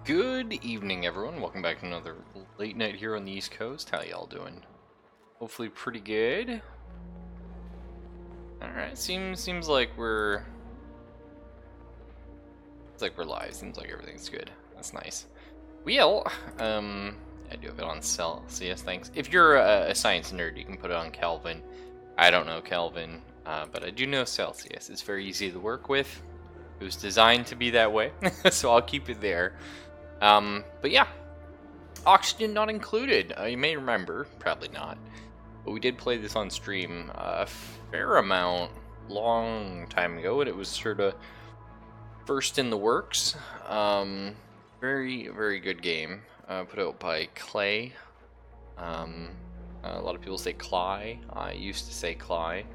Good evening, everyone. Welcome back to another late night here on the East Coast. How y'all doing? Hopefully pretty good. Alright, seems like we're live. Seems like everything's good. That's nice. Well, I do have it on Celsius, thanks. If you're a science nerd, you can put it on Kelvin. I don't know Kelvin, but I do know Celsius. It's very easy to work with. It was designed to be that way, so I'll keep it there. But yeah, oxygen not included. You may remember, probably not, but we did play this on stream a fair amount, long time ago, and it was sort of first in the works. Very, very good game, put out by Clay. A lot of people say Cly. I used to say Cly,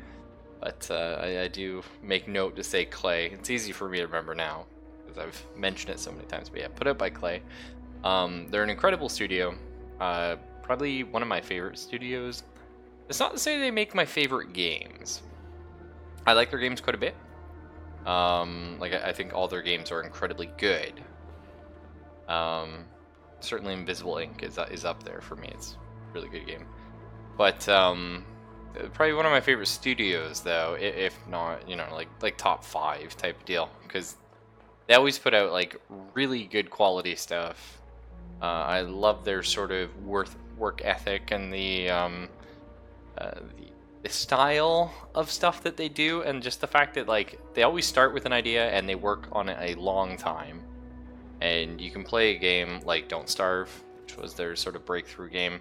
but I do make note to say Clay. It's easy for me to remember now, because I've mentioned it so many times. But yeah, put out by Clay. They're an incredible studio. Probably one of my favorite studios. It's not to say they make my favorite games. I like their games quite a bit. I think all their games are incredibly good. Certainly Invisible Ink is up there for me. It's a really good game. But probably one of my favorite studios, though, if not, like top 5 type deal, because they always put out like really good quality stuff. I love their sort of work ethic and the style of stuff that they do, and just the fact that like they always start with an idea and they work on it a long time. And you can play a game like Don't Starve, which was their sort of breakthrough game.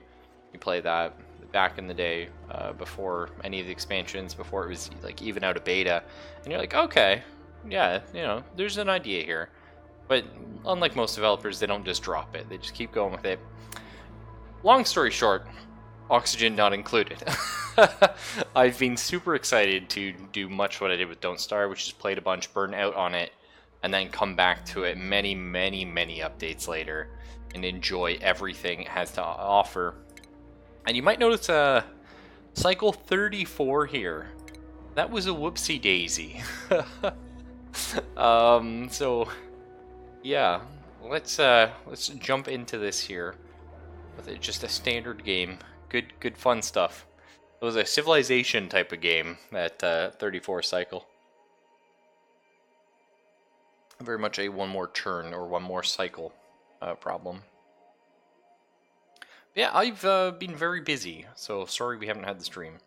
You play that back in the day, before any of the expansions, before it was like even out of beta, and you're like, okay, yeah, there's an idea here. But unlike most developers, they don't just drop it, they just keep going with it. Long story short, oxygen not included. I've been super excited to do much what I did with Don't Starve, which is played a bunch, burn out on it, and then come back to it many updates later and enjoy everything it has to offer. And you might notice cycle 34 here. That was a whoopsie daisy. So yeah, let's jump into this here with just a standard game. Good fun stuff. It was a civilization type of game, that 34 cycle. Very much a one more turn or one more cycle problem. Yeah, I've been very busy, so sorry we haven't had the stream.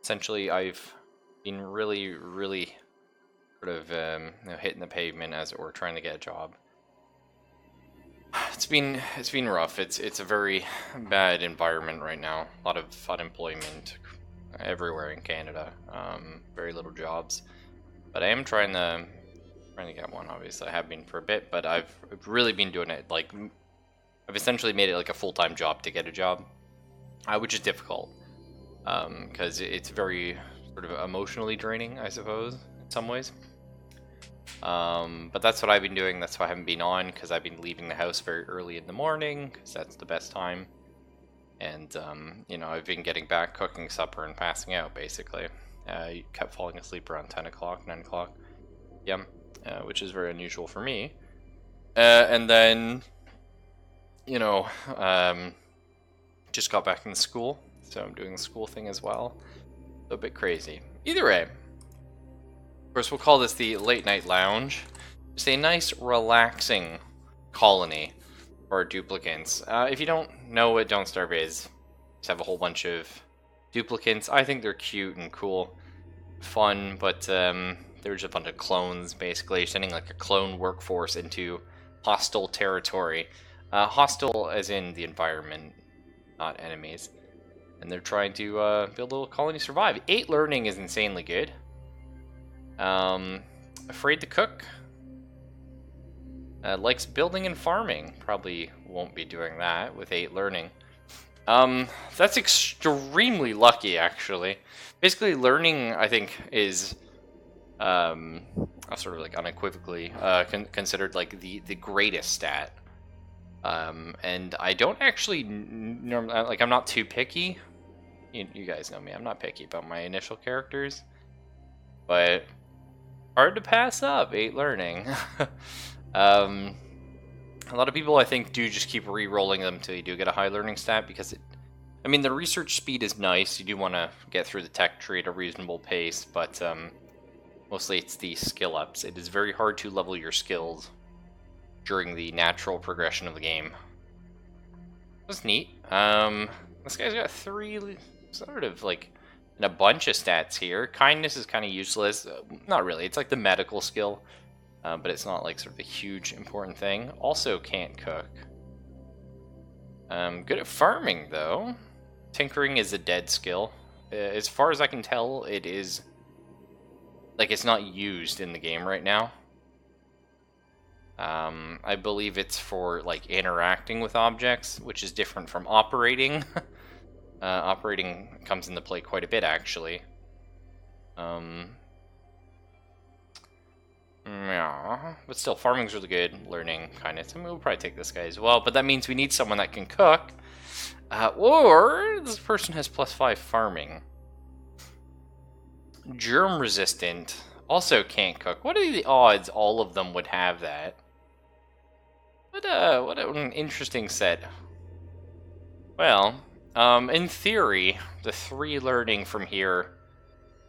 Essentially, I've been really sort of hitting the pavement, as it were, trying to get a job. It's been rough. It's a very bad environment right now. A lot of unemployment everywhere in Canada. Very little jobs. But I am trying to get one. Obviously, I have been for a bit, but I've really been doing it. Like, I've essentially made it like a full-time job to get a job, which is difficult, because it's very sort of emotionally draining, I suppose, in some ways. But that's what I've been doing. That's why I haven't been on, because I've been leaving the house very early in the morning, because that's the best time. And I've been getting back, cooking supper, and passing out, basically. You kept falling asleep around 10 o'clock, 9 o'clock. Yeah, which is very unusual for me. And then, just got back into school, so I'm doing the school thing as well. A bit crazy. Either way, of course, we'll call this the late night lounge. Just a nice, relaxing colony for our duplicants. If you don't know what Don't Starve is, just have a whole bunch of duplicants. I think they're cute and cool, fun, but they're just a bunch of clones, basically. Sending like a clone workforce into hostile territory. Hostile as in the environment, not enemies. And they're trying to build a little colony, survive. 8 learning is insanely good. Afraid to cook. Likes building and farming. Probably won't be doing that with 8 learning. That's extremely lucky, actually. Basically, learning, I think, is sort of like unequivocally considered like the greatest stat. And I don't actually normally, like, I'm not too picky. You guys know me, I'm not picky about my initial characters, but hard to pass up 8 learning. A lot of people, I think, do just keep re-rolling them until you do get a high learning stat, because I mean, the research speed is nice. You do want to get through the tech tree at a reasonable pace, but mostly it's the skill ups. It is very hard to level your skills during the natural progression of the game. That's neat. This guy's got 3 sort of like and a bunch of stats here. Kindness is kind of useless. Not really. It's like the medical skill, but it's not like sort of a huge important thing. Also can't cook. Good at farming though. Tinkering is a dead skill. As far as I can tell, it is like it's not used in the game right now. I believe it's for like interacting with objects, which is different from operating. Operating comes into play quite a bit, actually. Yeah, but still, farming's really good. Learning kindness. I mean, we'll probably take this guy as well, but that means we need someone that can cook. Or this person has +5 farming. Germ resistant. Also can't cook. What are the odds all of them would have that? What an interesting set. Well, in theory, the 3 learning from here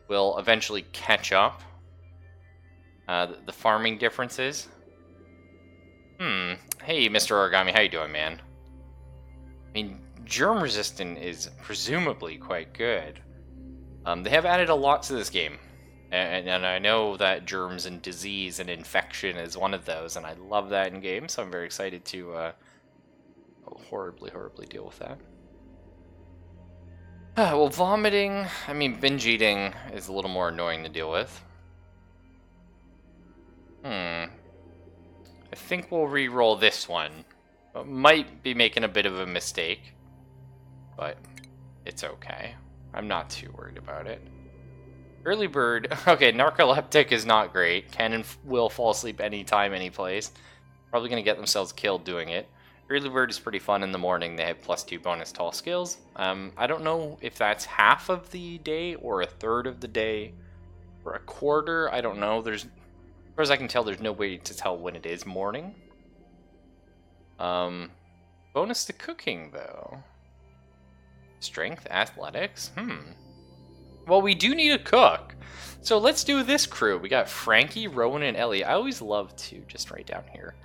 will eventually catch up. The farming differences. Hey, Mr. Origami, how you doing, man? I mean, germ resistant is presumably quite good. They have added a lot to this game. And I know that germs and disease and infection is one of those, and I love that in games, so I'm very excited to horribly deal with that. Well, vomiting, I mean, binge eating is a little more annoying to deal with. I think we'll re-roll this one. Might be making a bit of a mistake, but it's okay. I'm not too worried about it. Early bird. Okay, narcoleptic is not great. Can and will fall asleep anytime, any place. Probably going to get themselves killed doing it. Early bird is pretty fun in the morning. They have +2 bonus to all skills. I don't know if that's half of the day or a third of the day or a quarter. I don't know. As far as I can tell, there's no way to tell when it is morning. Bonus to cooking, though. Strength, athletics. Well, we do need a cook. So let's do this crew. We got Frankie, Rowan, and Ellie. I always love to just write down here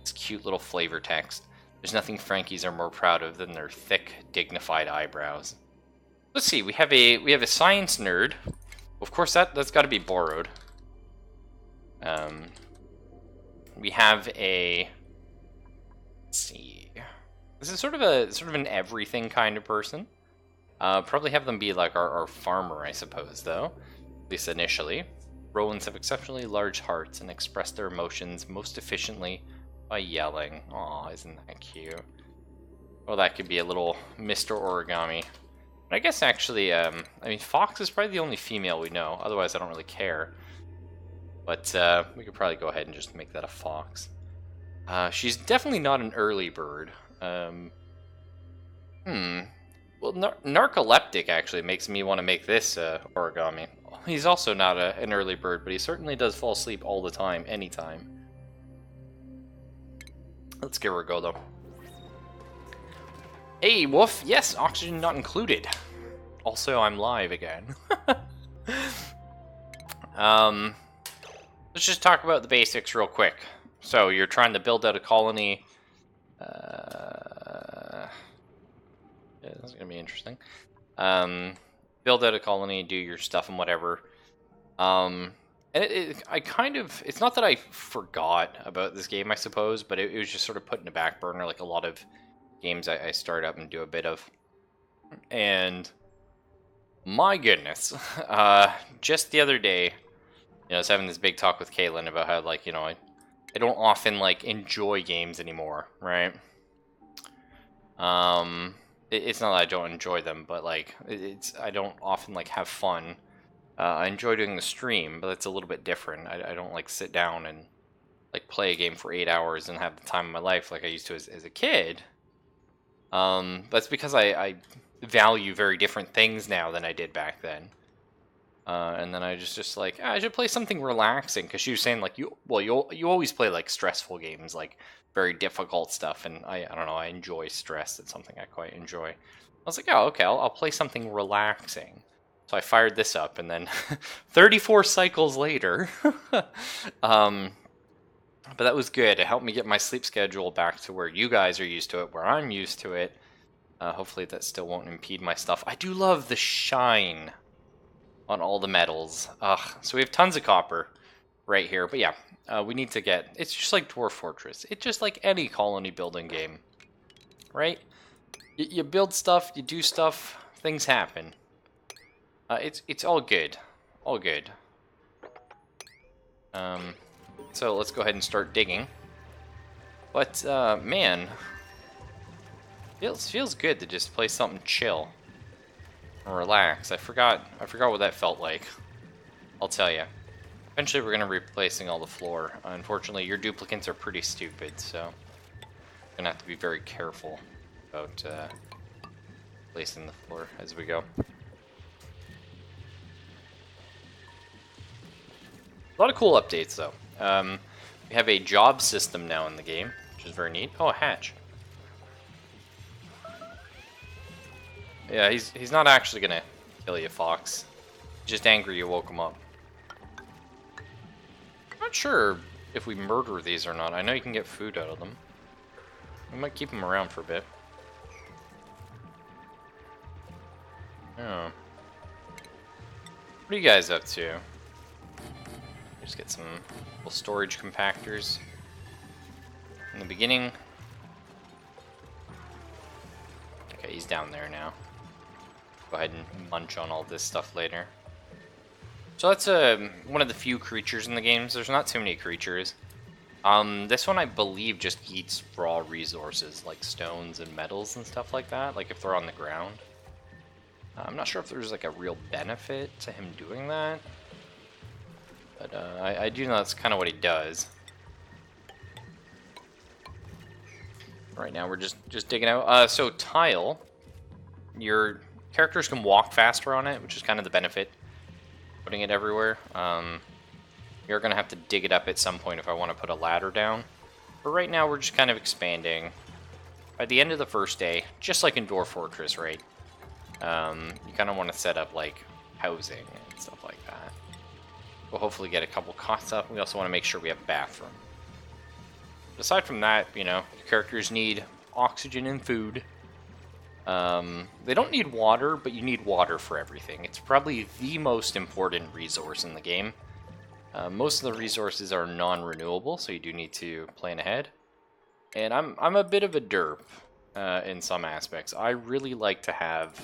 this cute little flavor text. There's nothing Frankies are more proud of than their thick, dignified eyebrows. Let's see. We have a science nerd. Of course, that's got to be borrowed. We have a. Let's see. This is sort of an everything kind of person. Probably have them be like our farmer, I suppose, though. At least initially. Rowans have exceptionally large hearts and express their emotions most efficiently by yelling. Aw, isn't that cute? Well, that could be a little Mr. Origami. But I guess actually, I mean, Fox is probably the only female we know. Otherwise, I don't really care. But we could probably go ahead and just make that a fox. She's definitely not an early bird. Well, narcoleptic actually makes me want to make this origami. He's also not an early bird, but he certainly does fall asleep all the time, anytime. Let's give her a go, though. Hey, Wolf! Yes, oxygen not included. Also, I'm live again. Let's just talk about the basics real quick. So, you're trying to build out a colony. Yeah, this is going to be interesting. Build out a colony, do your stuff and whatever. And it's not that I forgot about this game, I suppose, but it was just sort of put in the back burner like a lot of games I start up and do a bit of. And my goodness, just the other day, I was having this big talk with Kaylin about how, like, I don't often, like, enjoy games anymore, right? It's not that I don't enjoy them, but, like, I don't often, like, have fun. I enjoy doing the stream, but that's a little bit different. I don't, like, sit down and, like, play a game for 8 hours and have the time of my life like I used to as a kid. That's because I value very different things now than I did back then. And then I just like, I should play something relaxing, because she was saying like, you always play like stressful games, like very difficult stuff, and I don't know, I enjoy stress. It's something I quite enjoy. I was like, oh, okay, I'll play something relaxing. So I fired this up, and then 34 cycles later, but that was good. It helped me get my sleep schedule back to where you guys are used to it, where I'm used to it. Hopefully that still won't impede my stuff. I do love the shine on all the metals. Ugh. So we have tons of copper right here. But yeah, we need to get... It's just like Dwarf Fortress. It's just like any colony building game, right? You build stuff, you do stuff, things happen. It's all good. All good. So let's go ahead and start digging. But, man... Feels good to just play something chill. And relax. I forgot what that felt like. I'll tell you. Eventually we're going to be replacing all the floor. Unfortunately, your duplicates are pretty stupid, so... I'm going to have to be very careful about placing the floor as we go. A lot of cool updates, though. We have a job system now in the game, which is very neat. Oh, a hatch. Yeah, he's not actually gonna kill you, Fox. He's just angry you woke him up. I'm not sure if we murder these or not. I know you can get food out of them. We might keep them around for a bit. Oh. What are you guys up to? Just get some little storage compactors. In the beginning. Okay, he's down there now. Go ahead and munch on all this stuff later. So that's one of the few creatures in the games. There's not too many creatures. This one I believe just eats raw resources like stones and metals and stuff like that, like if they're on the ground. I'm not sure if there's like a real benefit to him doing that, but I do know that's kind of what he does. Right now we're just digging out. So tile, your characters can walk faster on it, which is kind of the benefit. Putting it everywhere. You're going to have to dig it up at some point if I want to put a ladder down. But right now we're just kind of expanding. By the end of the first day, just like in Dwarf Fortress, right? You kind of want to set up like housing and stuff like that. We'll hopefully get a couple cots up. We also want to make sure we have a bathroom. But aside from that, you know, your characters need oxygen and food. They don't need water, but you need water for everything. It's probably the most important resource in the game. Most of the resources are non-renewable, so you do need to plan ahead. And I'm a bit of a derp in some aspects. I really like to have,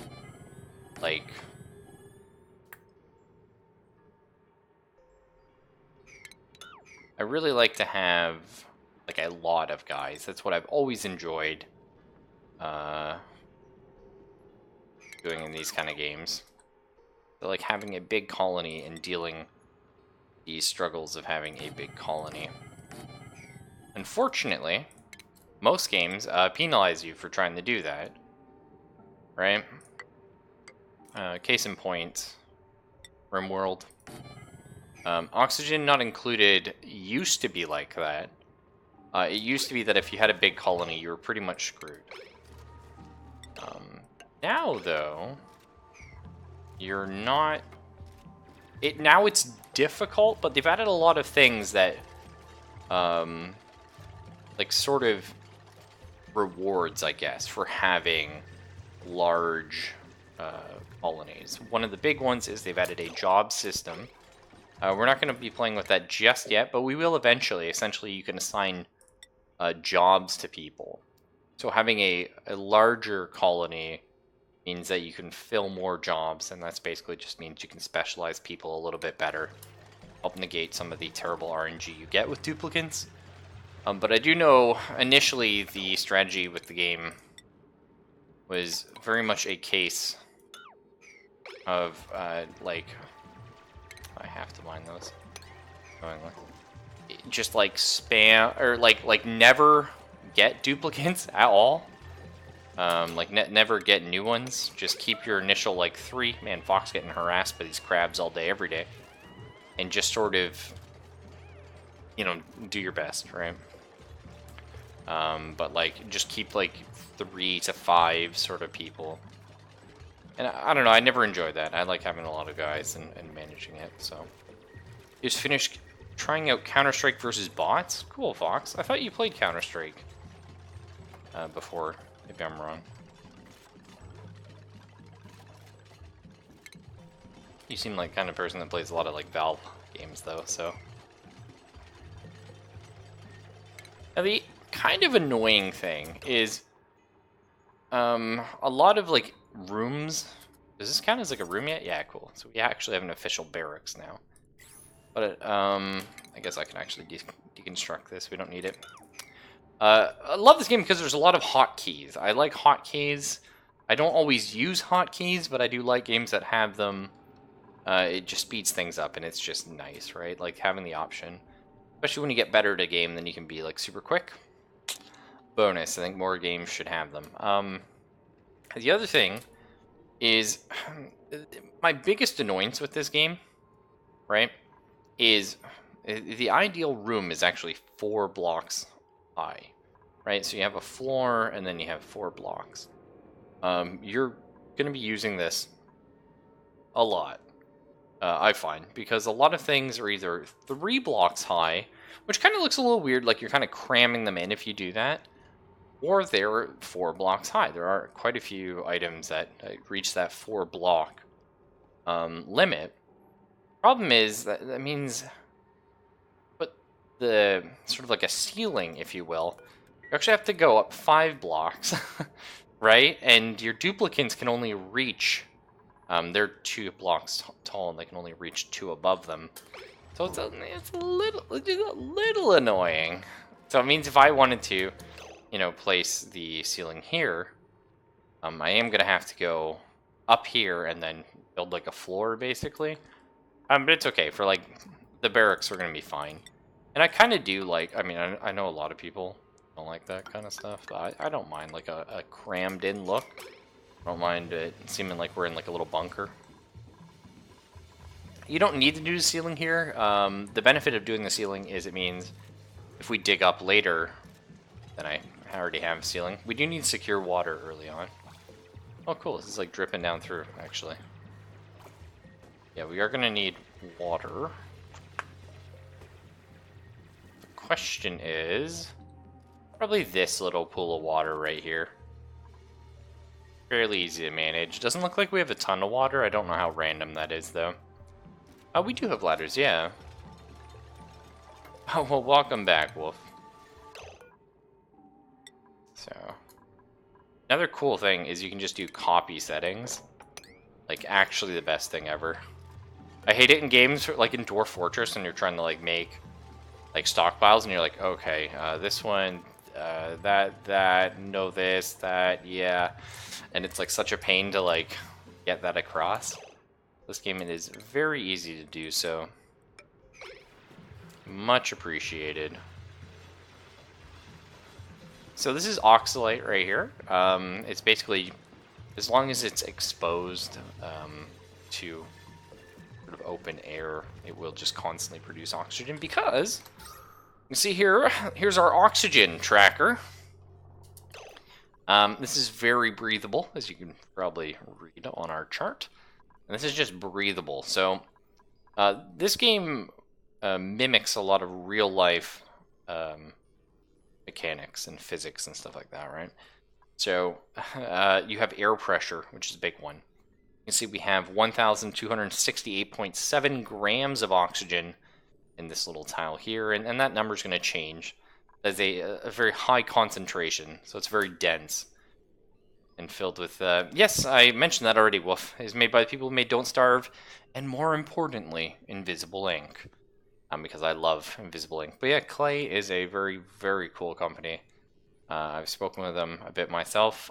like... I really like to have, like, a lot of guys. That's what I've always enjoyed doing in these kind of games. So, like, having a big colony and dealing the struggles of having a big colony. Unfortunately, most games penalize you for trying to do that, right? Case in point, RimWorld. Oxygen not included used to be like that. It used to be that if you had a big colony, you were pretty much screwed. Now, though, you're not... Now it's difficult, but they've added a lot of things that, like, sort of rewards, I guess, for having large colonies. One of the big ones is they've added a job system. We're not going to be playing with that just yet, but we will eventually. Essentially, you can assign jobs to people. So having a larger colony means that you can fill more jobs, and that's basically just means you can specialize people a little bit better, help negate some of the terrible RNG you get with duplicates. But I do know initially the strategy with the game was very much a case of like, I have to mine those. Just like spam or like never get duplicates at all. Like, never get new ones. Just keep your initial, like, 3. Man, Fox getting harassed by these crabs all day, every day. And just sort of, you know, do your best, right? But, like, just keep, like, 3 to 5 sort of people. And I don't know, I never enjoyed that. I like having a lot of guys and managing it, so. You just finished trying out Counter-Strike versus bots? Cool, Fox. I thought you played Counter-Strike before. Maybe I'm wrong. You seem like the kind of person that plays a lot of, like, Valve games, though, so. Now, the kind of annoying thing is a lot of, like, rooms. Does this count as, like, a room yet? Yeah, cool. So we actually have an official barracks now. But, I guess I can actually deconstruct this. We don't need it. I love this game because there's a lot of hotkeys. I like hotkeys. I don't always use hotkeys, but I do like games that have them. It just speeds things up, and it's just nice, right? Like, having the option. Especially when you get better at a game, then you can be, like, super quick. Bonus. I think more games should have them. The other thing is, my biggest annoyance with this game, right, is the ideal room is actually 4 blocks high, right? So you have a floor, and then you have 4 blocks. You're going to be using this a lot, I find, because a lot of things are either 3 blocks high, which kind of looks a little weird, like you're kind of cramming them in if you do that, or they're 4 blocks high. There are quite a few items that reach that 4 block limit. Problem is that means put the sort of like a ceiling, if you will. You actually have to go up 5 blocks, right? And your duplicants can only reach. They're 2 blocks tall, and they can only reach 2 above them. So it's a little annoying. So it means if I wanted to, you know, place the ceiling here, I am gonna have to go up here and then build like a floor, basically. But it's okay. For like the barracks, we're gonna be fine. And I kind of do like. I mean, I know a lot of people don't like that kind of stuff, but I don't mind like a crammed-in look. I don't mind it seeming like we're in like a little bunker. You don't need to do the ceiling here. The benefit of doing the ceiling is it means if we dig up later, then I already have a ceiling. We do need secure water early on. Oh, cool. This is like dripping down through, actually. Yeah, we are going to need water. The question is probably this little pool of water right here. Fairly easy to manage. Doesn't look like we have a ton of water. I don't know how random that is, though. Oh, we do have ladders, yeah. Oh, well, welcome back, Wolf. So, another cool thing is you can just do copy settings. Like, actually the best thing ever. I hate it in games, like in Dwarf Fortress, when you're trying to, like, make, like, stockpiles, and you're like, okay, this one, that, no this, that, yeah. And it's, like, such a pain to, like, get that across. This game, it is very easy to do so. Much appreciated. So this is oxalate right here. It's basically, as long as it's exposed to sort of open air, it will just constantly produce oxygen because, you see here, here's our oxygen tracker. This is very breathable, as you can probably read on our chart. And this is just breathable. So this game mimics a lot of real life mechanics and physics and stuff like that, right? So you have air pressure, which is a big one. You can see we have 1,268.7 grams of oxygen in this little tile here, and that number is going to change. There's a very high concentration, so it's very dense and filled with, yes, I mentioned that already, Wolf. It's made by the people who made Don't Starve, and more importantly, Invisible Ink. Because I love Invisible Ink. But yeah, Clay is a very, very cool company. I've spoken with them a bit myself.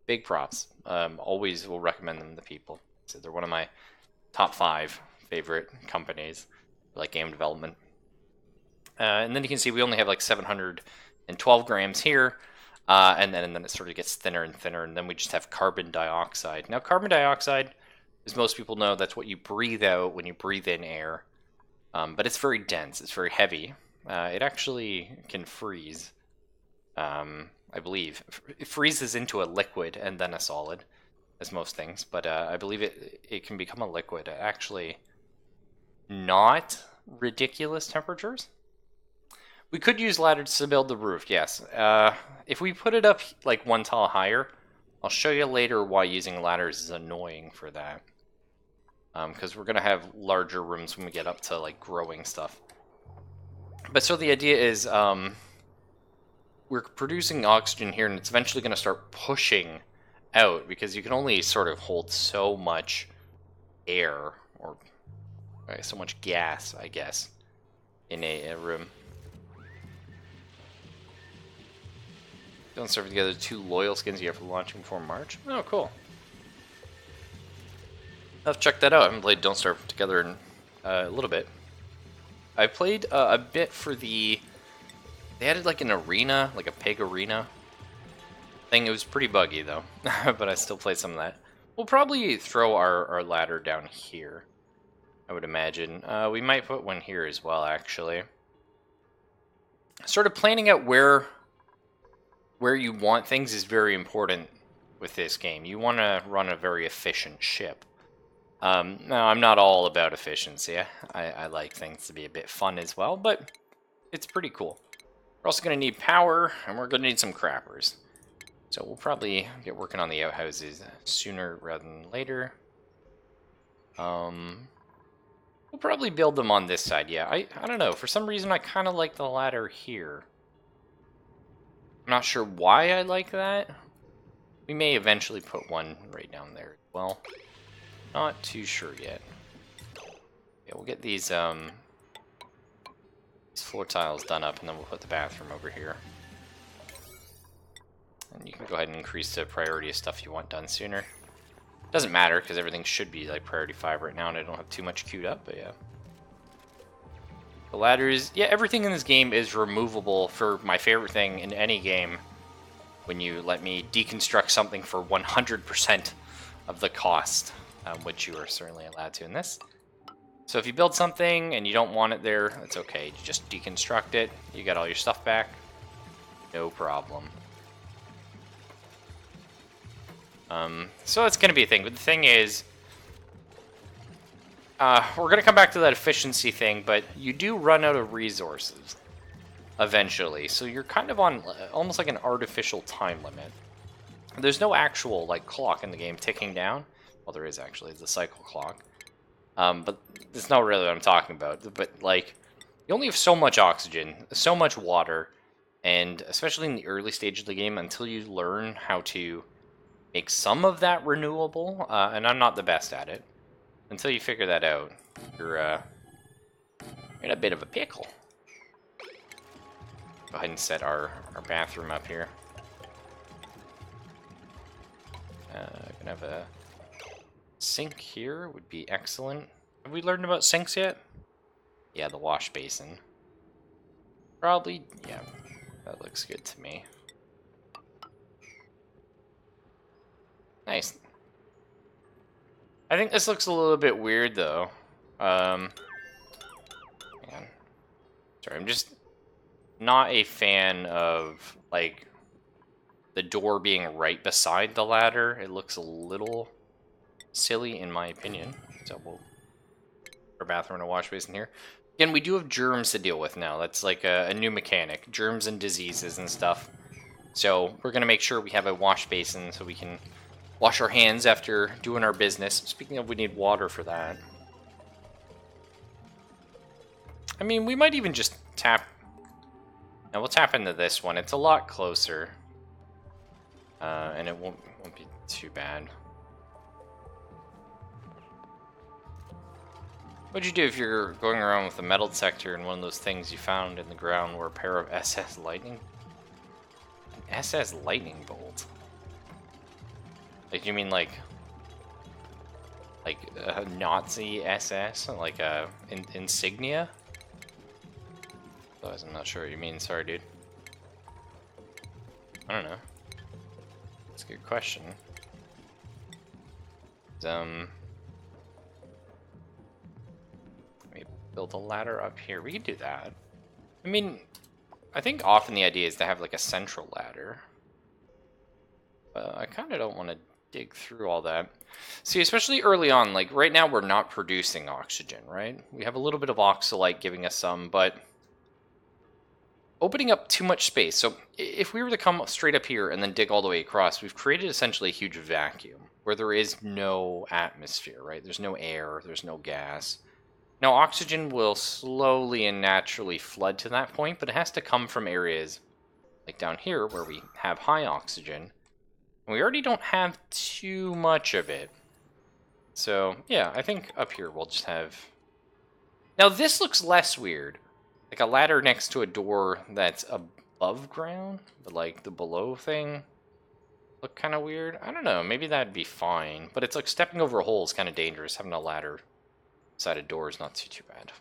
Big props. Always will recommend them to people. So they're one of my top 5 favorite companies, like game development. And then you can see we only have like 712 grams here. And then it sort of gets thinner and thinner, and then we just have carbon dioxide. Now, carbon dioxide, as most people know, that's what you breathe out when you breathe in air. But it's very dense, it's very heavy. It actually can freeze, I believe. It freezes into a liquid and then a solid, as most things, but I believe it can become a liquid at actually not ridiculous temperatures. We could use ladders to build the roof, yes. If we put it up like one tile higher, I'll show you later why using ladders is annoying for that. Because we're going to have larger rooms when we get up to like growing stuff. But so the idea is we're producing oxygen here, and it's eventually going to start pushing out, because you can only sort of hold so much air, or so much gas, I guess, in a room. Don't serve together 2 loyal skins you have for launching before March. Oh, cool. I'll check that out. I haven't played Don't Starve together in a little bit. I played a bit for the... They added like an arena, like a pig arena thing. It was pretty buggy though, but I still played some of that. We'll probably throw our ladder down here, I would imagine. We might put one here as well, actually. Sort of planning out where you want things is very important with this game. You want to run a very efficient ship. Now, I'm not all about efficiency. I like things to be a bit fun as well, but it's pretty cool. We're also going to need power, and we're going to need some crappers. So we'll probably get working on the outhouses sooner rather than later. We'll probably build them on this side, yeah. I don't know. For some reason, I kind of like the ladder here. I'm not sure why I like that. We may eventually put one right down there as well. Not too sure yet. Yeah, we'll get these floor tiles done up, and then we'll put the bathroom over here. And you can go ahead and increase the priority of stuff you want done sooner. Doesn't matter, because everything should be like priority 5 right now, and I don't have too much queued up, but yeah. The ladders, yeah, everything in this game is removable for my favorite thing in any game. When you let me deconstruct something for 100% of the cost, which you are certainly allowed to in this. So if you build something and you don't want it there, that's okay. You just deconstruct it. You got all your stuff back. No problem. So that's going to be a thing. But the thing is, we're going to come back to that efficiency thing, but you do run out of resources eventually. So you're kind of on almost like an artificial time limit. There's no actual like clock in the game ticking down. Well, there is actually. It's a cycle clock. But it's not really what I'm talking about. But like, you only have so much oxygen, so much water, and especially in the early stage of the game, until you learn how to make some of that renewable, and I'm not the best at it. Until you figure that out, you're in a bit of a pickle. Go ahead and set our bathroom up here. Gonna have a sink here would be excellent. Have we learned about sinks yet? Yeah, the wash basin. Probably, yeah, that looks good to me. Nice. I think this looks a little bit weird, though. Hang on. Sorry, I'm just not a fan of, like, the door being right beside the ladder. It looks a little silly, in my opinion. So we'll put our bathroom and a wash basin here. Again, we do have germs to deal with now. That's like a new mechanic. Germs and diseases and stuff. So we're going to make sure we have a wash basin so we can wash our hands after doing our business. Speaking of, we need water for that. I mean, we might even just tap... Now, we'll tap into this one. It's a lot closer. And it won't be too bad. What'd you do if you're going around with a metal detector and one of those things you found in the ground were a pair of SS lightning? An SS lightning bolt? Like, you mean like a Nazi SS? Like a insignia? Otherwise, I'm not sure what you mean. Sorry, dude. I don't know. That's a good question. Maybe build a ladder up here. We could do that. I mean, I think often the idea is to have like a central ladder. But I kind of don't want to dig through all that. See, especially early on, like right now we're not producing oxygen, right? We have a little bit of oxalite giving us some, but opening up too much space. So if we were to come straight up here and then dig all the way across, we've created essentially a huge vacuum where there is no atmosphere, right? There's no air, there's no gas. Now, oxygen will slowly and naturally flood to that point, but it has to come from areas like down here where we have high oxygen. And we already don't have too much of it. So, yeah, I think up here we'll just have... Now, this looks less weird. Like a ladder next to a door that's above ground, but like the below thing look kind of weird. I don't know, maybe that'd be fine. But it's like stepping over a hole is kind of dangerous. Having a ladder beside a door is not too bad.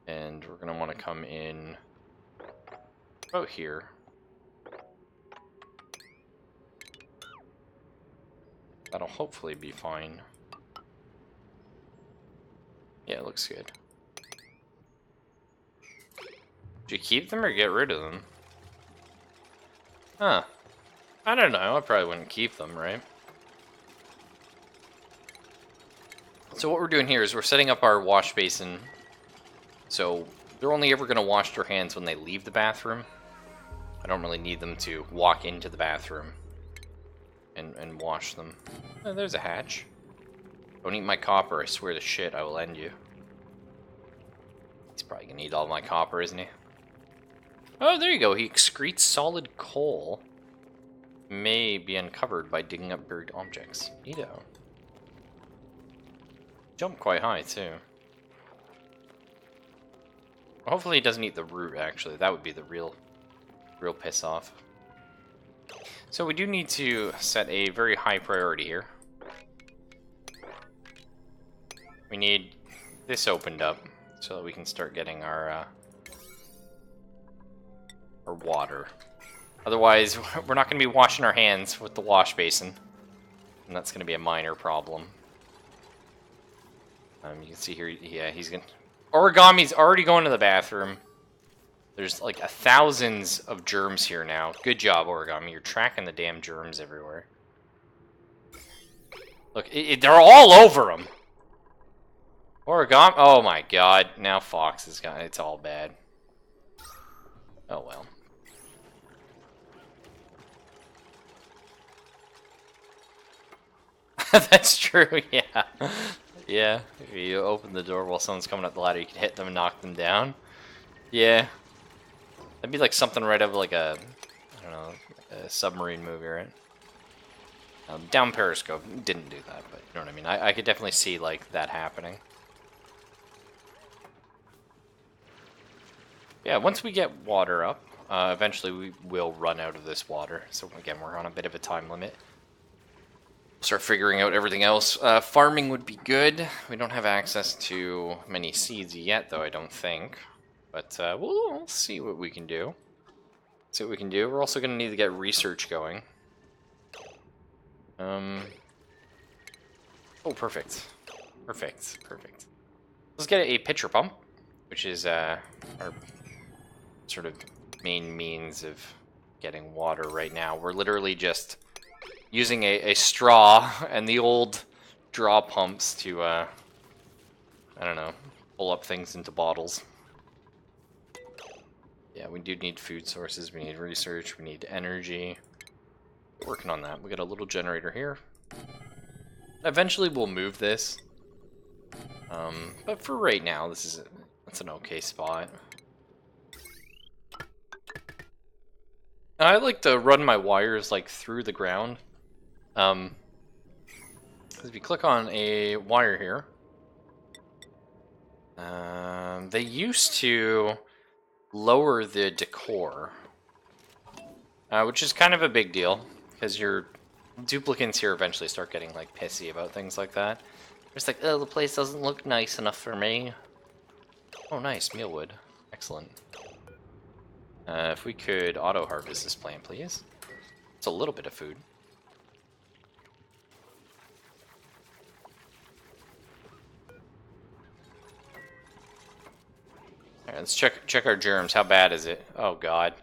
And we're going to want to come in about here. That'll hopefully be fine. Yeah, it looks good. Do you keep them or get rid of them? Huh. I don't know. I probably wouldn't keep them, right? So what we're doing here is we're setting up our wash basin. So they're only ever going to wash their hands when they leave the bathroom. I don't really need them to walk into the bathroom and wash them. Oh, there's a hatch. Don't eat my copper. I swear to shit, I will end you. He's probably going to eat all my copper, isn't he? Oh, there you go. He excretes solid coal. May be uncovered by digging up buried objects. Neato. Jump quite high, too. Hopefully he doesn't eat the root, actually. That would be the real piss off. So we do need to set a very high priority here. We need this opened up so that we can start getting our water. Otherwise, we're not going to be washing our hands with the wash basin. And that's going to be a minor problem. You can see here, yeah, he's going to... Origami's already going to the bathroom. There's like thousands of germs here now. Good job, Origami. You're tracking the damn germs everywhere. Look, they're all over him. Origami... Oh my god. Now Fox is gone. It's all bad. Oh well. That's true, yeah. Yeah, if you open the door while someone's coming up the ladder, you can hit them and knock them down. Yeah. That'd be like something right out of like a, I don't know, a submarine movie, right? Down Periscope didn't do that, but you know what I mean? I could definitely see like that happening. Yeah, once we get water up, eventually we will run out of this water. So again, we're on a bit of a time limit. Start figuring out everything else. Farming would be good. We don't have access to many seeds yet, though, I don't think. But we'll see what we can do. See what we can do. We're also going to need to get research going. Oh, perfect. Perfect. Perfect. Let's get a pitcher pump, which is our sort of main means of getting water right now. We're literally just using a straw and the old draw pumps to, I don't know, pull up things into bottles. Yeah, we do need food sources, we need research, we need energy. Working on that. We got a little generator here. Eventually we'll move this. But for right now, that's an okay spot. I like to run my wires like through the ground. If you click on a wire here, they used to lower the decor, which is kind of a big deal, because your duplicants here eventually start getting like pissy about things like that. It's like, oh, the place doesn't look nice enough for me. Oh, nice, mealwood. Excellent. If we could auto-harvest this plant, please. It's a little bit of food. Alright, let's check our germs. How bad is it? Oh, God.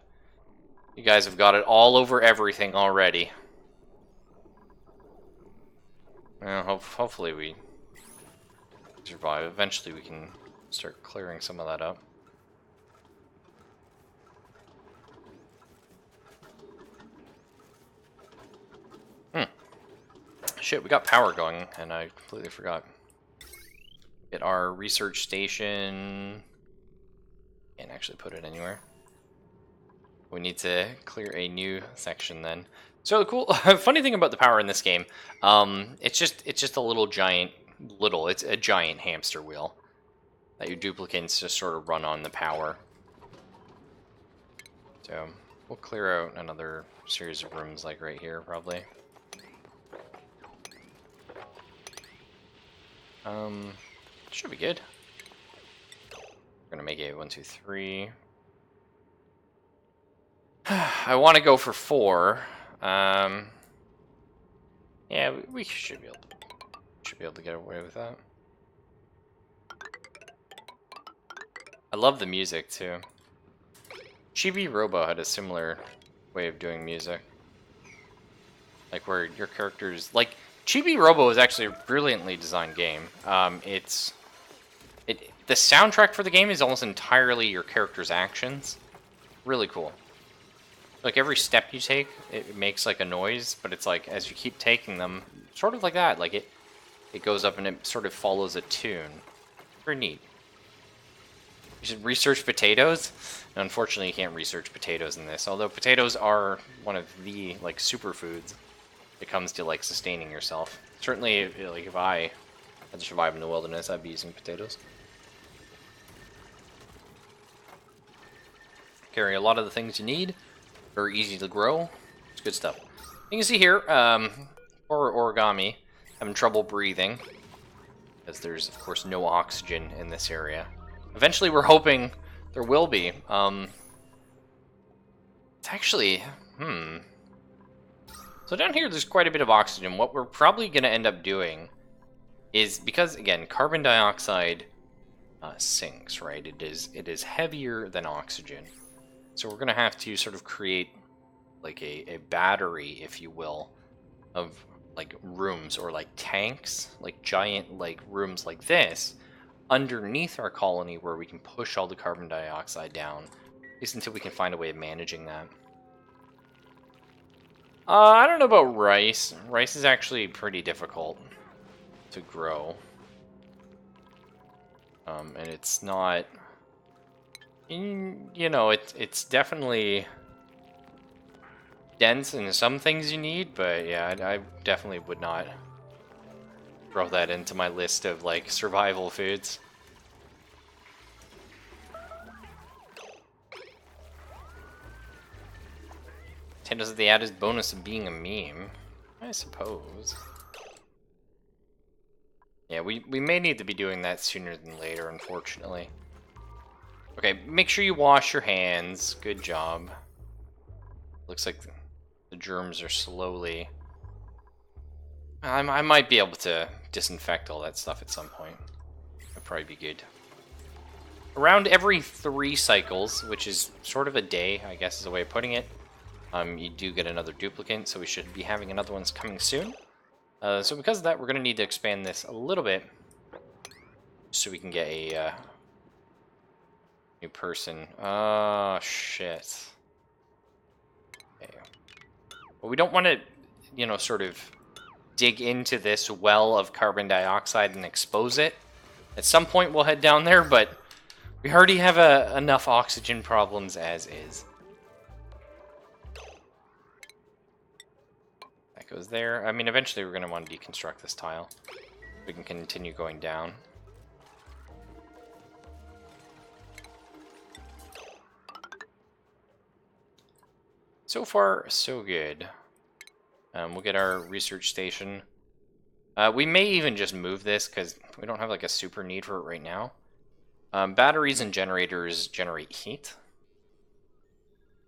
You guys have got it all over everything already. Well, hopefully we survive. Eventually we can start clearing some of that up. Shit, we got power going, and I completely forgot. Get our research station. Can't actually put it anywhere. We need to clear a new section then. So the cool, funny thing about the power in this game, it's just a little giant, it's a giant hamster wheel that your duplicates just sort of run on the power. So we'll clear out another series of rooms like right here, probably. Should be good. We're gonna make it 1, 2, 3. I want to go for 4. Yeah, we should be able to get away with that. I love the music too. Chibi Robo had a similar way of doing music, like where your characters like. Chibi Robo is actually a brilliantly designed game. The soundtrack for the game is almost entirely your character's actions. Really cool. Like every step you take, it makes like a noise, but it's like as you keep taking them, sort of like that. Like it goes up and it sort of follows a tune. Very neat. You should research potatoes. Now, unfortunately, you can't research potatoes in this. Although potatoes are one of the like superfoods. It comes to like sustaining yourself. Certainly, like if I had to survive in the wilderness, I'd be using potatoes. Carry a lot of the things you need. Very easy to grow. It's good stuff. You can see here, poor origami having trouble breathing, as there's of course no oxygen in this area. Eventually, we're hoping there will be. It's actually, So down here, there's quite a bit of oxygen. What we're probably going to end up doing is, because, again, carbon dioxide sinks, right? It is heavier than oxygen. So we're going to have to sort of create, like, a battery, if you will, of, like, rooms or, like, tanks, like, giant, like, rooms like this, underneath our colony where we can push all the carbon dioxide down, at least until we can find a way of managing that. I don't know about rice. Rice is actually pretty difficult to grow. And it's not... You know, it's definitely dense in some things you need, but yeah, I definitely would not throw that into my list of, like, survival foods. Potatoes at the added bonus of being a meme, I suppose. Yeah, we may need to be doing that sooner than later, unfortunately. Okay, make sure you wash your hands. Good job. Looks like the germs are slowly... I might be able to disinfect all that stuff at some point. That'd probably be good. Around every 3 cycles, which is sort of a day, I guess is a way of putting it, you do get another duplicate, so we should be having another one's coming soon. So because of that, we're going to need to expand this a little bit so we can get a new person. Oh, shit. Okay. Well, we don't want to, you know, sort of dig into this well of carbon dioxide and expose it. At some point, we'll head down there, but we already have enough oxygen problems as is. Goes there. I mean, eventually we're going to want to deconstruct this tile. We can continue going down. So far, so good. We'll get our research station. We may even just move this because we don't have like a super need for it right now. Batteries and generators generate heat.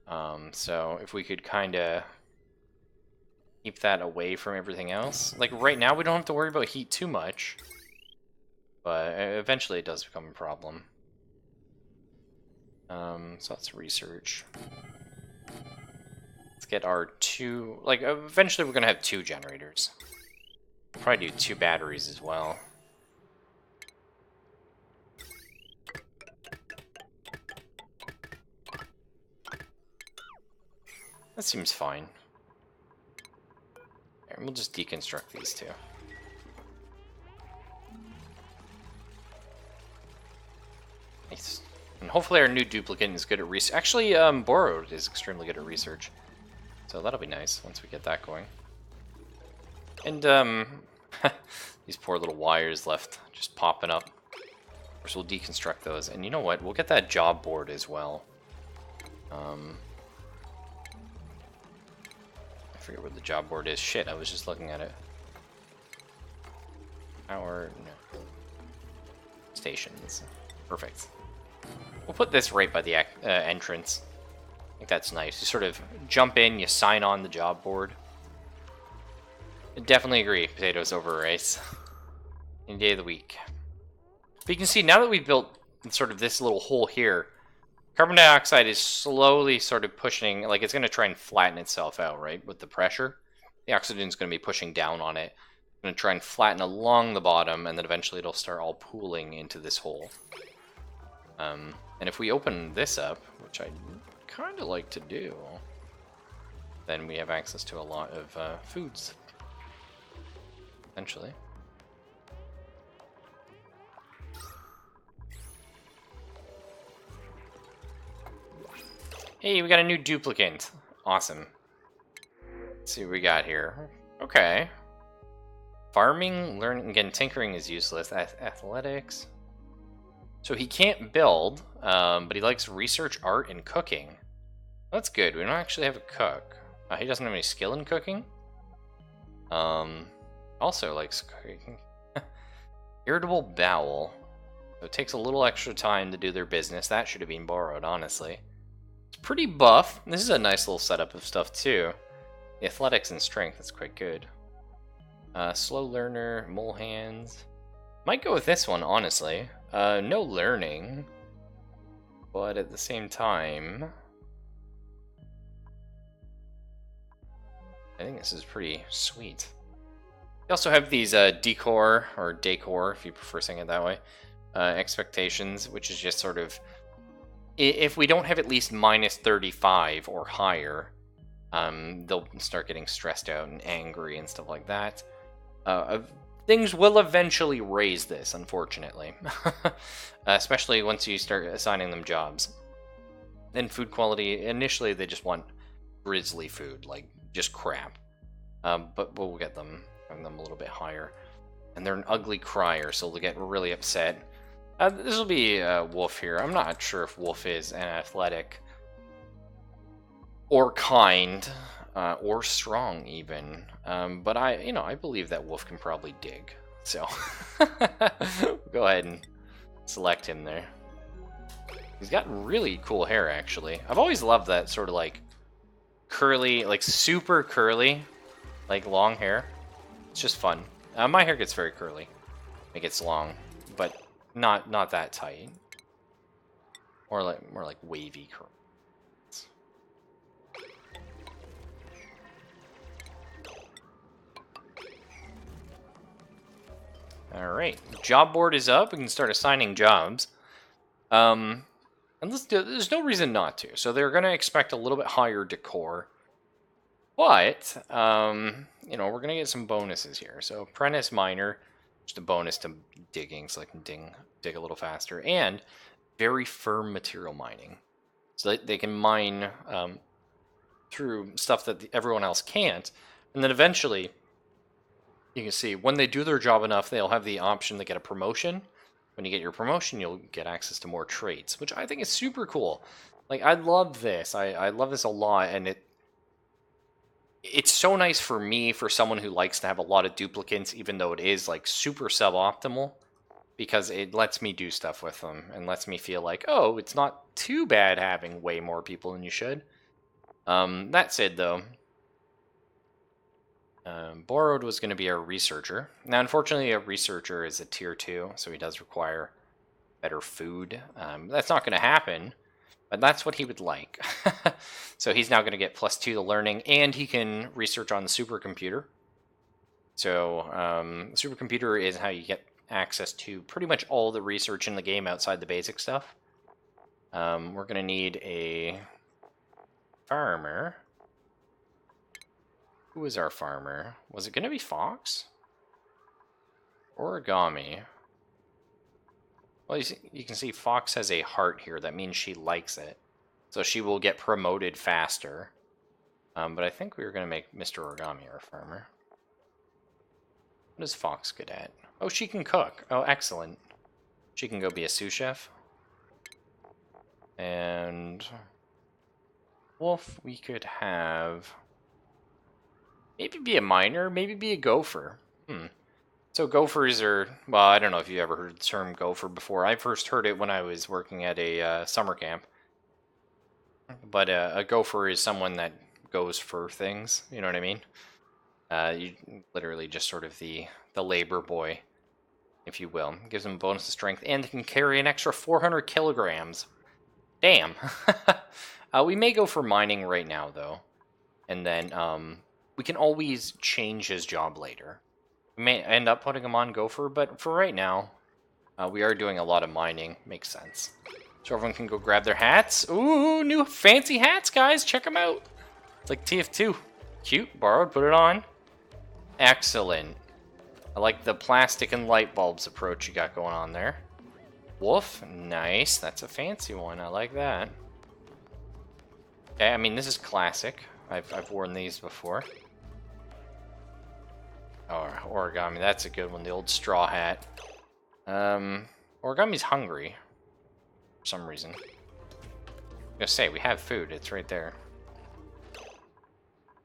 So if we could kind of keep that away from everything else. Like right now we don't have to worry about heat too much, but eventually it does become a problem. So that's research. Let's get our two, like eventually we're gonna have 2 generators. We'll probably do 2 batteries as well. That seems fine. And we'll just deconstruct these 2. Nice. And hopefully our new duplicate is good at research. Actually, Borrowed is extremely good at research. So that'll be nice once we get that going. And, these poor little wires left just popping up. Of course, we'll deconstruct those. And you know what? We'll get that job board as well. I forget where the job board is. Shit, I was just looking at it. Power, no. Stations. Perfect. We'll put this right by the entrance. I think that's nice. You sort of jump in, you sign on the job board. I definitely agree. Potatoes over rice. Any day of the week. But you can see now that we've built sort of this little hole here, carbon dioxide is slowly sort of pushing, like it's going to try and flatten itself out, right? With the pressure. The oxygen is going to be pushing down on it. It's going to try and flatten along the bottom, and then eventually it'll start all pooling into this hole. And if we open this up, which I kind of like to do, then we have access to a lot of foods. Eventually. Hey, we got a new duplicant. Awesome. Let's see what we got here. Okay. Farming, learning, again, tinkering is useless. Athletics. So he can't build, but he likes research, art, and cooking. That's good. We don't actually have a cook. He doesn't have any skill in cooking. Also likes cooking. Irritable bowel. So it takes a little extra time to do their business. That should have been borrowed, honestly. It's pretty buff. This is a nice little setup of stuff, too. The athletics and strength, that's quite good. Slow learner, mole hands. Might go with this one, honestly. No learning. But at the same time, I think this is pretty sweet. You also have these decor, or decor, if you prefer saying it that way, expectations, which is just sort of, if we don't have at least minus 35 or higher, they'll start getting stressed out and angry and stuff like that. Things will eventually raise this, unfortunately. Especially once you start assigning them jobs. Then food quality, initially they just want grisly food, like just crap. But we'll get them a little bit higher. And they're an ugly crier, so they'll get really upset. This will be Wolf here. I'm not sure if Wolf is an athletic or kind or strong even. But I believe that Wolf can probably dig. So go ahead and select him there. He's got really cool hair, actually. I've always loved that sort of like curly, like super curly, like long hair. It's just fun. My hair gets very curly. It gets long, but not that tight. More like wavy curl. Alright, job board is up. We can start assigning jobs. And there's no reason not to. So they're going to expect a little bit higher decor. But, we're going to get some bonuses here. So apprentice miner, just a bonus to digging, so I can dig a little faster. And very firm material mining. So they can mine through stuff that everyone else can't. And then eventually, you can see, when they do their job enough, they'll have the option to get a promotion. When you get your promotion, you'll get access to more traits, which I think is super cool. Like, I love this. I love this a lot, and it's so nice for me, for someone who likes to have a lot of duplicates, even though it is, like, super suboptimal, because it lets me do stuff with them, and lets me feel like, oh, it's not too bad having way more people than you should. That said, though, Borrowed was going to be our researcher. Now, unfortunately, a researcher is a tier 2, so he does require better food. That's not going to happen, but that's what he would like. So he's now going to get +2 to learning, and he can research on the supercomputer. So the supercomputer is how you get access to pretty much all the research in the game outside the basic stuff. We're going to need a farmer. Who was our farmer? Was it going to be Fox? Origami. Well, you can see Fox has a heart here. That means she likes it. So she will get promoted faster. But I think we were going to make Mr. Origami our farmer. What is Fox good at? Oh, she can cook. Oh, excellent. She can go be a sous chef. And Wolf, we could have... maybe be a miner, maybe be a gopher. So gophers are... well, I don't know if you ever heard the term gopher before. I first heard it when I was working at a summer camp. But a gopher is someone that goes for things, you know what I mean? You literally just sort of the labor boy, if you will. Gives them a bonus to strength, and they can carry an extra 400 kilograms. Damn. We may go for mining right now, though. And then we can always change his job later. We may end up putting him on gopher, but for right now, we are doing a lot of mining. Makes sense. So everyone can go grab their hats. Ooh, new fancy hats, guys. Check them out. It's like TF2. Cute. Borrowed. Put it on. Excellent. I like the plastic and light bulbs approach you got going on there. Wolf. Nice. That's a fancy one. I like that. Okay, I mean, this is classic. I've worn these before. Oh, Origami. That's a good one. The old straw hat. Origami's hungry. For some reason. I'm gonna say, we have food. It's right there.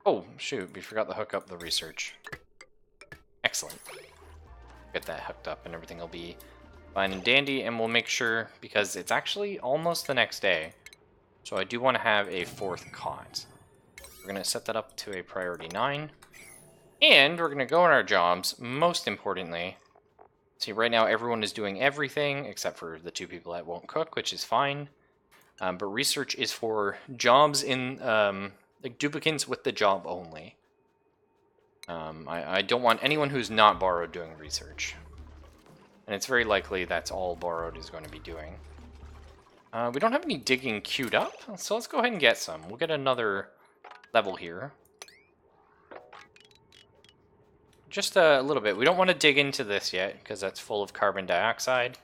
Oh, shoot. We forgot to hook up the research. Excellent. Get that hooked up and everything will be fine and dandy. And we'll make sure, because it's actually almost the next day. So I do want to have a 4th cot. We're going to set that up to a priority 9. And we're going to go on our jobs, most importantly. See, right now everyone is doing everything, except for the 2 people that won't cook, which is fine. But research is for jobs in, like, duplicants with the job only. I don't want anyone who's not Borrowed doing research. And it's very likely that's all Borrowed is going to be doing. We don't have any digging queued up, so let's go ahead and get some. We'll get another level here. Just a little bit. We don't want to dig into this yet, because that's full of carbon dioxide.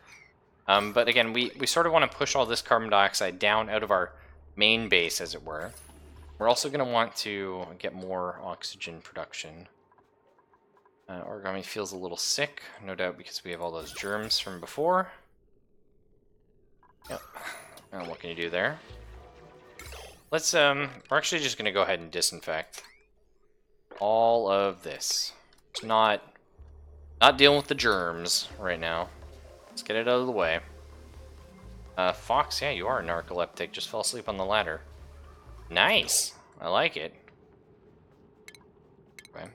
But again, we sort of want to push all this carbon dioxide down out of our main base, as it were. We're also going to want to get more oxygen production. Origami feels a little sick, no doubt because we have all those germs from before. Yep. And what can you do there? Let's, we're actually just going to go ahead and disinfect all of this. It's not dealing with the germs right now. Let's get it out of the way. Fox, yeah, you are narcoleptic. Just fell asleep on the ladder. Nice. I like it. Okay.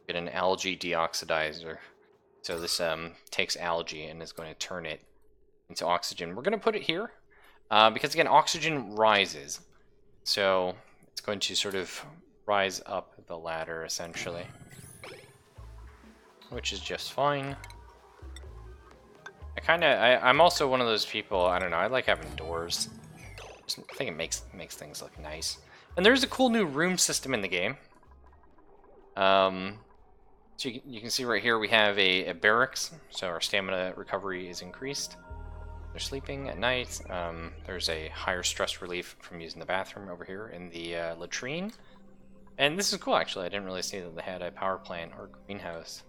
Get an algae deoxidizer. So this takes algae and is going to turn it into oxygen. We're going to put it here because, again, oxygen rises. So it's going to sort of rise up the ladder, essentially. Which is just fine. I'm also one of those people, I don't know, I like having doors. I think it makes things look nice. And there's a cool new room system in the game. So you can see right here we have a barracks, so our stamina recovery is increased. They're sleeping at night. There's a higher stress relief from using the bathroom over here in the latrine. And this is cool, actually. I didn't really see that they had a power plant or greenhouse.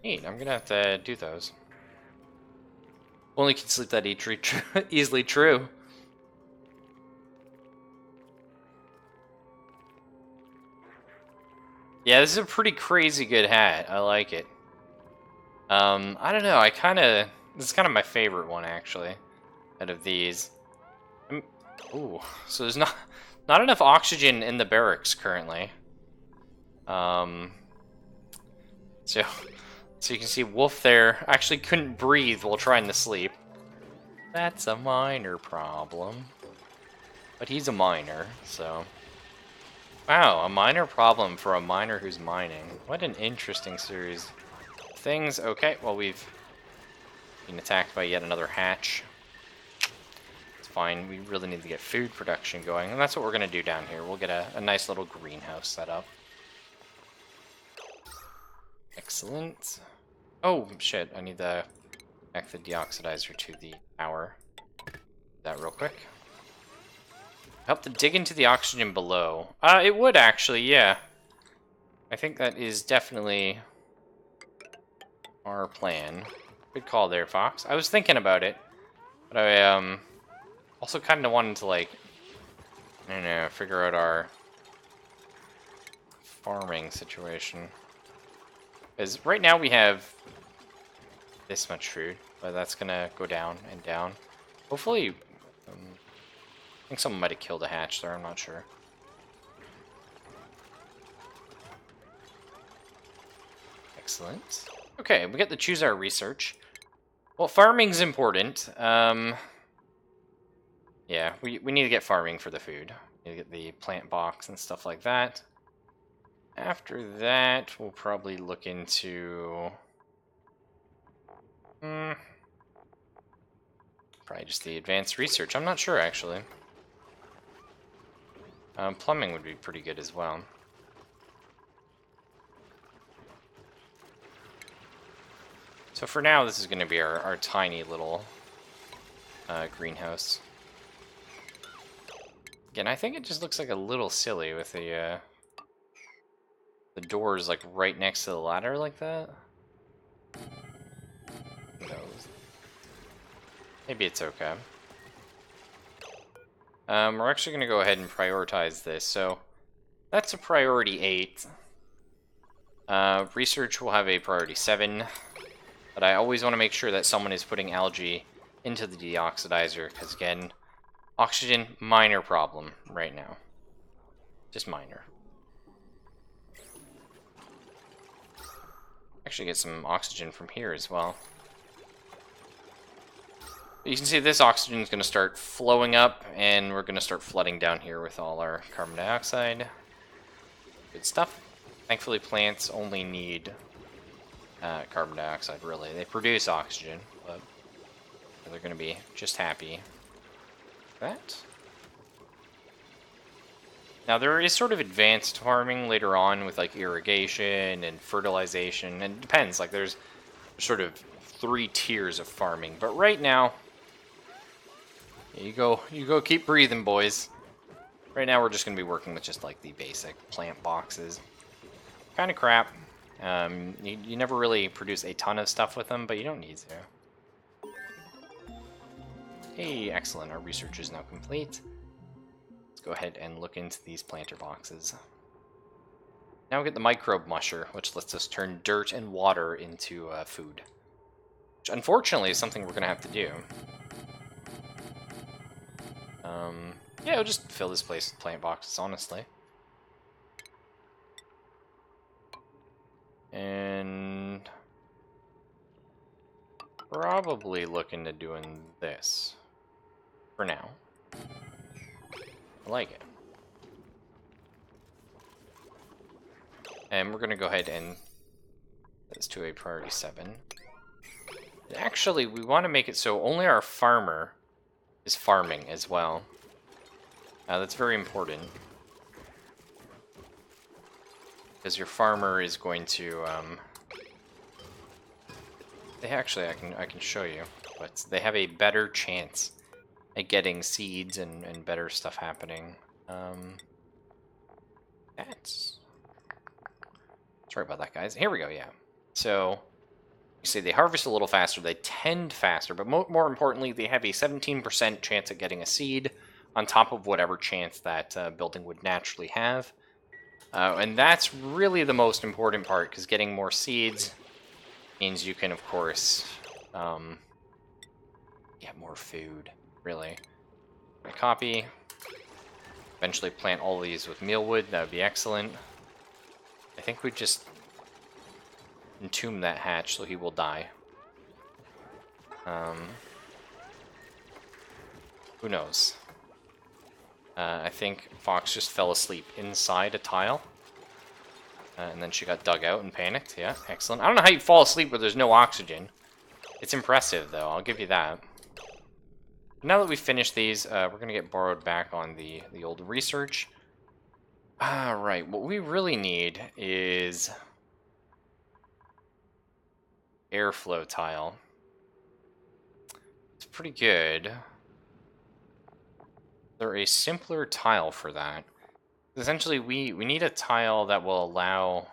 Neat, I'm gonna have to do those. Only can sleep that easily true. Yeah, this is a pretty crazy good hat. I like it. I don't know. This is kind of my favorite one, actually, out of these. Ooh, so there's Not enough oxygen in the barracks currently. So you can see Wolf there actually couldn't breathe while trying to sleep. That's a minor problem. But he's a miner, so... Wow, a minor problem for a miner who's mining. What an interesting series of things. Okay, well, we've been attacked by yet another hatch. It's fine, we really need to get food production going, and that's what we're going to do down here. We'll get a nice little greenhouse set up. Excellent. Oh, shit, I need to connect the deoxidizer to the tower. Do that real quick. Help to dig into the oxygen below. It would actually, yeah. I think that is definitely our plan. Good call there, Fox. I was thinking about it, but I also kind of wanted to, like, I don't know, figure out our farming situation. Because right now we have this much food, but that's gonna go down and down. Hopefully, I think someone might have killed a hatch there, I'm not sure. Excellent. Okay, we get to choose our research. Well, farming's important. Yeah, we need to get farming for the food. We need to get the plant box and stuff like that. After that, we'll probably look into... probably just the advanced research. I'm not sure, actually. Plumbing would be pretty good as well. So for now, this is going to be our tiny little greenhouse. Again, I think it just looks like a little silly with the doors like right next to the ladder like that. Who knows? Maybe it's okay. We're actually going to go ahead and prioritize this. So that's a priority 8. Research will have a priority 7. But I always want to make sure that someone is putting algae into the deoxidizer, because again, oxygen, minor problem right now. Just minor. Actually get some oxygen from here as well. You can see this oxygen is going to start flowing up, and we're going to start flooding down here with all our carbon dioxide. Good stuff. Thankfully, plants only need carbon dioxide, really. They produce oxygen, but they're going to be just happy with that. Now, there is sort of advanced farming later on with, like, irrigation and fertilization, and it depends. Like, there's sort of 3 tiers of farming, but right now, you go keep breathing, boys. Right now, we're just going to be working with just, like, the basic plant boxes. Kind of crap. You never really produce a ton of stuff with them, but you don't need to. Hey, excellent. Our research is now complete. Let's go ahead and look into these planter boxes. Now we get the microbe musher, which lets us turn dirt and water into food. Which, unfortunately, is something we're going to have to do. Yeah, we'll just fill this place with plant boxes, honestly. And probably look into doing this for now. I like it. And we're going to go ahead and set this to a priority 7. Actually, we want to make it so only our farmer is farming as well. That's very important. Because your farmer is going to, actually, I can show you, but they have a better chance at getting seeds and better stuff happening. Sorry about that, guys. Here we go, yeah. So, you see they harvest a little faster, they tend faster, but more importantly, they have a 17% chance at getting a seed on top of whatever chance that building would naturally have. And that's really the most important part, because getting more seeds means you can, of course, get more food, really. I'm gonna copy, Eventually plant all these with mealwood. That would be excellent. I think we just entomb that hatch so he will die. Who knows? I think Fox just fell asleep inside a tile. And then she got dug out and panicked. Yeah, excellent. I don't know how you fall asleep where there's no oxygen. It's impressive, though. I'll give you that. Now that we've finished these, we're going to get borrowed back on the old research. Right. What we really need is airflow tile. It's pretty good. They're a simpler tile for that. Essentially, we need a tile that will allow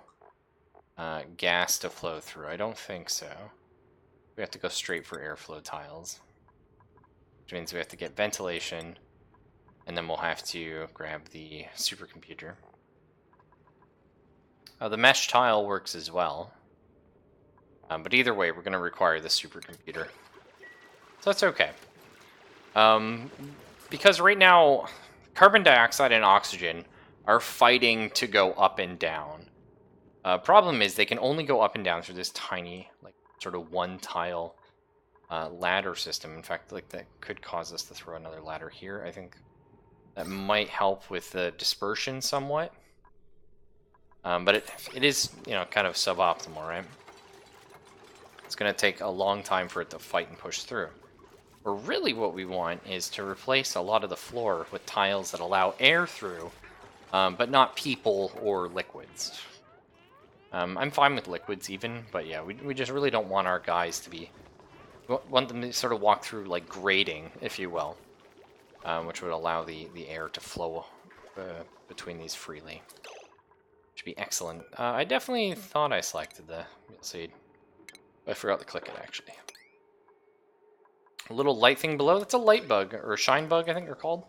gas to flow through. I don't think so. We have to go straight for airflow tiles. Which means we have to get ventilation, and then we'll have to grab the supercomputer. The mesh tile works as well. But either way, we're going to require the supercomputer. So that's okay. Because right now, carbon dioxide and oxygen are fighting to go up and down. Problem is they can only go up and down through this tiny, like, sort of one-tile ladder system. In fact, like, that could cause us to throw another ladder here. I think that might help with the dispersion somewhat. But it is, you know, kind of suboptimal, right? It's going to take a long time for it to fight and push through. Or really what we want is to replace a lot of the floor with tiles that allow air through, but not people or liquids. I'm fine with liquids even, but yeah, we just really don't want our guys to be... We want them to sort of walk through like grating, if you will, which would allow the air to flow between these freely. Should be excellent. I definitely thought I selected the meal seed. I forgot to click it, actually. A little light thing below, that's a light bug, or a shine bug, I think they're called.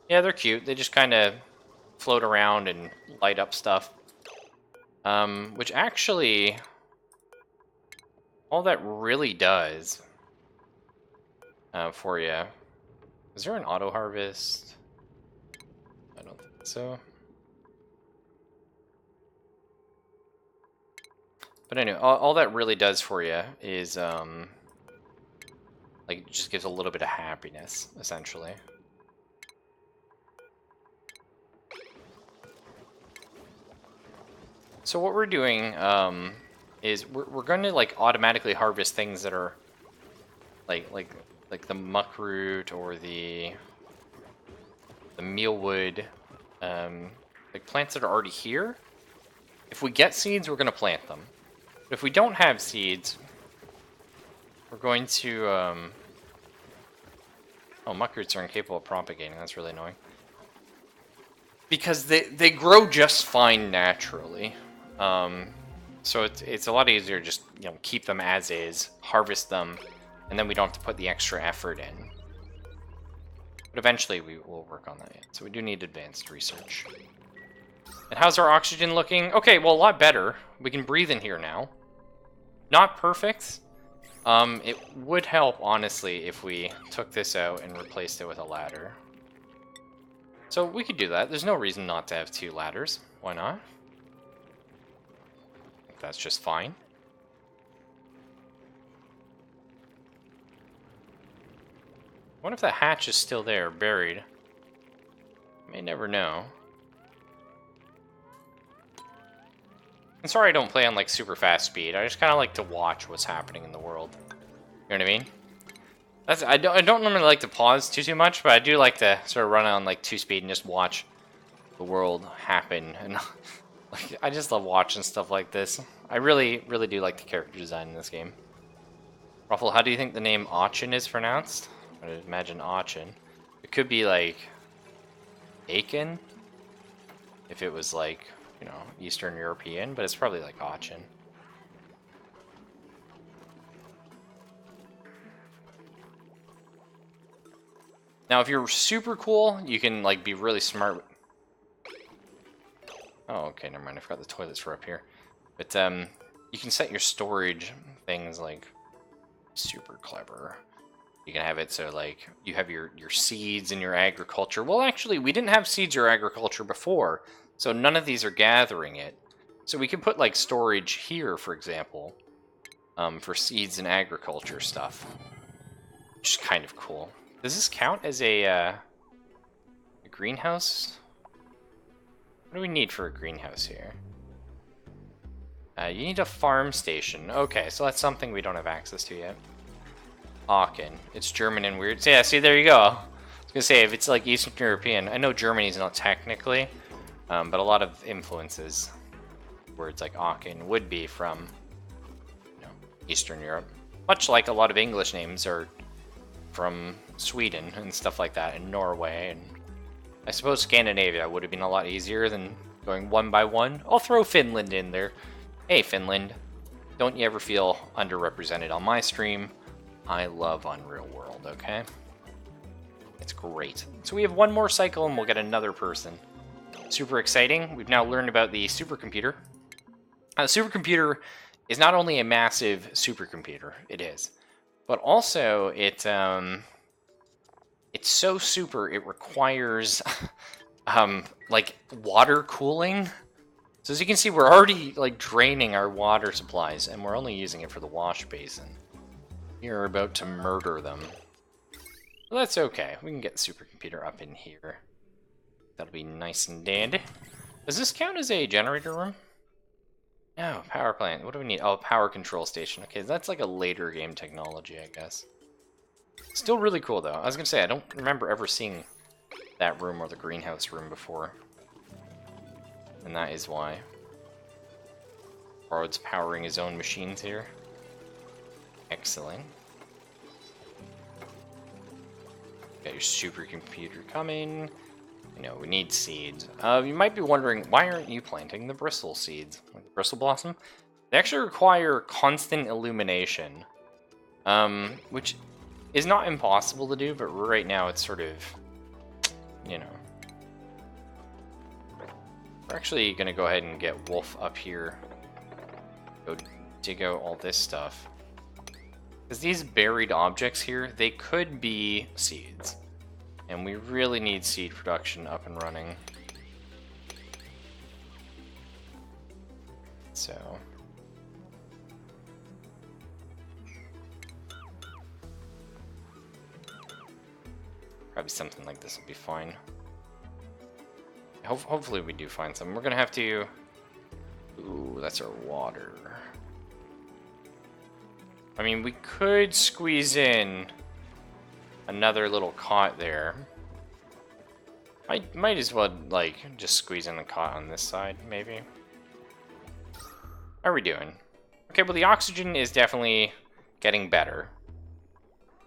Yeah, they're cute. They just kind of float around and light up stuff. Which actually, all that really does for you... Is there an auto harvest? I don't think so. But anyway, all that really does for you is, like, it just gives a little bit of happiness, essentially. So what we're doing is we're going to, like, automatically harvest things that are like the muckroot or the mealwood, like plants that are already here. If we get seeds, we're going to plant them. But if we don't have seeds, we're going to... Oh, muckroots are incapable of propagating. That's really annoying. Because they grow just fine naturally. So it's a lot easier to just, you know, keep them as is, harvest them, and then we don't have to put the extra effort in. But eventually we will work on that. So we do need advanced research. And how's our oxygen looking? Okay, well, a lot better. We can breathe in here now. Not perfect. It would help, honestly, if we took this out and replaced it with a ladder. So we could do that. There's no reason not to have 2 ladders. Why not? That's just fine. What if the hatch is still there, buried? May never know. I'm sorry I don't play on, like, super fast speed. I just kind of like to watch what's happening in the world. You know what I mean? I don't normally like to pause too much, but I do like to sort of run on, like, 2 speed and just watch the world happen. And like, I just love watching stuff like this. I really do like the character design in this game. Ruffle, how do you think the name Achin is pronounced? I would imagine Achin. It could be, like, Aiken, if it was, like, you know, Eastern European, but it's probably like Achin. Now, if you're super cool, you can, like, be really smart. Oh, okay, never mind. I forgot the toilets were up here. But you can set your storage things, like, super clever. You can have it so, like, you have your seeds and your agriculture. Well, actually, we didn't have seeds or agriculture before, so none of these are gathering it. So we can put, like, storage here, for example, for seeds and agriculture stuff, which is kind of cool. Does this count as a greenhouse? What do we need for a greenhouse here? You need a farm station. Okay, so that's something we don't have access to yet. Aachen. It's German and weird. So yeah, see, there you go. I was gonna say, if it's like Eastern European, I know Germany's not technically, but a lot of influences, words like Aachen would be from, Eastern Europe. Much like a lot of English names are from Sweden and stuff like that, and Norway, and I suppose Scandinavia would have been a lot easier than going one by one. I'll throw Finland in there. Hey, Finland. Don't you ever feel underrepresented on my stream. I love Unreal World, okay? It's great. So we have one more cycle and we'll get another person. Super exciting. We've now learned about the supercomputer. The supercomputer is not only a massive supercomputer, it is, but also it's so super it requires like water cooling. So as you can see, we're already like draining our water supplies and we're only using it for the wash basin. You're about to murder them. Well, that's okay. We can get the supercomputer up in here. That'll be nice and dandy. Does this count as a generator room? No, power plant. What do we need? Oh, power control station. Okay, that's like a later game technology, I guess. Still really cool, though. I was going to say, I don't remember ever seeing that room or the greenhouse room before. And that is why. Bard's powering his own machines here. Excellent. Got your supercomputer coming. You know, we need seeds. You might be wondering, why aren't you planting the bristle seeds? Like the bristle blossom? They actually require constant illumination. Which is not impossible to do, but right now it's sort of, you know. We're actually going to go ahead and get Wolf up here. Go dig out all this stuff. Because these buried objects here, they could be seeds. And we really need seed production up and running. So... probably something like this will be fine. Hopefully we do find some. We're gonna have to... ooh, that's our water. I mean, we could squeeze in another little cot there. Might as well, like, just squeeze in the cot on this side, maybe. How are we doing? Okay, well, the oxygen is definitely getting better.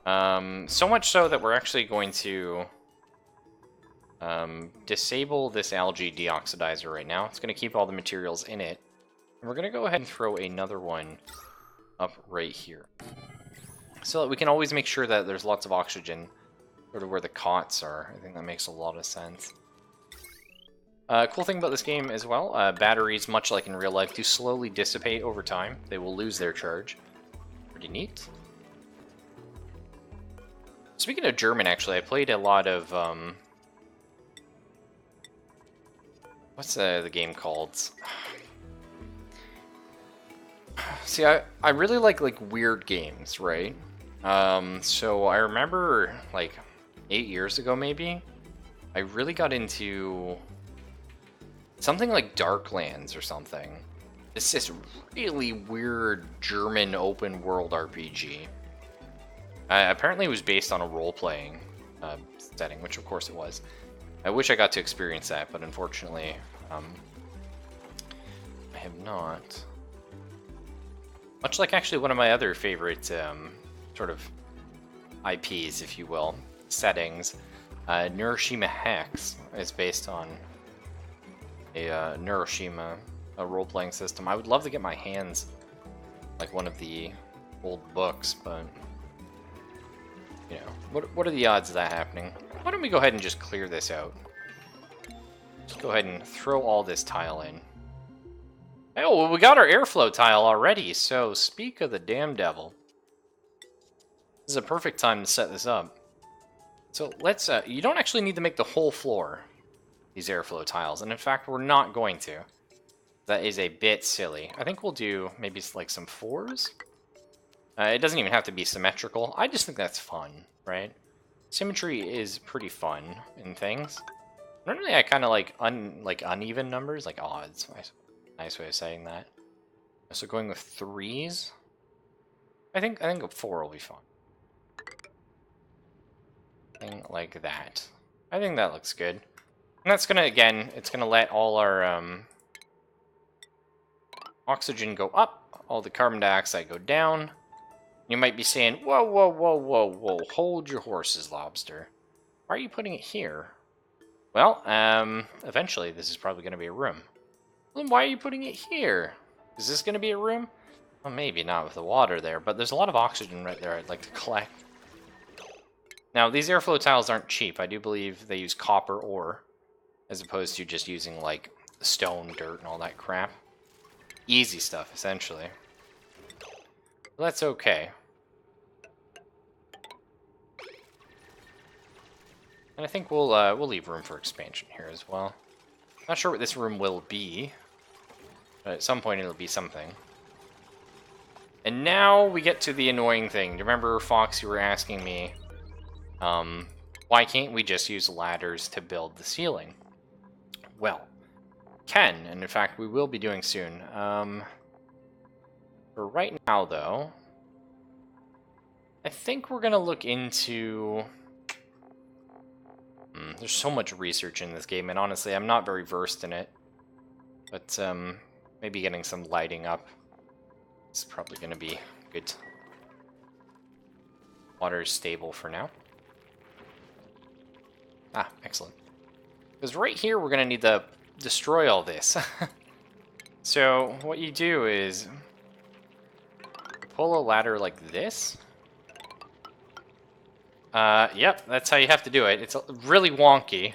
So much so that we're actually going to disable this algae deoxidizer right now. It's going to keep all the materials in it. And we're going to go ahead and throw another one up right here. So that we can always make sure that there's lots of oxygen sort of where the cots are. I think that makes a lot of sense. Cool thing about this game as well, batteries, much like in real life, do slowly dissipate over time. They will lose their charge. Pretty neat. Speaking of German, actually, I played a lot of, what's the game called? See, I really like weird games, right? So I remember, like, 8 years ago, maybe, I really got into something like Darklands or something. It's this really weird German open world RPG. Apparently it was based on a role-playing setting, which of course it was. I wish I got to experience that, but unfortunately, I have not. Much like actually one of my other favorite sort of IPs, if you will, settings, Neuroshima Hex is based on a Neuroshima role-playing system. I would love to get my hands like one of the old books, but you know, what are the odds of that happening? Why don't we go ahead and just clear this out? Just go ahead and throw all this tile in. Oh, well, we got our airflow tile already, so speak of the damn devil. This is a perfect time to set this up. So let's, you don't actually need to make the whole floor, these airflow tiles, and in fact, we're not going to. That is a bit silly. I think we'll do maybe like some 4s. It doesn't even have to be symmetrical. I just think that's fun, right? Symmetry is pretty fun in things. Normally I kind of like uneven numbers, like odds. Nice way of saying that. So going with 3s, I think a 4 will be fun. Thing like that. I think that looks good. And that's gonna, again, it's gonna let all our oxygen go up, all the carbon dioxide go down. You might be saying, whoa, whoa, whoa, whoa, whoa, hold your horses, Lobster. Why are you putting it here? Well, eventually this is probably gonna be a room. Well, then why are you putting it here? Is this gonna be a room? Well, maybe not with the water there, but there's a lot of oxygen right there I'd like to collect. Now, these airflow tiles aren't cheap. I do believe they use copper ore, as opposed to just using, like, stone, dirt, and all that crap. Easy stuff, essentially. But that's okay. And I think we'll leave room for expansion here as well. Not sure what this room will be, but at some point it'll be something. And now we get to the annoying thing. Do you remember, Fox, you were asking me, why can't we just use ladders to build the ceiling? Well, can, and in fact we will be doing soon. For right now, though, I think we're gonna look into... there's so much research in this game, and honestly, I'm not very versed in it. But, maybe getting some lighting up is probably gonna be good. Water is stable for now. Ah, excellent. Because right here, we're going to need to destroy all this. So, what you do is... pull a ladder like this. Yep, that's how you have to do it. It's really wonky.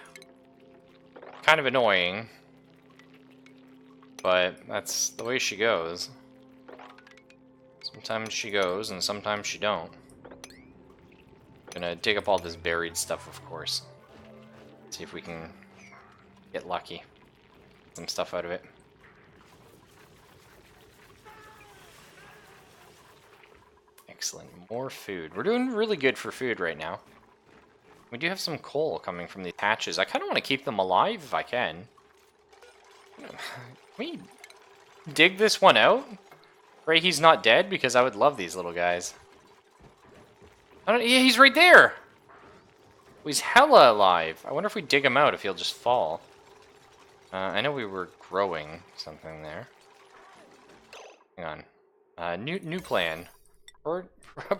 Kind of annoying. But that's the way she goes. Sometimes she goes, and sometimes she don't. Gonna dig up all this buried stuff, of course. See if we can get lucky. Get some stuff out of it. Excellent. More food. We're doing really good for food right now. We do have some coal coming from these hatches. I kind of want to keep them alive if I can. Can we dig this one out? Pray he's not dead, because I would love these little guys. Yeah, he's right there! He's hella alive. I wonder if we dig him out if he'll just fall. I know we were growing something there. Hang on. New plan.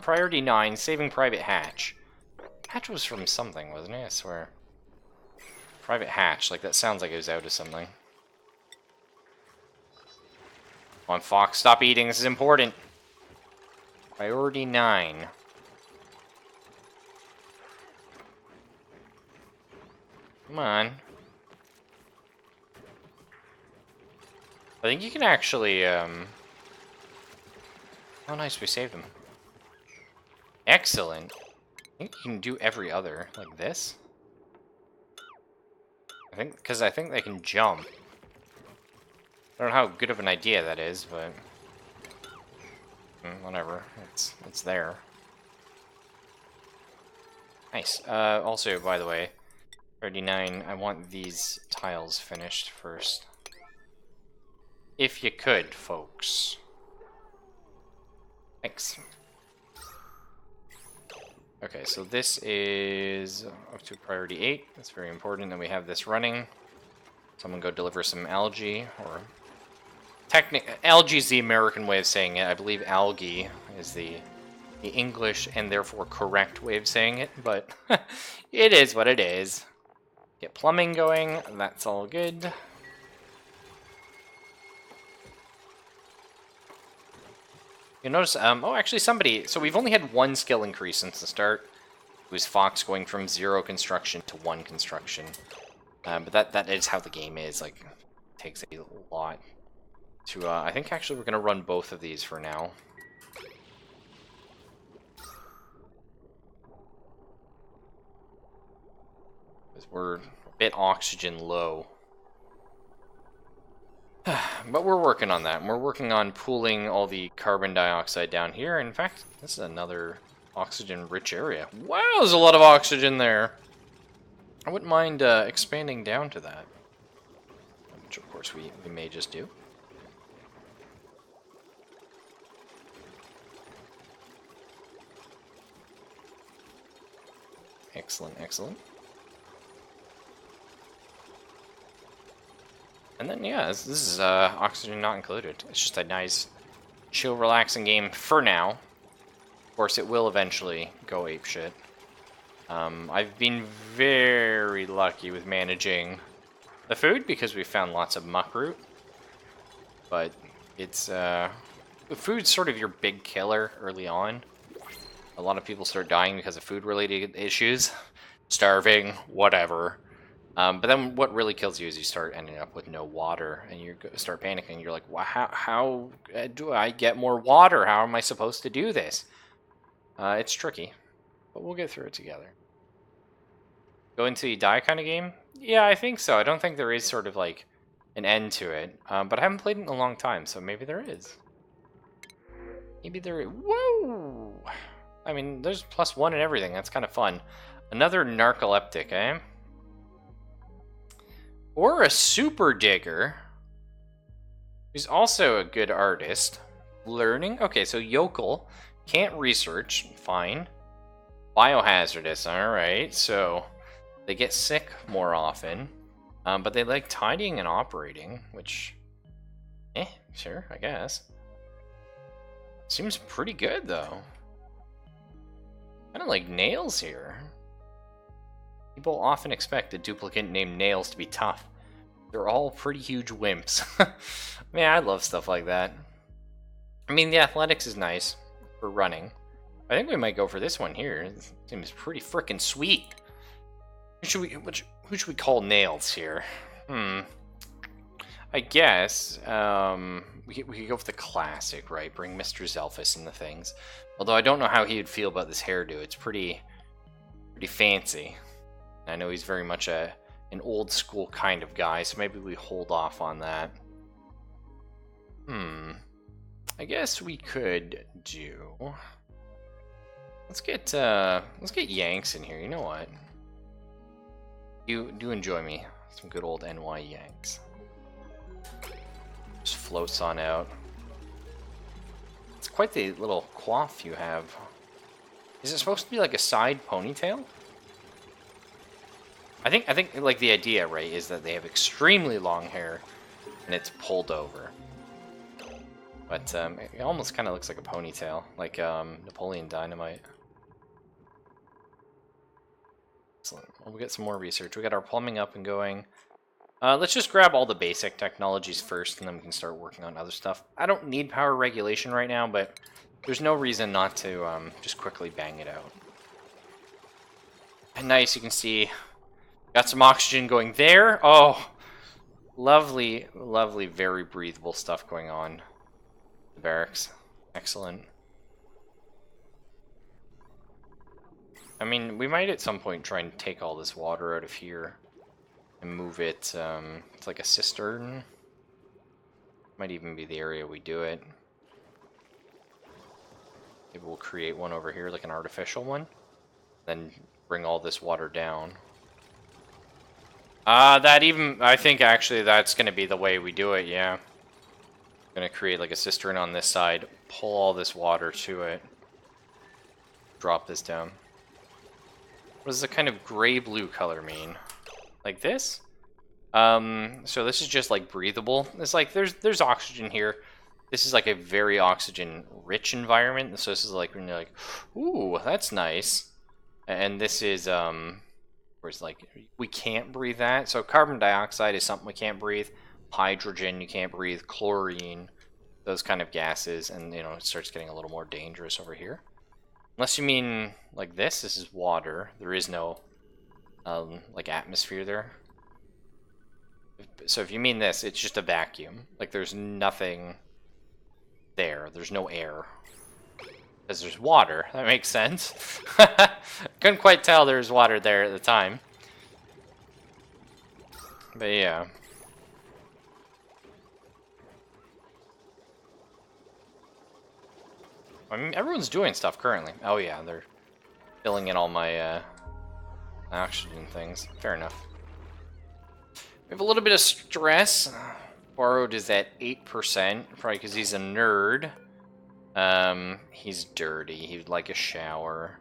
Priority 9, saving Private Hatch. Hatch was from something, wasn't it? I swear. Private Hatch, like that sounds like it was out of something. Come on, Fox, stop eating, this is important. Priority 9. Come on. I think you can actually, oh nice, we saved him. Excellent. I think you can do every other, like this. Because I think they can jump. I don't know how good of an idea that is, but... whatever, it's there. Nice. Also, by the way, 39, I want these tiles finished first. If you could, folks. Thanks. Okay, so this is up to priority 8. That's very important that we have this running. Someone go deliver some algae, or... algae is the American way of saying it. I believe algae is the English and therefore correct way of saying it, but it is what it is. Get plumbing going, that's all good. You'll notice, oh, actually somebody, so we've only had one skill increase since the start. It was Fox going from 0 construction to 1 construction. But that is how the game is, like, it takes a lot to, I think actually we're going to run both of these for now. We're a bit oxygen low. But we're working on that. And we're working on pooling all the carbon dioxide down here. In fact, this is another oxygen-rich area. Wow, there's a lot of oxygen there. I wouldn't mind expanding down to that. Which, of course, we may just do. Excellent, excellent. And then, yeah, this is oxygen not included. It's just a nice, chill, relaxing game for now. Of course, it will eventually go apeshit. I've been very lucky with managing the food because we found lots of muckroot. But it's, the food's sort of your big killer early on. A lot of people start dying because of food-related issues. Starving, whatever. But then what really kills you is you start ending up with no water, and you start panicking. You're like, well, how do I get more water? How am I supposed to do this? It's tricky, but we'll get through it together. Go until you die kind of game? Yeah, I think so. I don't think there is sort of like an end to it, but I haven't played it in a long time, so maybe there is. Maybe there is. Whoa! I mean, there's +1 and everything. That's kind of fun. Another narcoleptic, eh? Or a super digger. Who's also a good artist. Learning. Okay, so yokel. Can't research. Fine. Biohazardous. Alright, so they get sick more often. But they like tidying and operating, which... sure, I guess. Seems pretty good, though. Kind of like Nails here. People often expect a duplicate named Nails to be tough. They're all pretty huge wimps. Man, I love stuff like that. I mean, the athletics is nice for running. I think we might go for this one here. It seems pretty freaking sweet. Who should we call Nails here? I guess we could go for the classic, right? Bring Mr. Zelphus and the things. Although I don't know how he would feel about this hairdo. It's pretty fancy. I know he's very much an old school kind of guy, so maybe we hold off on that. I guess we could do. Let's get Yanks in here. You know what? You do enjoy me some good old NY Yanks. Just floats on out. It's quite the little coif you have. Is it supposed to be like a side ponytail? I think like the idea, right, is that they have extremely long hair and it's pulled over. But it almost kind of looks like a ponytail, like Napoleon Dynamite. Excellent. Well, we'll get some more research. We got our plumbing up and going. Let's just grab all the basic technologies first, and then we can start working on other stuff. I don't need power regulation right now, but there's no reason not to just quickly bang it out. And nice, you can see, got some oxygen going there. Oh, lovely, lovely, very breathable stuff going on. The barracks, excellent. I mean, we might at some point try and take all this water out of here and move it, it's like a cistern. Might even be the area we do it. Maybe we'll create one over here, like an artificial one. Then bring all this water down. I think actually that's going to be the way we do it, yeah. Going to create like a cistern on this side, pull all this water to it. Drop this down. What does the kind of gray-blue color mean? Like this? So this is just like breathable. It's like there's oxygen here. This is like a very oxygen-rich environment. So this is like when you're like, ooh, that's nice. And this is where it's like we can't breathe that. So carbon dioxide is something we can't breathe. Hydrogen you can't breathe. Chlorine, those kind of gases, and you know it starts getting a little more dangerous over here. Unless you mean like this. This is water. There is no like atmosphere there. So if you mean this, it's just a vacuum. Like there's nothing there. There's no air. Because there's water. That makes sense. Couldn't quite tell there was water there at the time. But yeah. I mean, everyone's doing stuff currently. Oh yeah, they're filling in all my oxygen things. Fair enough. We have a little bit of stress. Borrowed is at 8%, probably because he's a nerd. He's dirty. He would like a shower.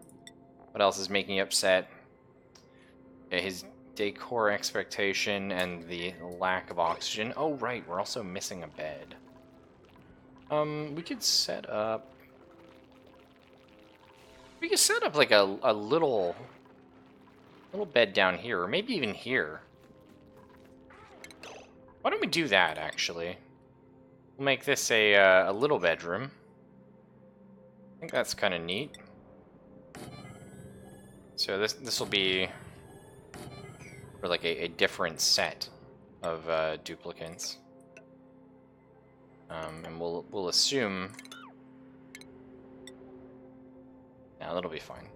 What else is making you upset? His decor expectation and the lack of oxygen. Oh, right, we're also missing a bed. We could set up... We could set up like a little bed down here, or maybe even here. Why don't we do that, actually? We'll make this a little bedroom. I think that's kind of neat. So this will be for like a different set of duplicants. And we'll assume... Yeah, that'll be fine.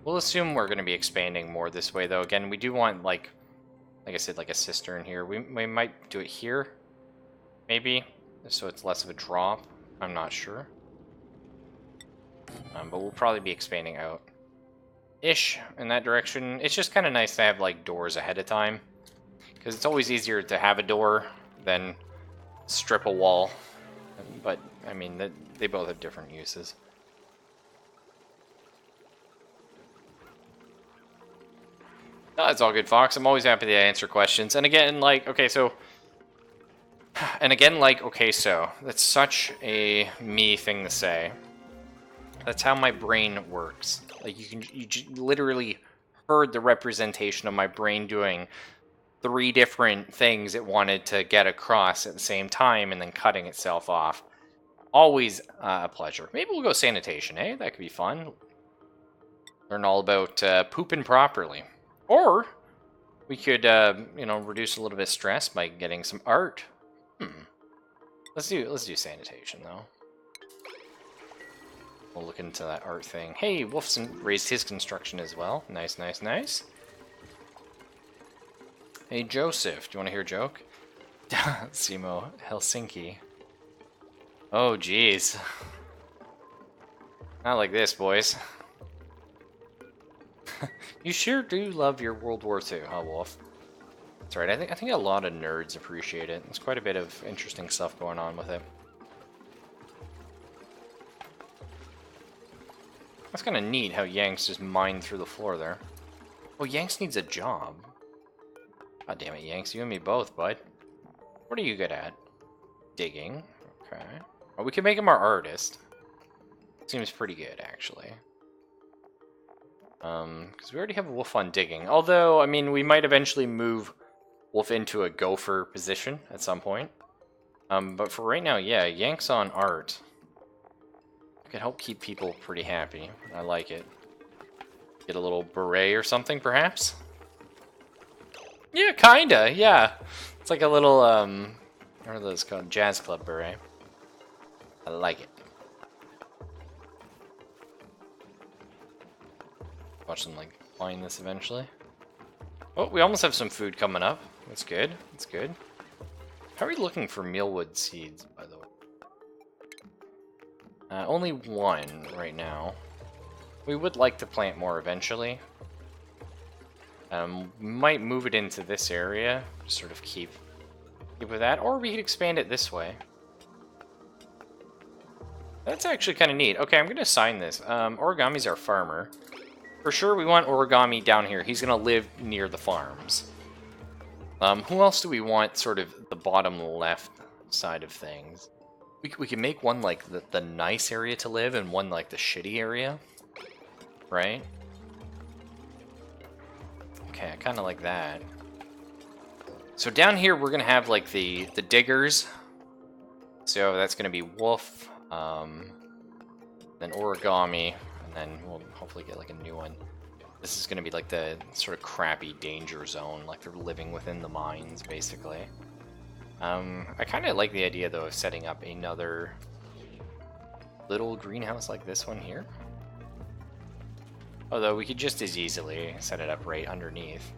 We'll assume we're going to be expanding more this way, though. Again, we do want, like I said, like a cistern here. We might do it here, maybe, so it's less of a drop. I'm not sure. But we'll probably be expanding out-ish in that direction. It's just kind of nice to have, like, doors ahead of time, because it's always easier to have a door than strip a wall. But, I mean, they both have different uses. No, it's all good, Fox. I'm always happy to answer questions. And again, like, okay, so... And again, like, okay, so... That's such a me thing to say. That's how my brain works. Like, you literally heard the representation of my brain doing 3 different things it wanted to get across at the same time and then cutting itself off. Always a pleasure. Maybe we'll go sanitation, eh? That could be fun. Learn all about pooping properly. Or we could, you know, reduce a little bit of stress by getting some art. Let's do sanitation though. We'll look into that art thing. Hey, Wolfson raised his construction as well. Nice, nice, nice. Hey, Joseph, do you want to hear a joke? Simo, Helsinki. Oh, jeez. Not like this, boys. You sure do love your World War II, huh, Wolf? That's right. I think a lot of nerds appreciate it. There's quite a bit of interesting stuff going on with it. That's kind of neat how Yanks just mined through the floor there. Oh, Yanks needs a job. God damn it, Yanks. You and me both, bud. What are you good at? Digging. Okay. Oh, we can make him our artist. Seems pretty good, actually. Because we already have Wolf on digging. Although, I mean, we might eventually move Wolf into a gopher position at some point. But for right now, yeah, Yanks on art. Could help keep people pretty happy. I like it. Get a little beret or something, perhaps? Yeah, kinda, yeah. It's like a little, what are those called? Jazz club beret. I like it. Watch them, like, find this eventually. Oh, we almost have some food coming up. That's good. That's good. How are we looking for mealwood seeds, by the way? Only 1 right now. We would like to plant more eventually. Might move it into this area. Just sort of keep with that. Or we could expand it this way. That's actually kind of neat. Okay, I'm going to assign this. Origami's our farmer. For sure, we want Origami down here. He's going to live near the farms. Who else do we want sort of the bottom left side of things? We can make one like the nice area to live and one like the shitty area. Right? Okay, I kind of like that. So down here, we're going to have like the diggers. So that's going to be Wolf, then Origami, and then we'll hopefully get like a new one. This is going to be like the sort of crappy danger zone, like they're living within the mines, basically. I kind of like the idea, though, of setting up another little greenhouse like this one here. Although we could just as easily set it up right underneath.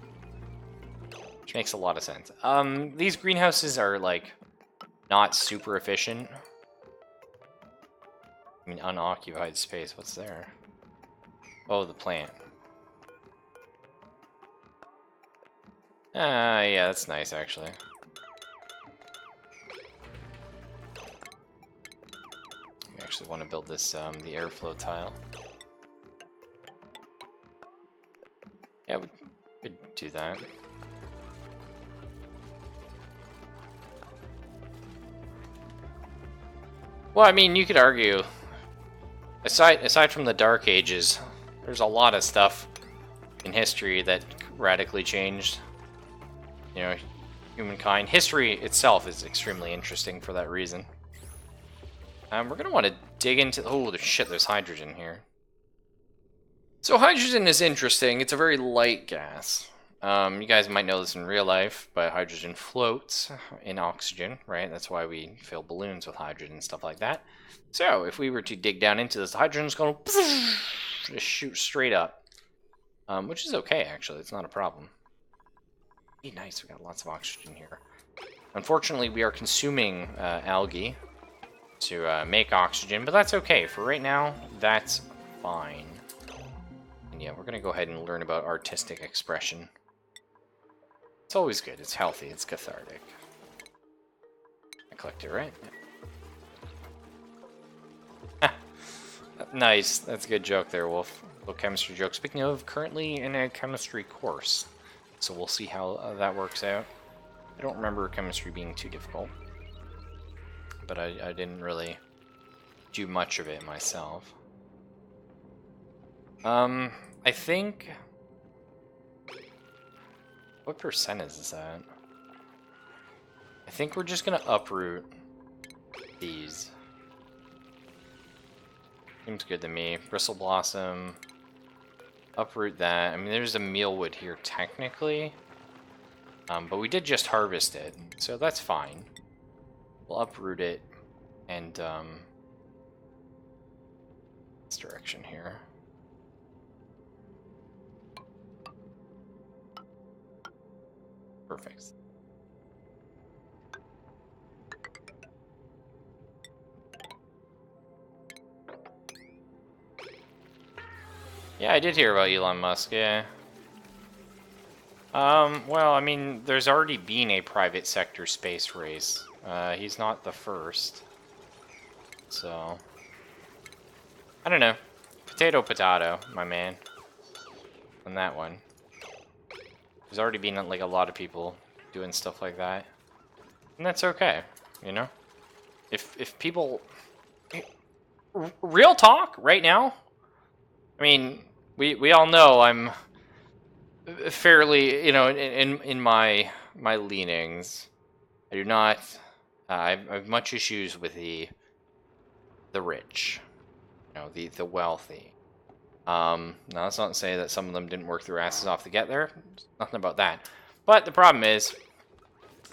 which makes a lot of sense. These greenhouses are, like, not super efficient. I mean, unoccupied space, what's there? Oh, the plant. Yeah, that's nice, actually. We actually want to build this, the airflow tile. Yeah, we could do that. Well, I mean, you could argue, aside from the Dark Ages, there's a lot of stuff in history that radically changed. You know, humankind. History itself is extremely interesting for that reason. We're going to want to dig into... Oh, shit, there's hydrogen here. So hydrogen is interesting. It's a very light gas. You guys might know this in real life, but hydrogen floats in oxygen, right? That's why we fill balloons with hydrogen and stuff like that. So if we were to dig down into this, the hydrogen's going to just shoot straight up, which is okay, actually. It's not a problem. Hey, nice. We got lots of oxygen here. Unfortunately, we are consuming algae to make oxygen, but that's okay. For right now, that's fine. And yeah, we're going to go ahead and learn about artistic expression. It's always good. It's healthy. It's cathartic. I collect it, right? Yeah. Nice. That's a good joke there, Wolf. Little chemistry joke. Speaking of, currently in a chemistry course. So we'll see how that works out. I don't remember chemistry being too difficult. But I didn't really do much of it myself. I think... What percent is this at? I think we're just gonna uproot these. Seems good to me. Bristle Blossom. Uproot that. I mean, there's a mealwood here technically. But we did just harvest it, so that's fine. We'll uproot it and this direction here. Perfect. Yeah, I did hear about Elon Musk, yeah. Well, I mean, there's already been a private sector space race. He's not the first. So, I don't know. Potato, potato, my man. On that one. There's already been, like, a lot of people doing stuff like that. And that's okay, you know? If people... Real talk, right now? I mean, we all know I'm fairly, you know, in my leanings. I do not... I have much issues with the rich. You know, the wealthy. Now, that's not to say that some of them didn't work their asses off to get there. Nothing about that. But the problem is,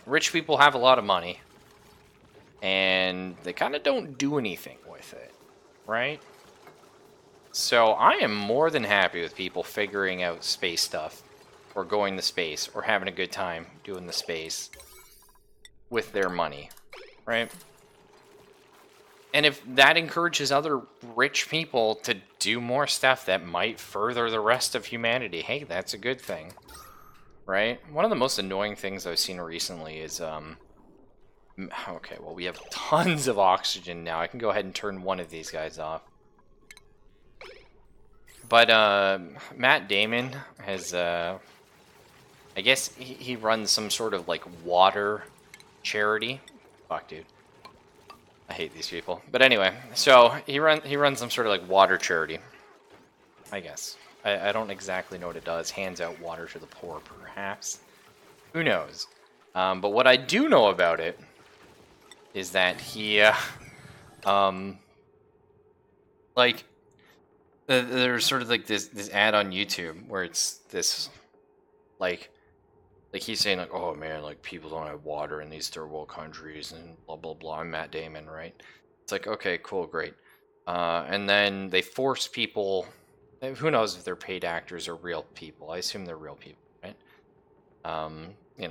rich people have a lot of money, and they kind of don't do anything with it, right? So I am more than happy with people figuring out space stuff, or going to space, or having a good time doing the space with their money, right? And if that encourages other rich people to do more stuff that might further the rest of humanity, hey, that's a good thing, right? One of the most annoying things I've seen recently is, okay, well, we have tons of oxygen now. I can go ahead and turn one of these guys off. But, Matt Damon has, I guess he runs some sort of, like, water charity. Fuck, dude. I hate these people. But anyway, so he runs some sort of like water charity, I guess. I don't exactly know what it does. Hands out water to the poor, perhaps. Who knows? But what I do know about it is that he, like, there's sort of like this ad on YouTube where it's this, like he's saying like, oh man, like people don't have water in these third world countries and blah blah blah. I'm Matt Damon, right? It's like, okay, cool, great. And then they force people. Who knows if they're paid actors or real people? I assume they're real people, right?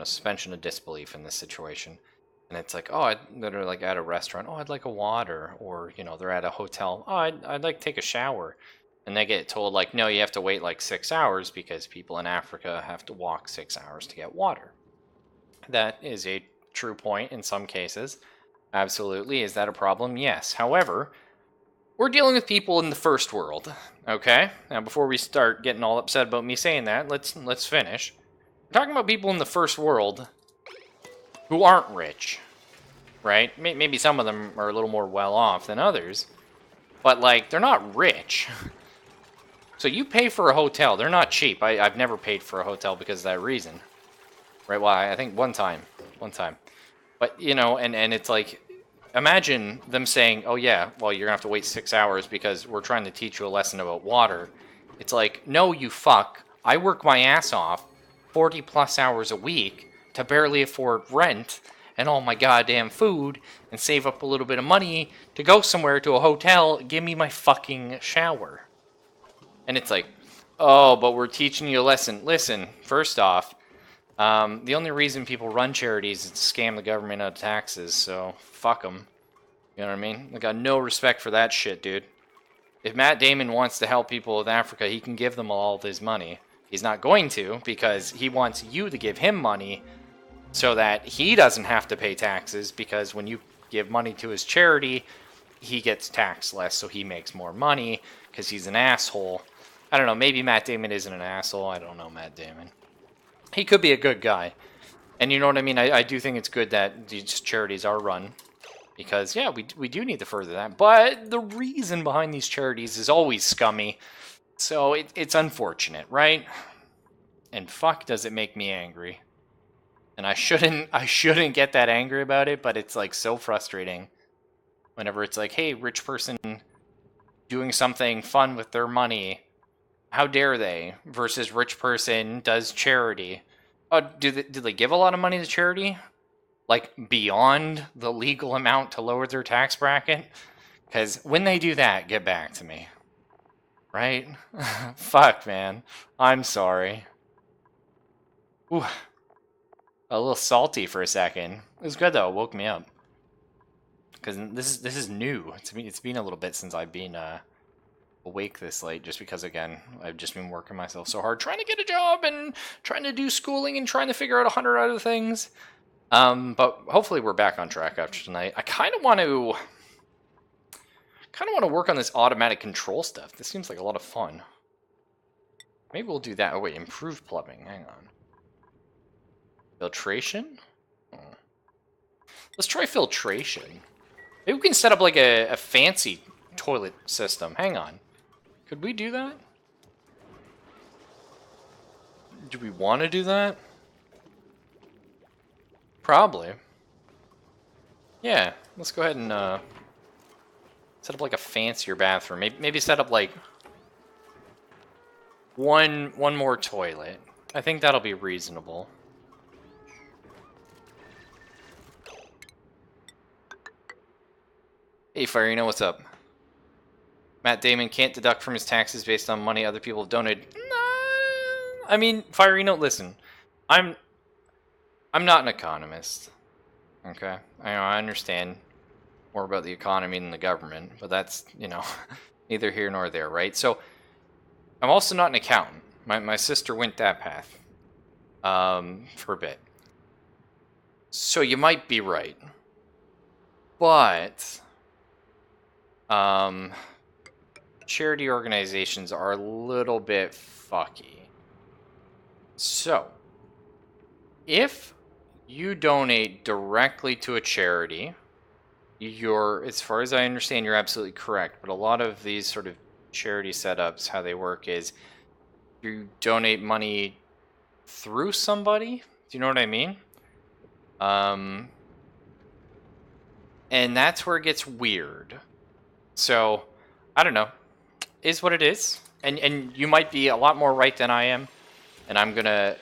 suspension of disbelief in this situation. And it's like, oh, they're like at a restaurant. Oh, I'd like a water, or they're at a hotel. Oh, I'd like to take a shower, and they get told like, no, you have to wait like 6 hours because people in Africa have to walk 6 hours to get water. That is a true point in some cases. Absolutely, is that a problem? Yes. However, we're dealing with people in the first world. Okay. Now, before we start getting all upset about me saying that, let's finish. We're talking about people in the first world who aren't rich, right? Maybe some of them are a little more well off than others, but like they're not rich. So you pay for a hotel. They're not cheap. I've never paid for a hotel because of that reason, right? Well, I think one time, but and it's like, imagine them saying, oh yeah, well, you're gonna have to wait 6 hours because we're trying to teach you a lesson about water. It's like, no, you fuck. I work my ass off 40 plus hours a week to barely afford rent and all my goddamn food and save up a little bit of money to go somewhere to a hotel. Give me my fucking shower. And it's like, oh, but we're teaching you a lesson. Listen, first off, the only reason people run charities is to scam the government out of taxes, so fuck them. You know what I mean? I got no respect for that shit, dude. If Matt Damon wants to help people with Africa, he can give them all of his money. He's not going to, because he wants you to give him money so that he doesn't have to pay taxes, because when you give money to his charity, he gets taxed less, so he makes more money, because he's an asshole. I don't know, maybe Matt Damon isn't an asshole. I don't know Matt Damon. He could be a good guy. And you know what I mean? I do think it's good that these charities are run, because, yeah, we do need to further that. But the reason behind these charities is always scummy. So it's unfortunate, right? And fuck does it make me angry. And I shouldn't get that angry about it, but it's like so frustrating whenever it's like, hey, rich person doing something fun with their money, how dare they? Versus rich person does charity. Oh, do they give a lot of money to charity? Like beyond the legal amount to lower their tax bracket? Because when they do that, get back to me. Right? Fuck, man. I'm sorry. Ooh. A little salty for a second. It was good though. It woke me up. Because this is new. It's been a little bit since I've been awake this late, just because, again, I've just been working myself so hard trying to get a job and trying to do schooling and trying to figure out 100 other things. But hopefully we're back on track after tonight. I kind of want to work on this automatic control stuff. This seems like a lot of fun. Maybe we'll do that. Oh wait, improve plumbing. Hang on. Filtration? Oh. Let's try filtration. Maybe we can set up like a fancy toilet system. Hang on. Could we do that? Do we want to do that? Probably. Yeah, let's go ahead and set up like a fancier bathroom. Maybe set up like one more toilet. I think that'll be reasonable. Hey, Firino, what's up? Matt Damon can't deduct from his taxes based on money other people have donated. Nah, I mean, Firino, listen. I'm not an economist. Okay? I understand more about the economy than the government, but that's, neither here nor there, right? So, I'm also not an accountant. My sister went that path for a bit. So you might be right. But charity organizations are a little bit fucky. So, if you donate directly to a charity, as far as I understand, you're absolutely correct, but a lot of these sort of charity setups, how they work is you donate money through somebody. Do you know what I mean? And that's where it gets weird. So, I don't know. Is what it is. And you might be a lot more right than I am. And I'm gonna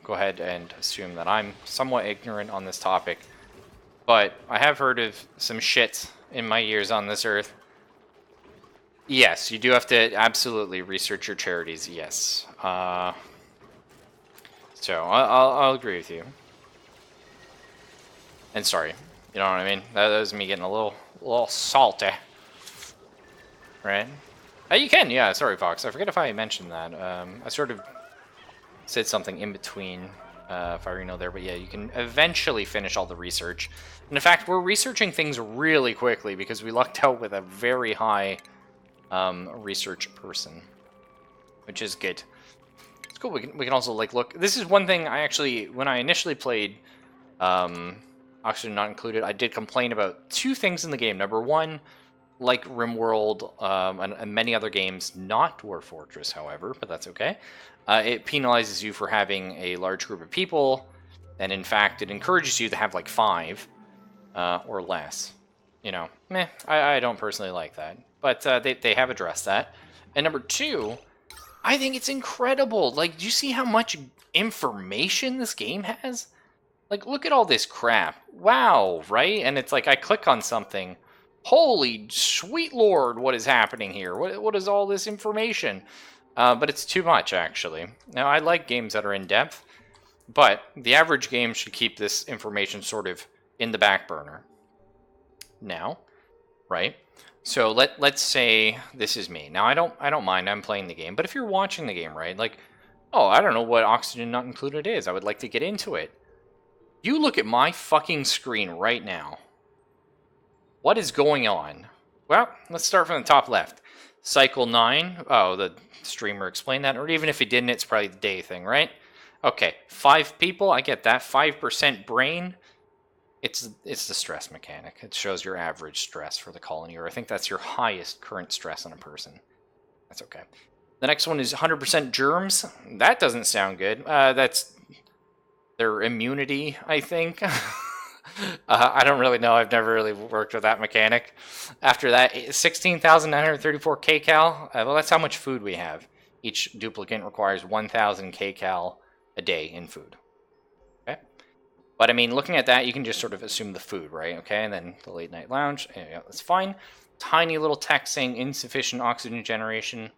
go ahead and assume that I'm somewhat ignorant on this topic. But I have heard of some shit in my years on this earth. Yes, you do have to absolutely research your charities, yes. So I'll agree with you. And sorry, you know what I mean? That was me getting a little salty, right? You can, yeah. Sorry, Fox. I forget if I mentioned that. I sort of said something in between Firino there, but yeah, you can eventually finish all the research. And in fact, we're researching things really quickly because we lucked out with a very high research person, which is good. It's cool. We can also like look. This is one thing I actually, when I initially played Oxygen Not Included, I did complain about two things in the game. Number one, like RimWorld and many other games, not Dwarf Fortress, however, but that's okay. It penalizes you for having a large group of people, and in fact, it encourages you to have like 5 or less. You know, meh, I don't personally like that, but they have addressed that. And number 2, I think it's incredible. Like, do you see how much information this game has? Like, look at all this crap. Wow, right? And it's like, I click on something. Holy sweet lord, what is happening here? What is all this information? But it's too much, actually. Now, I like games that are in-depth, but the average game should keep this information sort of in the back burner. Now, right? So let's say this is me. Now, I don't mind. I'm playing the game. But if you're watching the game, right? Like, oh, I don't know what Oxygen Not Included is. I would like to get into it. You look at my fucking screen right now. What is going on? Well, let's start from the top left. Cycle 9. Oh, the streamer explained that. Or even if he didn't, it's probably the day thing, right? Okay, 5 people. I get that. 5% brain. It's the stress mechanic. It shows your average stress for the colony, or I think that's your highest current stress on a person. That's okay. The next one is 100% germs. That doesn't sound good. That's their immunity, I think. I don't really know. I've never really worked with that mechanic. After that, 16,934 kcal. Well, that's how much food we have. Each duplicant requires 1,000 kcal a day in food. Okay? But, I mean, looking at that, you can just sort of assume the food, right? Okay, and then the late night lounge. Yeah, that's fine. Tiny little text saying insufficient oxygen generation.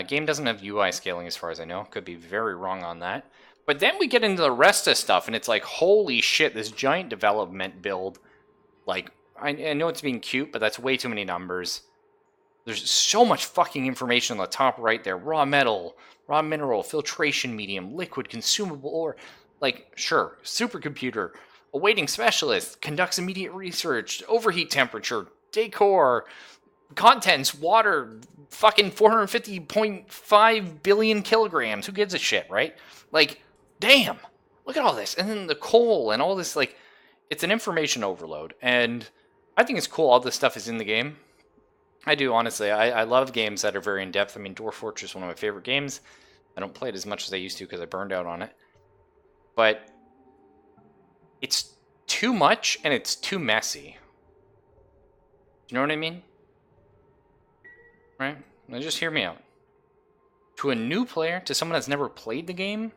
Game doesn't have UI scaling as far as I know. Could be very wrong on that. But then we get into the rest of stuff, and it's like, holy shit, this giant development build. Like, I know it's being cute, but that's way too many numbers. There's so much fucking information on the top right there. Raw metal, raw mineral, filtration medium, liquid, consumable ore. Like, sure, supercomputer, awaiting specialist, conducts immediate research, overheat temperature, decor, contents, water, fucking 450.5 billion kilograms. Who gives a shit, right? Like, damn, look at all this. And then the coal and all this, like, it's an information overload. And I think it's cool all this stuff is in the game. I do, honestly. I love games that are very in-depth. I mean, Dwarf Fortress is one of my favorite games. I don't play it as much as I used to because I burned out on it. But it's too much and it's too messy. You know what I mean? Right? Now just hear me out. To a new player, to someone that's never played the game,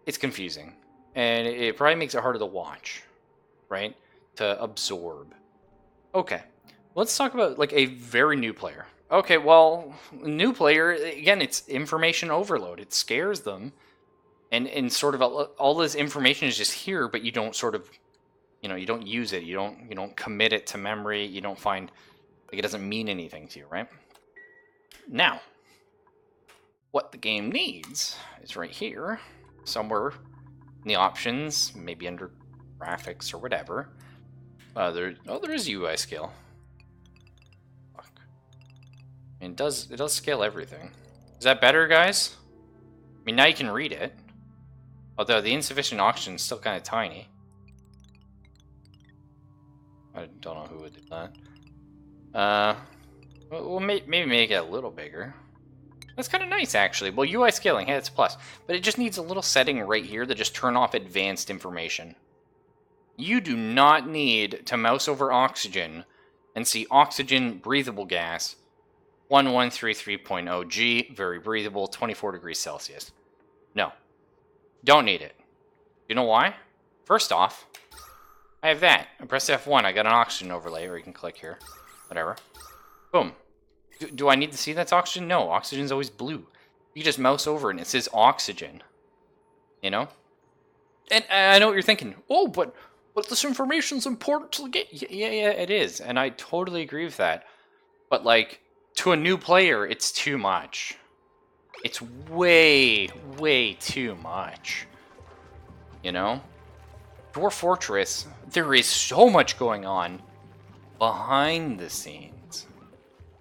it's confusing. And it probably makes it harder to watch, right? To absorb. Okay, let's talk about like a very new player. Okay, well, new player, again, it's information overload. It scares them. And sort of all this information is just here, but you don't sort of, you know, you don't use it. You don't commit it to memory. You don't find, like, it doesn't mean anything to you, right? Now, what the game needs is right here, somewhere in the options, maybe under graphics or whatever. There is UI scale. Fuck. I mean, it does scale everything. Is that better, guys? I mean, now you can read it. Although the insufficient oxygen is still kind of tiny. I don't know who would do that. We'll maybe make it a little bigger. That's kind of nice, actually. Well, UI scaling, hey, it's a plus. But it just needs a little setting right here to just turn off advanced information. You do not need to mouse over oxygen and see oxygen breathable gas 1133.0 G, very breathable, 24 degrees Celsius. No. Don't need it. You know why? First off, I have that. I press F1, I got an oxygen overlay, or you can click here. Whatever. Boom. Do I need to see that's oxygen? No, oxygen's always blue. You just mouse over it and it says oxygen. You know? And I know what you're thinking. Oh, but this information's important to the game. Yeah, it is. And I totally agree with that. But, like, to a new player, it's too much. It's way, way too much. You know? Dwarf Fortress, there is so much going on behind the scenes.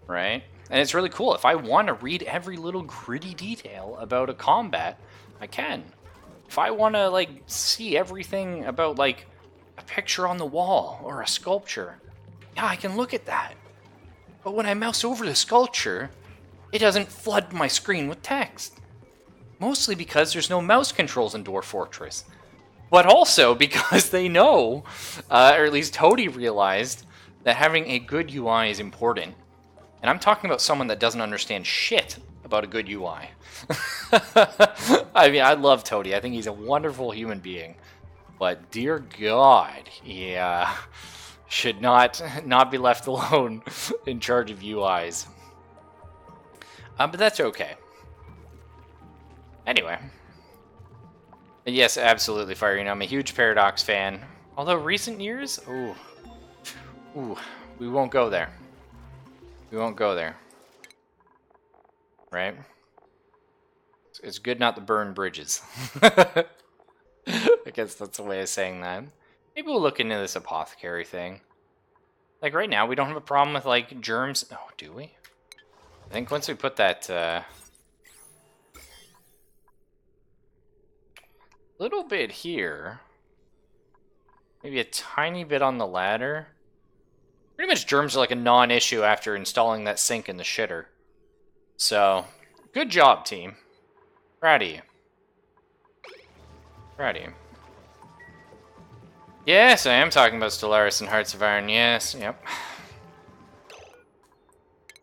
Right? And it's really cool. If I want to read every little gritty detail about a combat, I can. If I want to, like, see everything about, like, a picture on the wall or a sculpture, yeah, I can look at that. But when I mouse over the sculpture, it doesn't flood my screen with text. Mostly because there's no mouse controls in Dwarf Fortress. But also because they know, or at least Toady realized, that having a good UI is important. And I'm talking about someone that doesn't understand shit about a good UI. I mean, I love Toady. I think he's a wonderful human being. But dear God, he should not be left alone in charge of UIs. But that's okay. Anyway. Yes, absolutely, Fire. You know, I'm a huge Paradox fan. Although recent years, ooh, we won't go there. We won't go there. Right? It's good not to burn bridges. I guess that's a way of saying that. Maybe we'll look into this apothecary thing. Like, right now, we don't have a problem with, like, germs. Oh, do we? I think once we put that, little bit here, maybe a tiny bit on the ladder. Pretty much germs are like a non-issue after installing that sink in the shitter. So, good job, team. Proud of you. Proud of you. Yes, I am talking about Stellaris and Hearts of Iron. Yes, yep.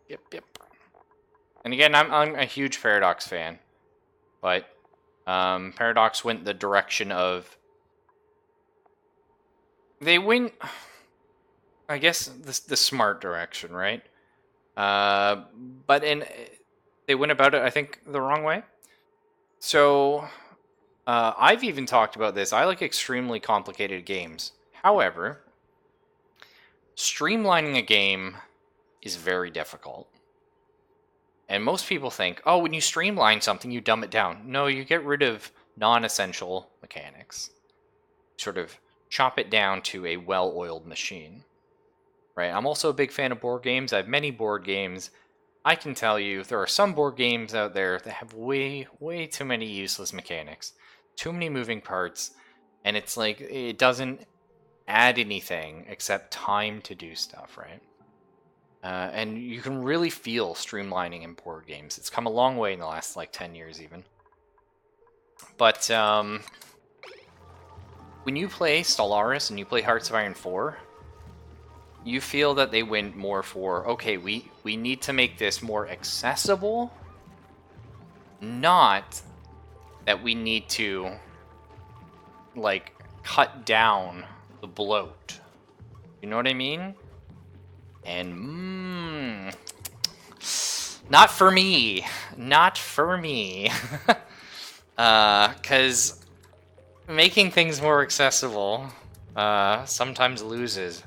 Yep. And again, I'm a huge Paradox fan. But Paradox went the direction of... They went... I guess the smart direction, right? But they went about it, I think, the wrong way. So, I've even talked about this. I like extremely complicated games. However, streamlining a game is very difficult. And most people think, oh, when you streamline something, you dumb it down. No, you get rid of non-essential mechanics. Sort of chop it down to a well-oiled machine. Right? I'm also a big fan of board games. I have many board games. I can tell you there are some board games out there that have way, way too many useless mechanics. Too many moving parts. And it's like, it doesn't add anything except time to do stuff, right? And you can really feel streamlining in board games. It's come a long way in the last, like, 10 years even. But, when you play Stellaris and you play Hearts of Iron 4... you feel that they went more for, okay, we need to make this more accessible, not that we need to, like, cut down the bloat. You know what I mean? And, not for me. Not for me. 'Cause making things more accessible sometimes loses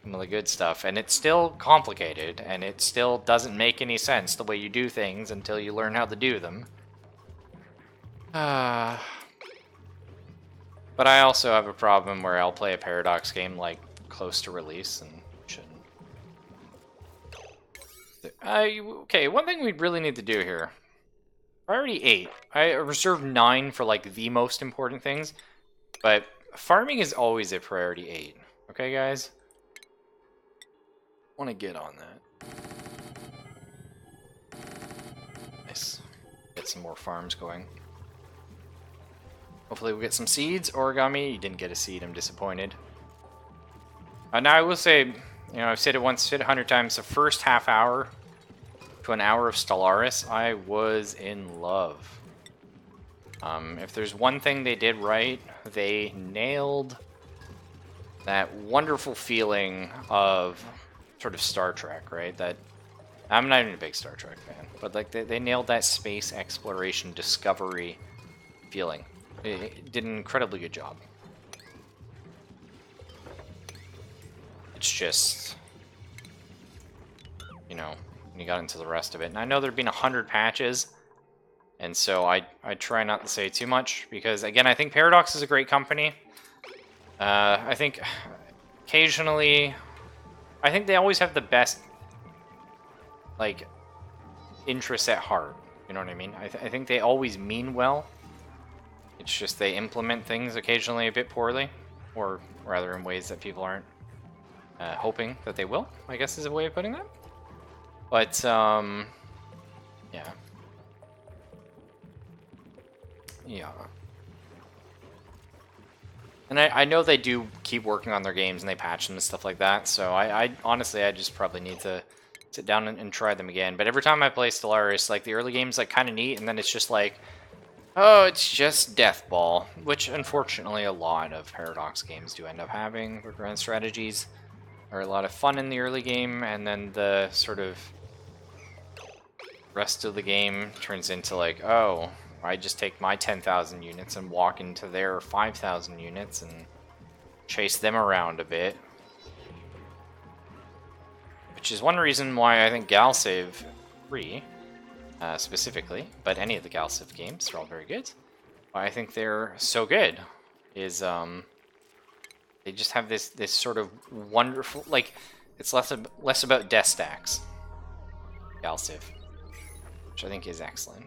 some of the good stuff, and it's still complicated, and it still doesn't make any sense the way you do things until you learn how to do them. But I also have a problem where I'll play a Paradox game, like, close to release, and shouldn't. Okay, one thing we really need to do here. Priority 8. I reserved 9 for, like, the most important things, but farming is always a priority 8. Okay, guys? Want to get on that. Nice. Get some more farms going. Hopefully we'll get some seeds. Origami, you didn't get a seed. I'm disappointed. Now I will say, you know, I've said it once, said it 100 times. The first half hour to an hour of Stellaris, I was in love. If there's one thing they did right, they nailed that wonderful feeling of sort of Star Trek, right? That I'm not even a big Star Trek fan, but like they nailed that space exploration discovery feeling. It did an incredibly good job. It's just, you know, when you got into the rest of it. And I know there've been 100 patches, and so I try not to say too much, because, again, I think Paradox is a great company. I think occasionally, I think they always have the best, like, interests at heart. You know what I mean? I think they always mean well. It's just they implement things occasionally a bit poorly, or rather in ways that people aren't hoping that they will, I guess is a way of putting that. But, yeah. Yeah. And I know they do keep working on their games and they patch them and stuff like that, so I honestly, I just probably need to sit down and try them again. But every time I play Stellaris, like, the early game's, like, kind of neat, and then it's just like, oh, it's just Death Ball, which unfortunately a lot of Paradox games do end up having. Their grand strategies are a lot of fun in the early game, and then the sort of rest of the game turns into like, oh, I just take my 10,000 units and walk into their 5,000 units and chase them around a bit. Which is one reason why I think Galsave 3, specifically, but any of the Galsave games are all very good. Why I think they're so good is they just have this sort of wonderful, like, it's less about death stacks. Galsave, which I think is excellent.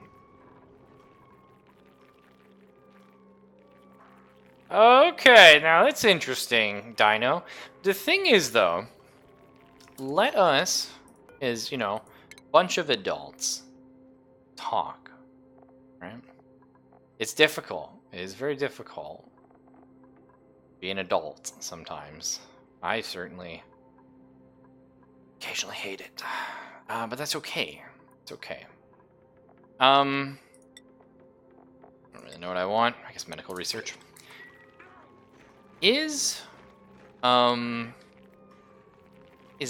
Okay, now that's interesting, Dino. The thing is, though, let us, as, you know, bunch of adults, talk, right? It's difficult. It is very difficult. Be an adult sometimes. I certainly occasionally hate it. But that's okay. It's okay. I don't really know what I want. I guess medical research. Is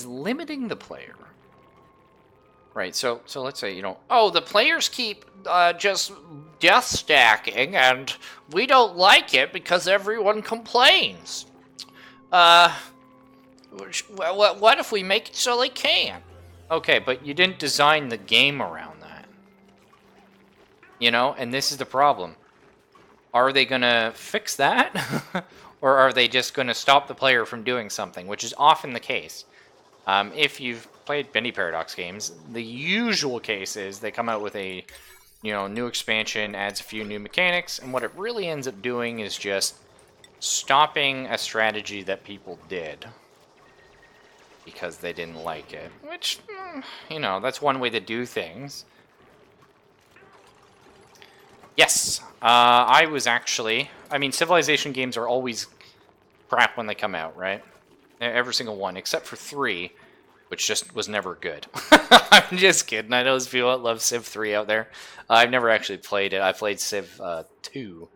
limiting the player. Right, so let's say, you know, oh, the players keep just death stacking, and we don't like it because everyone complains. What if we make it so they can't? Okay, but you didn't design the game around that. You know, and this is the problem. Are they gonna fix that? Or are they just gonna stop the player from doing something, which is often the case. If you've played many Paradox games, the usual case is they come out with a, you know, new expansion, adds a few new mechanics, and what it really ends up doing is just stopping a strategy that people did because they didn't like it. Which, you know, that's one way to do things. Yes, I was actually... I mean, Civilization games are always crap when they come out, right? Every single one, except for 3, which just was never good. I'm just kidding. I know there's people that love Civ 3 out there. I've never actually played it. I played Civ 2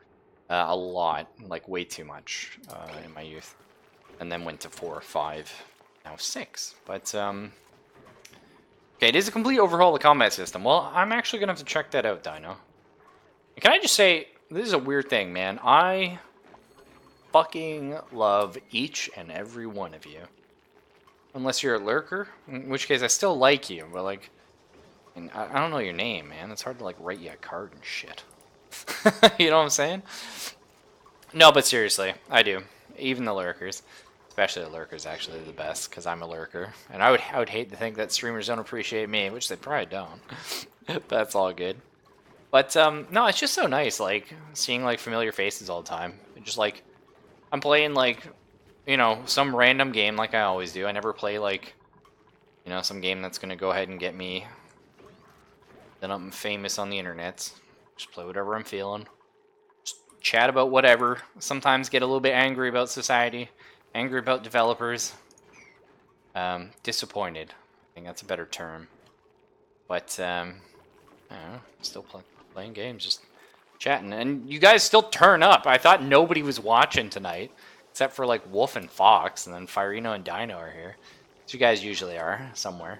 a lot, like way too much in my youth. And then went to 4, 5, now 6. But, okay, it is a complete overhaul of the combat system. Well, I'm actually going to have to check that out, Dino. And can I just say, this is a weird thing, man. I fucking love each and every one of you. Unless you're a lurker, in which case I still like you, but like, and I don't know your name, man. It's hard to like write you a card and shit. You know what I'm saying? No, but seriously, I do. Even the lurkers, especially the lurkers, actually the best, because I'm a lurker, and I would hate to think that streamers don't appreciate me, which they probably don't. But that's all good. But no, it's just so nice, like seeing like familiar faces all the time. Just like I'm playing like, you know, some random game like I always do. I never play like, you know, some game that's gonna go ahead and get me then I'm famous on the internet. Just play whatever I'm feeling. Just chat about whatever. Sometimes get a little bit angry about society, angry about developers. Disappointed. I think that's a better term. But I don't know, still playing games, just chatting, and you guys still turn up. I thought nobody was watching tonight, except for like Wolf and Fox, and then Firino and Dino are here. So you guys usually are somewhere.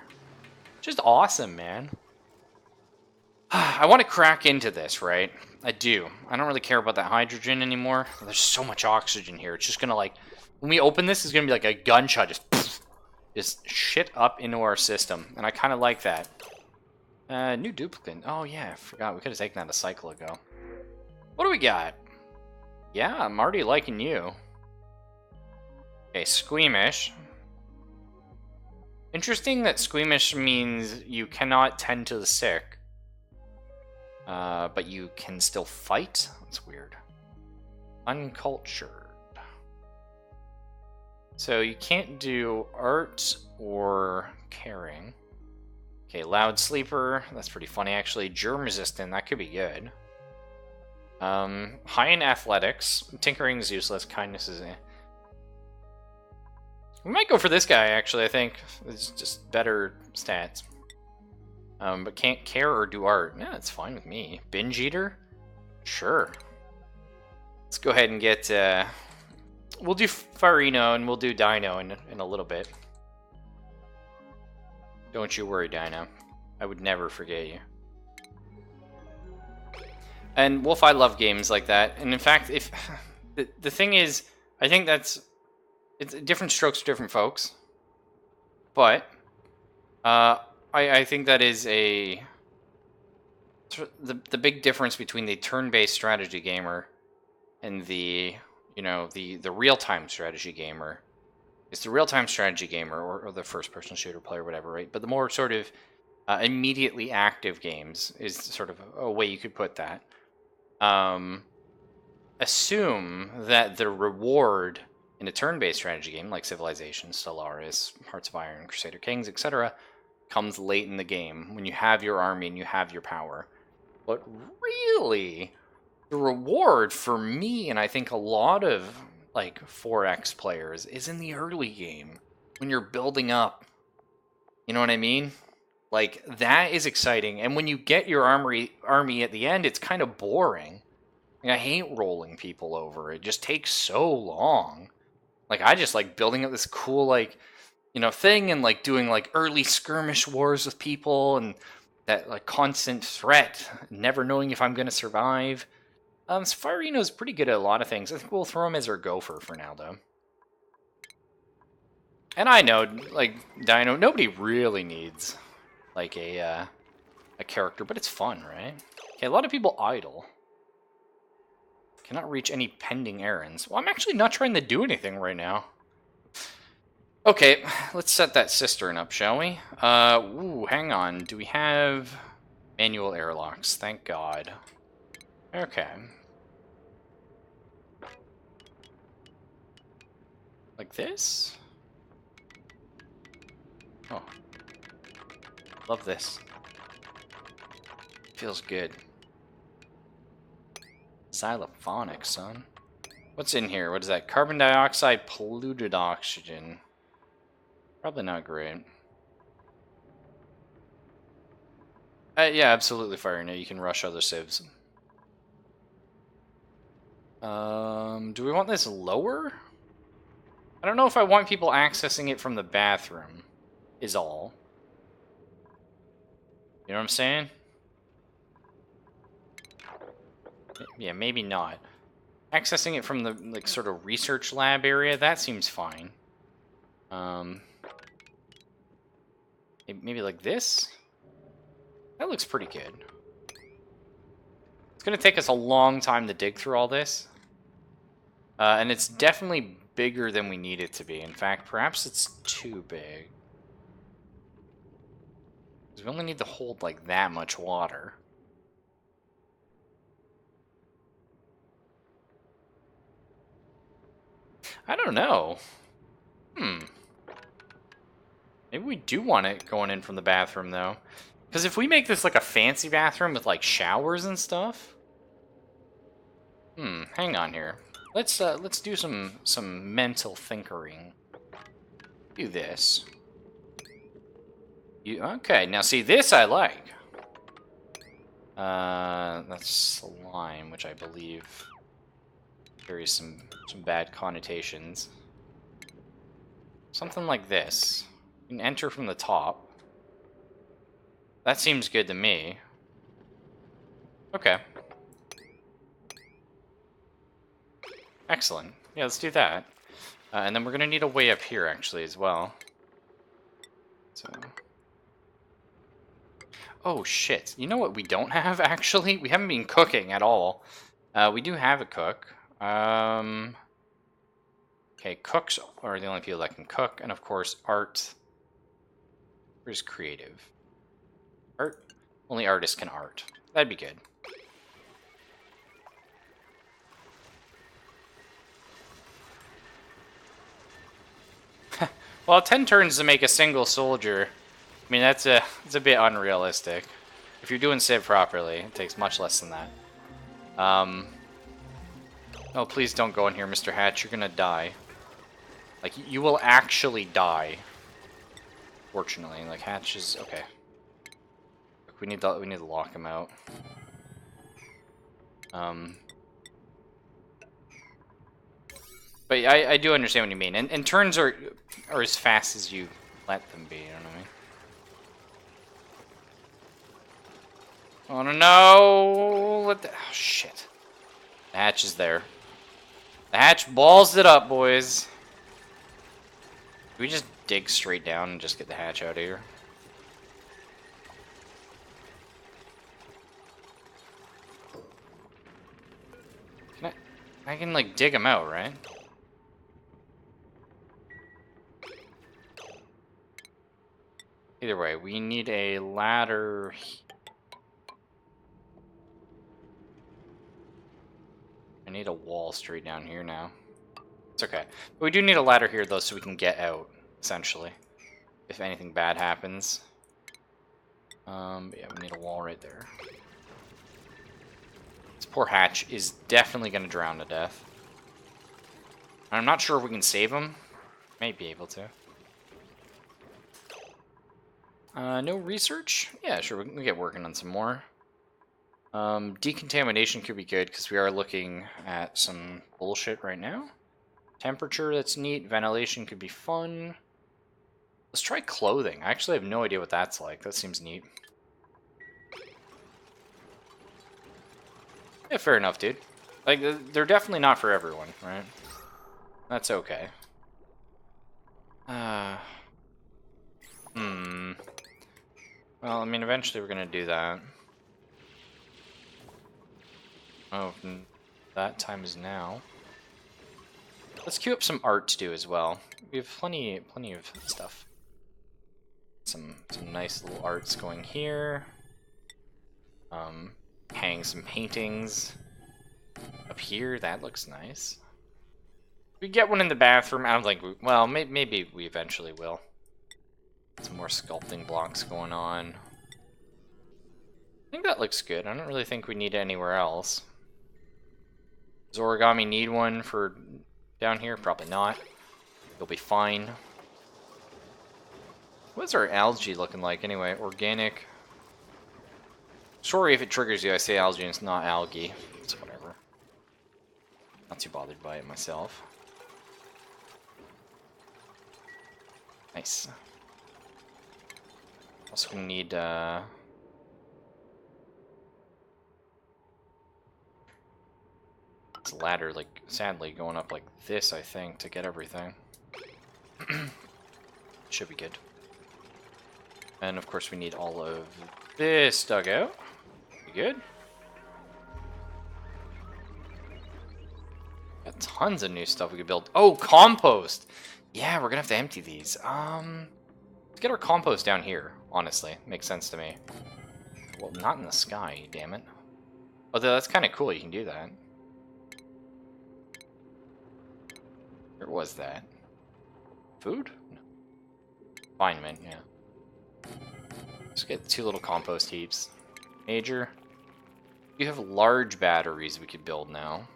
Just awesome, man. I want to crack into this, right? I do. I don't really care about that hydrogen anymore. There's so much oxygen here. It's just gonna like, when we open this, it's gonna be like a gunshot, just shit up into our system, and I kind of like that. New duplicate. Oh yeah, I forgot. We could have taken that a cycle ago. What do we got? Yeah, I'm already liking you. Okay, squeamish. Interesting that squeamish means you cannot tend to the sick. But you can still fight? That's weird. Uncultured. So you can't do art or caring. Okay, loud sleeper. That's pretty funny, actually. Germ resistant. That could be good. High in athletics. Tinkering is useless. Kindness is... We might go for this guy, actually, I think. It's just better stats. But can't care or do art. Yeah, that's fine with me. Binge eater? Sure. Let's go ahead and get... we'll do Farino and we'll do Dino in a little bit. Don't you worry, Dino. I would never forget you. And Wolf, I love games like that. And in fact, if the thing is, I think it's different strokes for different folks. But I think that is the big difference between the turn-based strategy gamer and the real-time strategy gamer. It's the real-time strategy gamer or the first-person shooter player, whatever, right? But the more sort of immediately active games is sort of a way you could put that. Assume that the reward in a turn-based strategy game like Civilization, Stellaris, Hearts of Iron, Crusader Kings, etc., comes late in the game when you have your army and you have your power. But really, the reward for me, and I think a lot of like 4X players, is in the early game when you're building up. You know what I mean? Like, that is exciting. And when you get your army at the end, it's kind of boring. Like, I hate rolling people over. It just takes so long. Like, I just like building up this cool, like, thing and like doing like early skirmish wars with people and that like constant threat, never knowing if I'm going to survive. Safirino's pretty good at a lot of things. I think we'll throw him as our gopher for now, though. And I know, like, Dino, nobody really needs like a character, but it's fun, right? Okay, a lot of people idle. Cannot reach any pending errands. Well, I'm actually not trying to do anything right now. Okay, let's set that cistern up, shall we? Ooh, hang on. Do we have manual airlocks? Thank God. Okay. Like this? Oh. Love this. Feels good. Xylophonic, son. What's in here? What is that? Carbon dioxide, polluted oxygen. Probably not great. Yeah, absolutely, Farino. You can rush other civs. Do we want this lower? I don't know if I want people accessing it from the bathroom, is all. You know what I'm saying? Yeah, maybe not. Accessing it from the, like, sort of research lab area, that seems fine. Maybe like this? That looks pretty good. It's going to take us a long time to dig through all this. And it's definitely bigger than we need it to be. In fact, perhaps it's too big. Because we only need to hold, like, that much water. I don't know. Maybe we do want it going in from the bathroom, though. Because if we make this like a fancy bathroom with like showers and stuff... hang on here. Let's do some mental thinkering. Do this. Okay, now see, this I like. That's slime, which I believe carries some bad connotations. Something like this. You can enter from the top. That seems good to me. Okay. Excellent. Yeah, let's do that. And then we're gonna need a way up here, actually, as well. So... Oh, shit. You know what we don't have, actually? We haven't been cooking at all. We do have a cook. Okay, cooks are the only people that can cook. And, of course, art. Where's creative? Art? Only artists can art. That'd be good. Well, 10 turns to make a single soldier. I mean, that's a bit unrealistic. If you're doing Civ properly, it takes much less than that. Oh, please don't go in here, Mr. Hatch. You're gonna die. Like, you will actually die. Fortunately, like Hatch is okay. Look, we need to lock him out. But I do understand what you mean. And turns are as fast as you let them be. You know what I mean? Oh no! Oh shit! The hatch is there. The hatch balls it up, boys. Can we just dig straight down and just get the hatch out of here? I can like dig him out, right? Either way, we need a ladder. I need a wall straight down here now. It's okay. But we do need a ladder here, though, so we can get out, essentially. If anything bad happens. Yeah, we need a wall right there. This poor hatch is definitely going to drown to death. I'm not sure if we can save him. May be able to. No research? Yeah, sure, we can get working on some more. Decontamination could be good, because we are looking at some bullshit right now. Temperature, that's neat. Ventilation could be fun. Let's try clothing. I actually have no idea what that's like. That seems neat. Yeah, fair enough, dude. Like, they're definitely not for everyone, right? That's okay. Well, I mean, eventually we're gonna do that. Oh, that time is now. Let's queue up some art to do as well. We have plenty of stuff. Some nice little arts going here. Hang some paintings up here. That looks nice. We get one in the bathroom. I don't think we. Well, maybe we eventually will. Some more sculpting blocks going on. I think that looks good. I don't really think we need it anywhere else. Does origami need one for down here? Probably not. You'll be fine. What's our algae looking like anyway? Organic. Sorry if it triggers you. I say algae and it's not algae. It's whatever. Not too bothered by it myself. Nice. Also gonna need this ladder, like, sadly going up like this, I think, to get everything. Should be good. And of course we need all of this dug out. Be good. Got tons of new stuff we could build. Oh, compost! Yeah, we're gonna have to empty these. Let's get our compost down here, honestly. Makes sense to me. Well, not in the sky, damn it. Although that's kind of cool, you can do that. Where was that? Food? No. Refinement, yeah. Let's get 2 little compost heaps. Major. You have large batteries we could build now.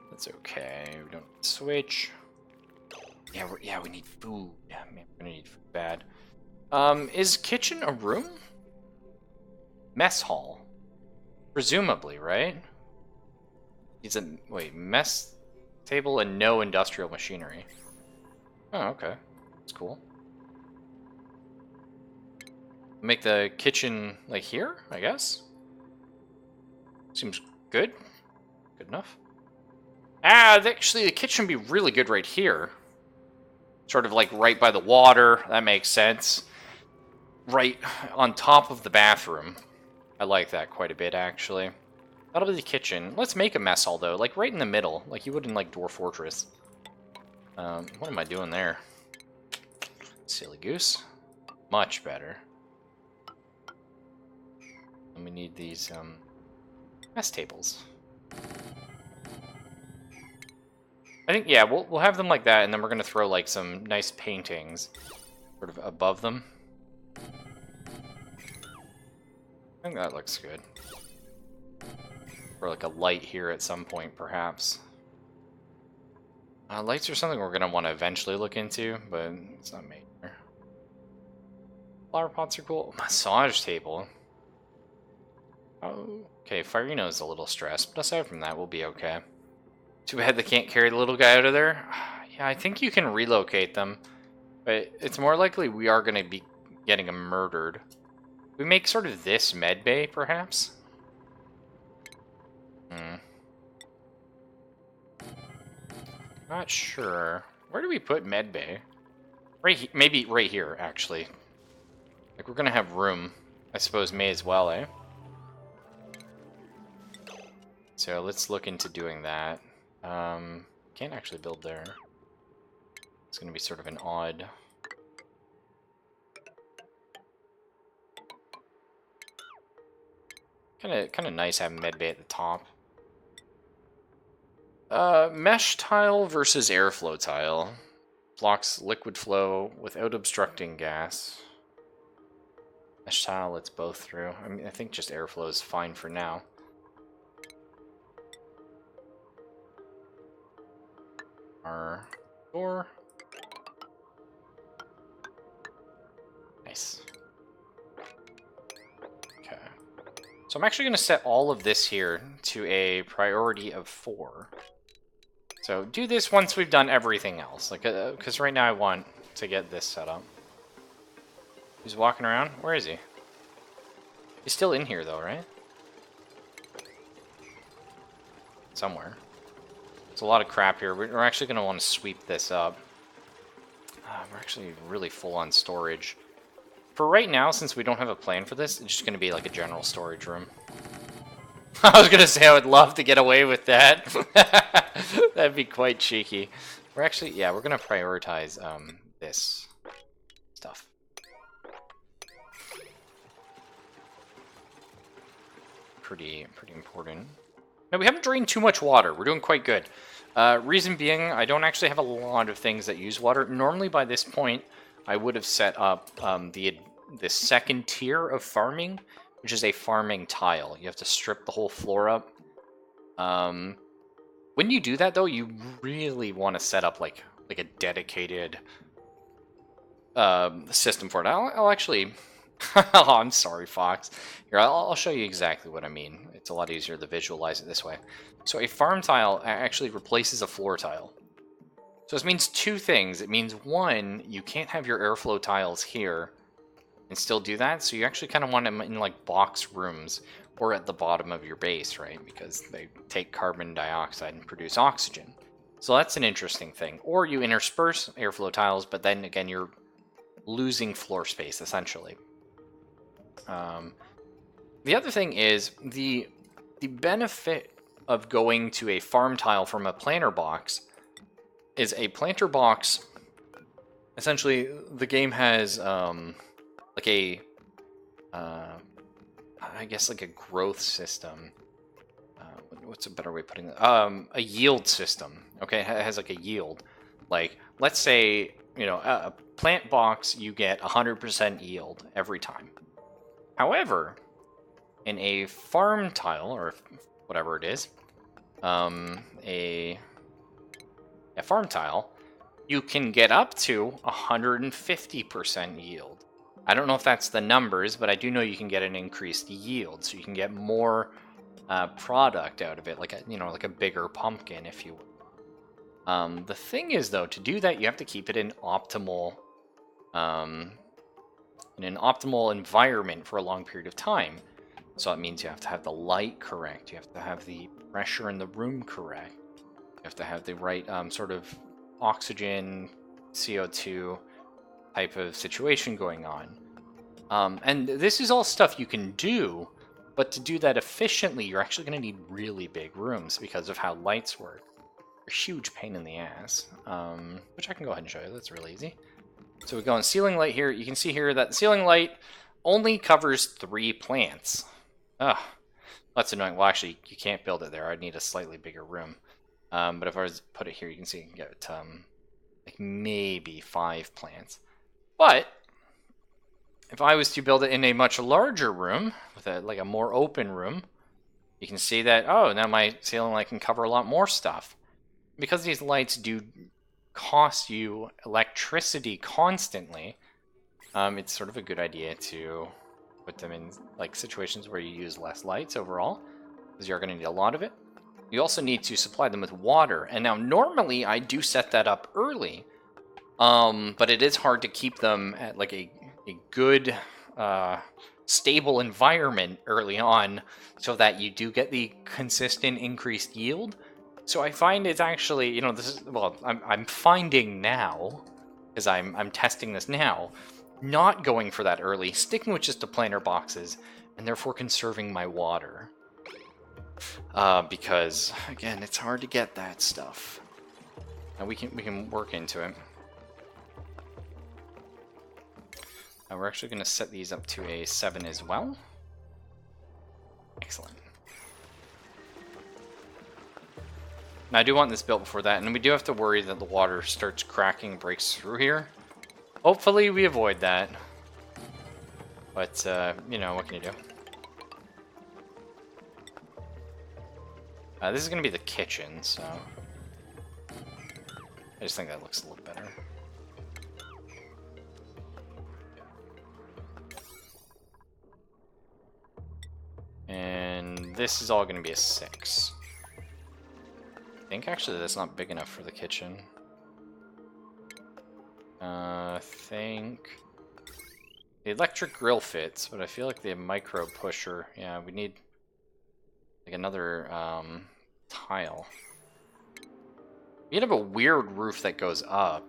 That's okay. We don't switch. Yeah, we need food. Yeah, man, we're gonna need food bad. Is kitchen a room? Mess hall. Presumably, right? It's a wait, mess table and no industrial machinery. Oh, okay. That's cool. Make the kitchen like here, I guess. Seems good. Good enough. Actually, the kitchen would be really good right here. Sort of like right by the water. That makes sense. Right on top of the bathroom. I like that quite a bit, actually. That'll be the kitchen. Let's make a mess hall, though. Like, right in the middle. Like you would in, like, Dwarf Fortress. What am I doing there? Silly goose. Much better. And we need these, mess tables. I think, yeah, we'll have them like that, and then we're gonna throw, like, some nice paintings sort of above them. I think that looks good. Or like a light here at some point, perhaps. Lights are something we're going to want to eventually look into, but it's not major. Flower pots are cool. Massage table. Oh, okay, Firino is a little stressed, but aside from that, we'll be okay. Too bad they can't carry the little guy out of there. Yeah, I think you can relocate them, but it's more likely we are going to be getting him murdered. We make sort of this med bay, perhaps? Not sure. Where do we put med bay? Maybe right here, actually. Like, we're gonna have room. I suppose may as well, eh? So let's look into doing that. Can't actually build there. It's gonna be sort of an odd... Kind of nice having medbay at the top. Mesh tile versus airflow tile. Blocks liquid flow without obstructing gas. Mesh tile lets both through. I mean, I think just airflow is fine for now. Our door. Nice. Okay. So I'm actually going to set all of this here to a priority of 4. So do this once we've done everything else, like because right now I want to get this set up. He's walking around. Where is he? He's still in here though, right? Somewhere. There's a lot of crap here. We're actually going to want to sweep this up. We're actually really full on storage. For right now, since we don't have a plan for this, it's just going to be like a general storage room. I was going to say I would love to get away with that. That'd be quite cheeky. We're actually, yeah, we're going to prioritize this stuff. Pretty important. No, we haven't drained too much water. We're doing quite good. Reason being, I don't actually have a lot of things that use water. Normally by this point, I would have set up the second tier of farming, which is a farming tile. You have to strip the whole floor up. When you do that, though, you really want to set up like a dedicated system for it. I'll actually... oh, I'm sorry, Fox. Here, I'll show you exactly what I mean. It's a lot easier to visualize it this way. So a farm tile actually replaces a floor tile. So this means 2 things. It means, 1, you can't have your airflow tiles here and still do that, so you actually kind of want them in like box rooms or at the bottom of your base, right? Because they take carbon dioxide and produce oxygen. So that's an interesting thing. Or you intersperse airflow tiles, but then again you're losing floor space essentially. The other thing is the benefit of going to a farm tile from a planter box is a planter box. Essentially, the game has like a I guess like a growth system. What's a better way of putting it? A yield system. Okay, it has like a yield. Like, let's say, you know, a plant box, you get 100% yield every time. However, in a farm tile, or whatever it is, a farm tile, you can get up to 150% yield. I don't know if that's the numbers, but I do know you can get an increased yield, so you can get more product out of it, like like a bigger pumpkin, if you will. The thing is, though, to do that, you have to keep it in an optimal environment for a long period of time. So that means you have to have the light correct. You have to have the pressure in the room correct. You have to have the right sort of oxygen, CO2 type of situation going on. And this is all stuff you can do, but to do that efficiently, you're actually going to need really big rooms because of how lights work. They're a huge pain in the ass, which I can go ahead and show you. That's really easy. So we go on ceiling light here. You can see here that ceiling light only covers 3 plants. Ugh, that's annoying. Well, actually, you can't build it there. I'd need a slightly bigger room. But if I was to put it here, you can see you can get like maybe 5 plants. But if I was to build it in a much larger room, with like a more open room, you can see that, oh, now my ceiling light can cover a lot more stuff. Because these lights do cost you electricity constantly, it's sort of a good idea to put them in like situations where you use less lights overall, because you're going to need a lot of it. You also need to supply them with water, and now normally I do set that up early, but it is hard to keep them at like a good, stable environment early on, so that you do get the consistent increased yield. So I find it's actually, you know, this is, well, I'm finding now, because I'm testing this now, not going for that early, sticking with just the planter boxes, and therefore conserving my water. Because again, it's hard to get that stuff. And we can work into it. We're actually going to set these up to a 7 as well. Excellent. Now I do want this built before that, and we do have to worry that the water starts cracking and breaks through here. Hopefully we avoid that. But, you know, what can you do? This is going to be the kitchen, so I just think that looks a little better. And this is all going to be a 6. I think actually that's not big enough for the kitchen. I think the electric grill fits, but I feel like the micro pusher, yeah, we need like another tile. You have a weird roof that goes up.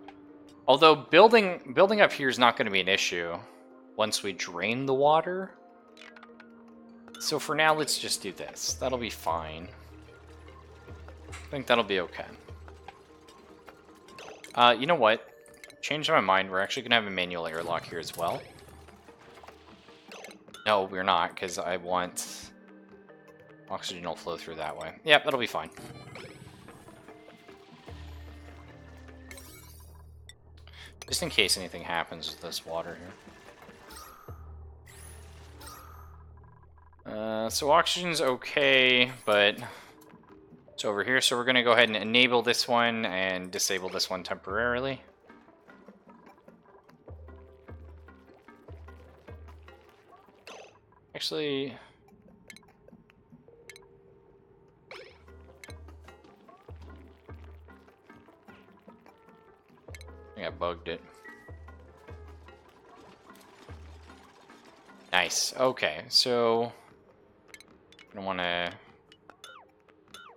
Although building up here is not going to be an issue once we drain the water. So for now, let's just do this. That'll be fine. I think that'll be okay. You know what? Changed my mind. We're actually going to have a manual airlock here as well. No, we're not, because I want oxygen will flow through that way. Yep, that'll be fine. Just in case anything happens with this water here. So oxygen's okay, but it's over here. So we're going to go ahead and enable this one and disable this one temporarily. Actually, I think I bugged it. Nice. Okay, so I don't want to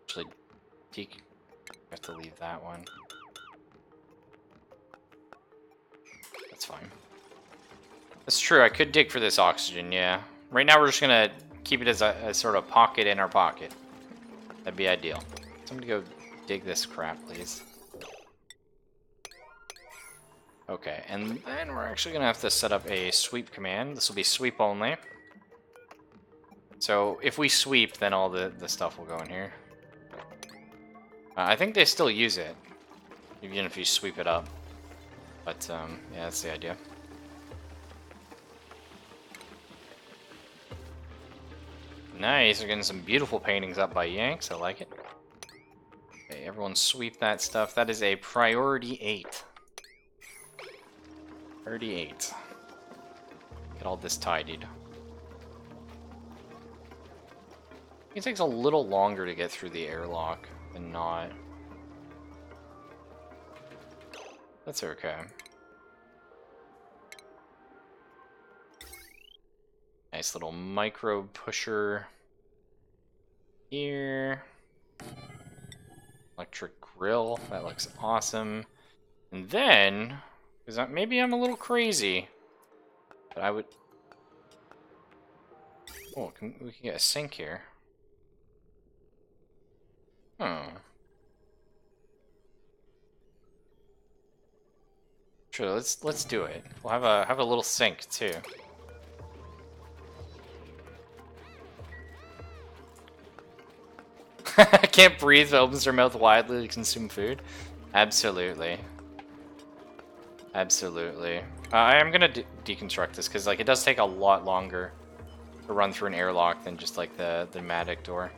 actually have to leave that one. That's fine. That's true. I could dig for this oxygen. Yeah. Right now we're just gonna keep it as a sort of pocket in our pocket. That'd be ideal. Somebody go dig this crap, please. Okay, and then we're actually gonna have to set up a sweep command. This will be sweep only. So if we sweep, then all the stuff will go in here. I think they still use it, even if you sweep it up. But yeah, that's the idea. Nice, we're getting some beautiful paintings up by Yanks. I like it. Okay, everyone sweep that stuff. That is a priority 8. Priority 8. Get all this tidied. It takes a little longer to get through the airlock than not. That's okay. Nice little micro pusher here. Electric grill, that looks awesome. And then, because maybe I'm a little crazy, but I would... Oh, we can get a sink here. Hmm. Sure, let's do it. We'll have a little sink too. Can't breathe, but opens their mouth widely to consume food. Absolutely. Absolutely. I am gonna deconstruct this because like it does take a lot longer to run through an airlock than just like the pneumatic door.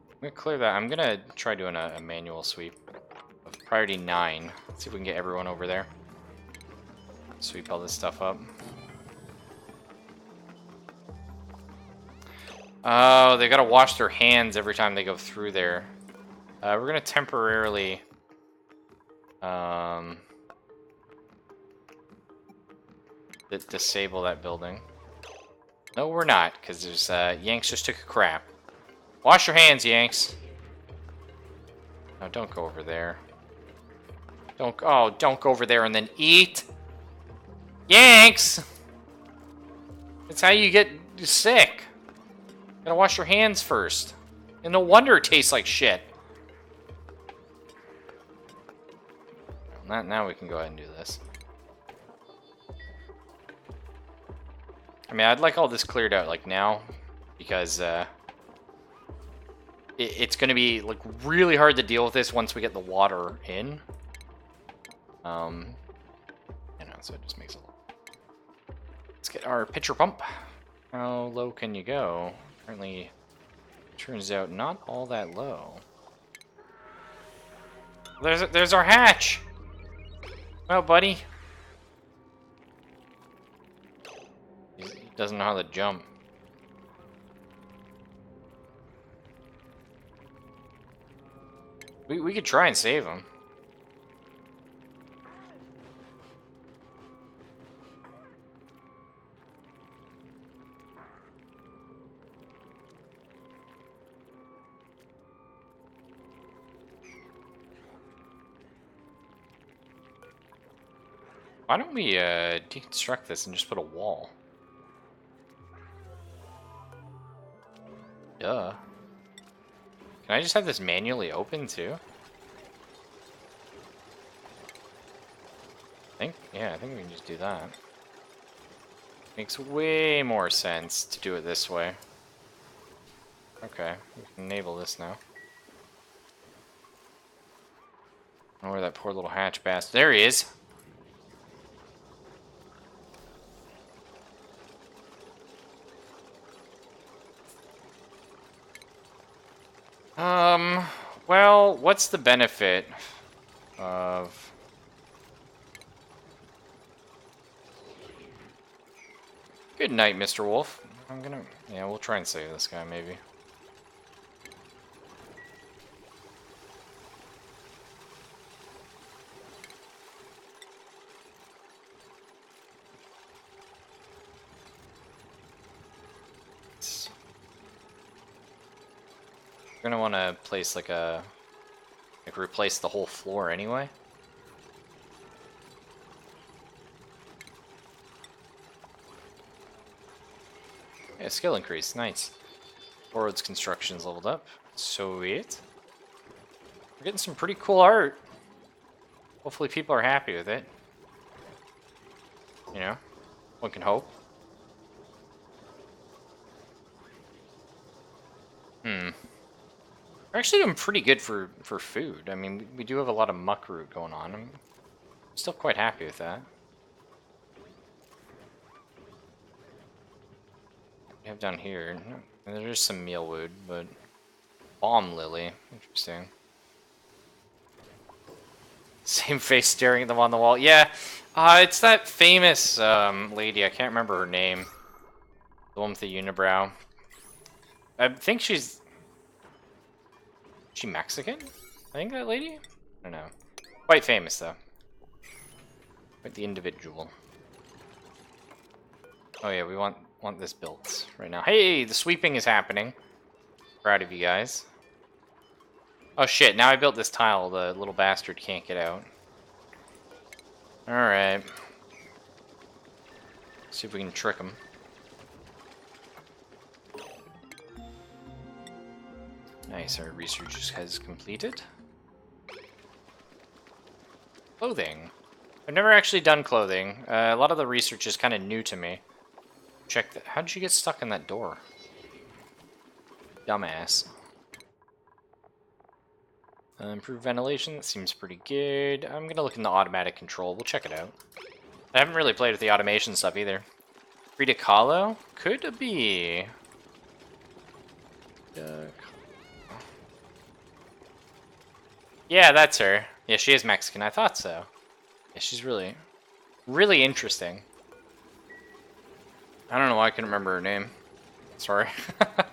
I'm gonna clear that. I'm gonna try doing a manual sweep of priority 9. Let's see if we can get everyone over there. Sweep all this stuff up. Oh, they gotta wash their hands every time they go through there. We're gonna temporarily disable that building. No, we're not, because there's Yanks just took a crap. Wash your hands, Yanks. No, don't go over there. Don't go over there and then eat. Yanks! It's how you get sick. Gotta wash your hands first. And no wonder it tastes like shit. Now we can go ahead and do this. I mean, I'd like all this cleared out, like, now. Because, it's gonna be, like, really hard to deal with this once we get the water in. You know, so it just makes it... Let's get our pitcher pump. How low can you go? Apparently, turns out not all that low. There's our hatch! Well, buddy. He doesn't know how to jump. We could try and save him. Why don't we deconstruct this and just put a wall? Duh. Can I just have this manually open too? Yeah, I think we can just do that. Makes way more sense to do it this way. Okay, we can enable this now. Oh, where that poor little hatch bastard. There he is! Well, what's the benefit of... Good night, Mr. Wolf. Yeah, we'll try and save this guy, maybe. We're gonna want to place like replace the whole floor anyway. Yeah, skill increase, nice. Roads construction's leveled up. Sweet. We're getting some pretty cool art. Hopefully people are happy with it. You know, one can hope. We're actually doing pretty good for food. I mean, we do have a lot of muck root going on. I'm still quite happy with that. We have down here, there's some mealwood, but balm lily, interesting. Same face staring at them on the wall. Yeah, it's that famous lady. I can't remember her name. The one with the unibrow. I think she's... Is she Mexican? I think that lady? I don't know. Quite famous, though. Quite the individual. Oh yeah, we want this built right now. Hey, the sweeping is happening. Proud of you guys. Oh shit, now I built this tile. The little bastard can't get out. Alright. See if we can trick him. Nice, our research has completed. Clothing. I've never actually done clothing. A lot of the research is kind of new to me. Check that. How did you get stuck in that door? Dumbass. Improved ventilation, that seems pretty good. I'm gonna look in the automatic control. We'll check it out. I haven't really played with the automation stuff either. Frida Kahlo? Could be. Yeah, that's her. Yeah, she is Mexican. I thought so. Yeah, she's really, really interesting. I don't know why I couldn't remember her name. Sorry. For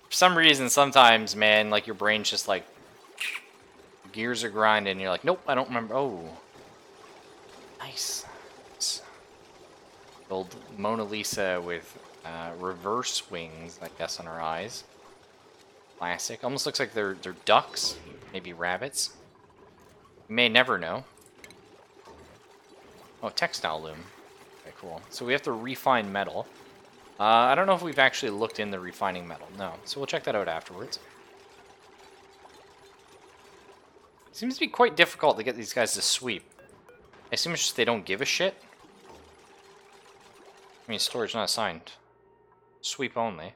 some reason, sometimes, man, like, your brain's just like, gears are grinding, and you're like, nope, I don't remember. Oh. Nice. Old Mona Lisa with reverse wings, I guess, on her eyes. Classic. Almost looks like they're ducks. Maybe rabbits. You may never know. Oh, textile loom. Okay, cool. So we have to refine metal. I don't know if we've actually looked in the refining metal. No. So we'll check that out afterwards. Seems to be quite difficult to get these guys to sweep. I assume it's just they don't give a shit. I mean, storage not assigned. Sweep only.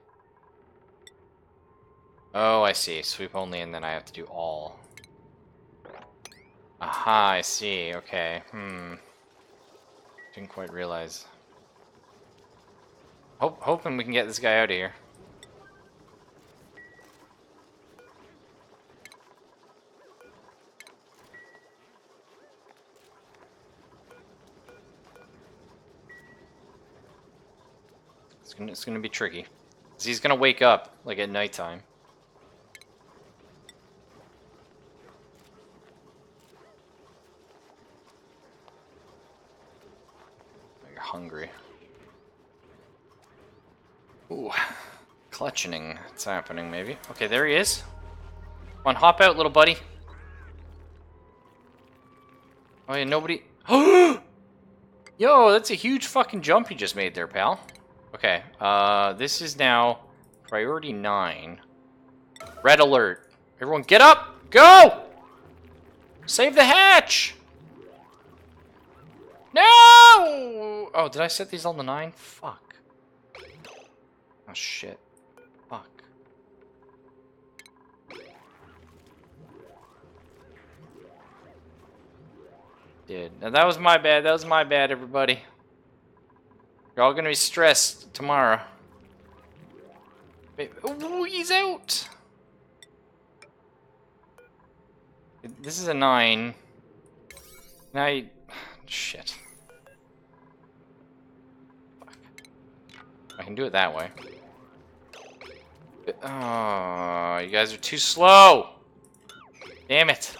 Oh, I see. Sweep only, and then I have to do all. Aha, I see. Okay. Didn't quite realize. Hoping we can get this guy out of here. It's gonna be tricky. 'Cause he's gonna wake up, like, at nighttime. You're hungry. Ooh. Clutching. It's happening, maybe. Okay, there he is. Come on, hop out, little buddy. Oh, yeah, nobody... Yo, that's a huge fucking jump you just made there, pal. Okay, this is now priority 9. Red alert. Everyone get up! Go! Save the hatch! No! Oh, did I set these on the 9? Fuck. Oh, shit. Fuck. Dude, now that was my bad. That was my bad, everybody. You're all gonna be stressed tomorrow. Ooh, he's out! This is a 9. Now shit. Fuck. I can do it that way. Oh, you guys are too slow! Damn it.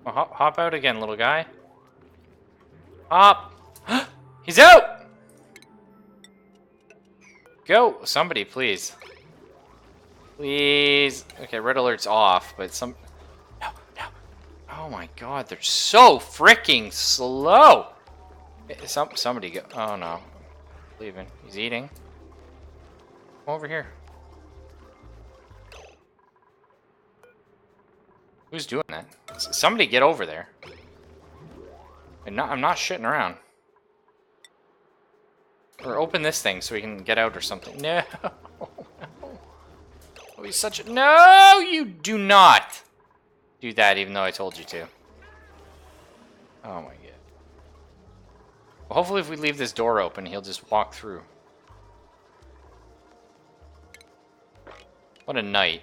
Oh, hop out again, little guy. Hop! He's out! Go! Somebody, please. Please. Okay, red alert's off, but No, no. Oh my god, they're so freaking slow! Somebody go. Oh no. Leaving. He's eating. Come over here. Who's doing that? Somebody get over there. I'm not shitting around. Or open this thing so we can get out or something. No. Oh, he's such a... No, you do not do that even though I told you to. Oh my god. Well, hopefully if we leave this door open, he'll just walk through. What a night.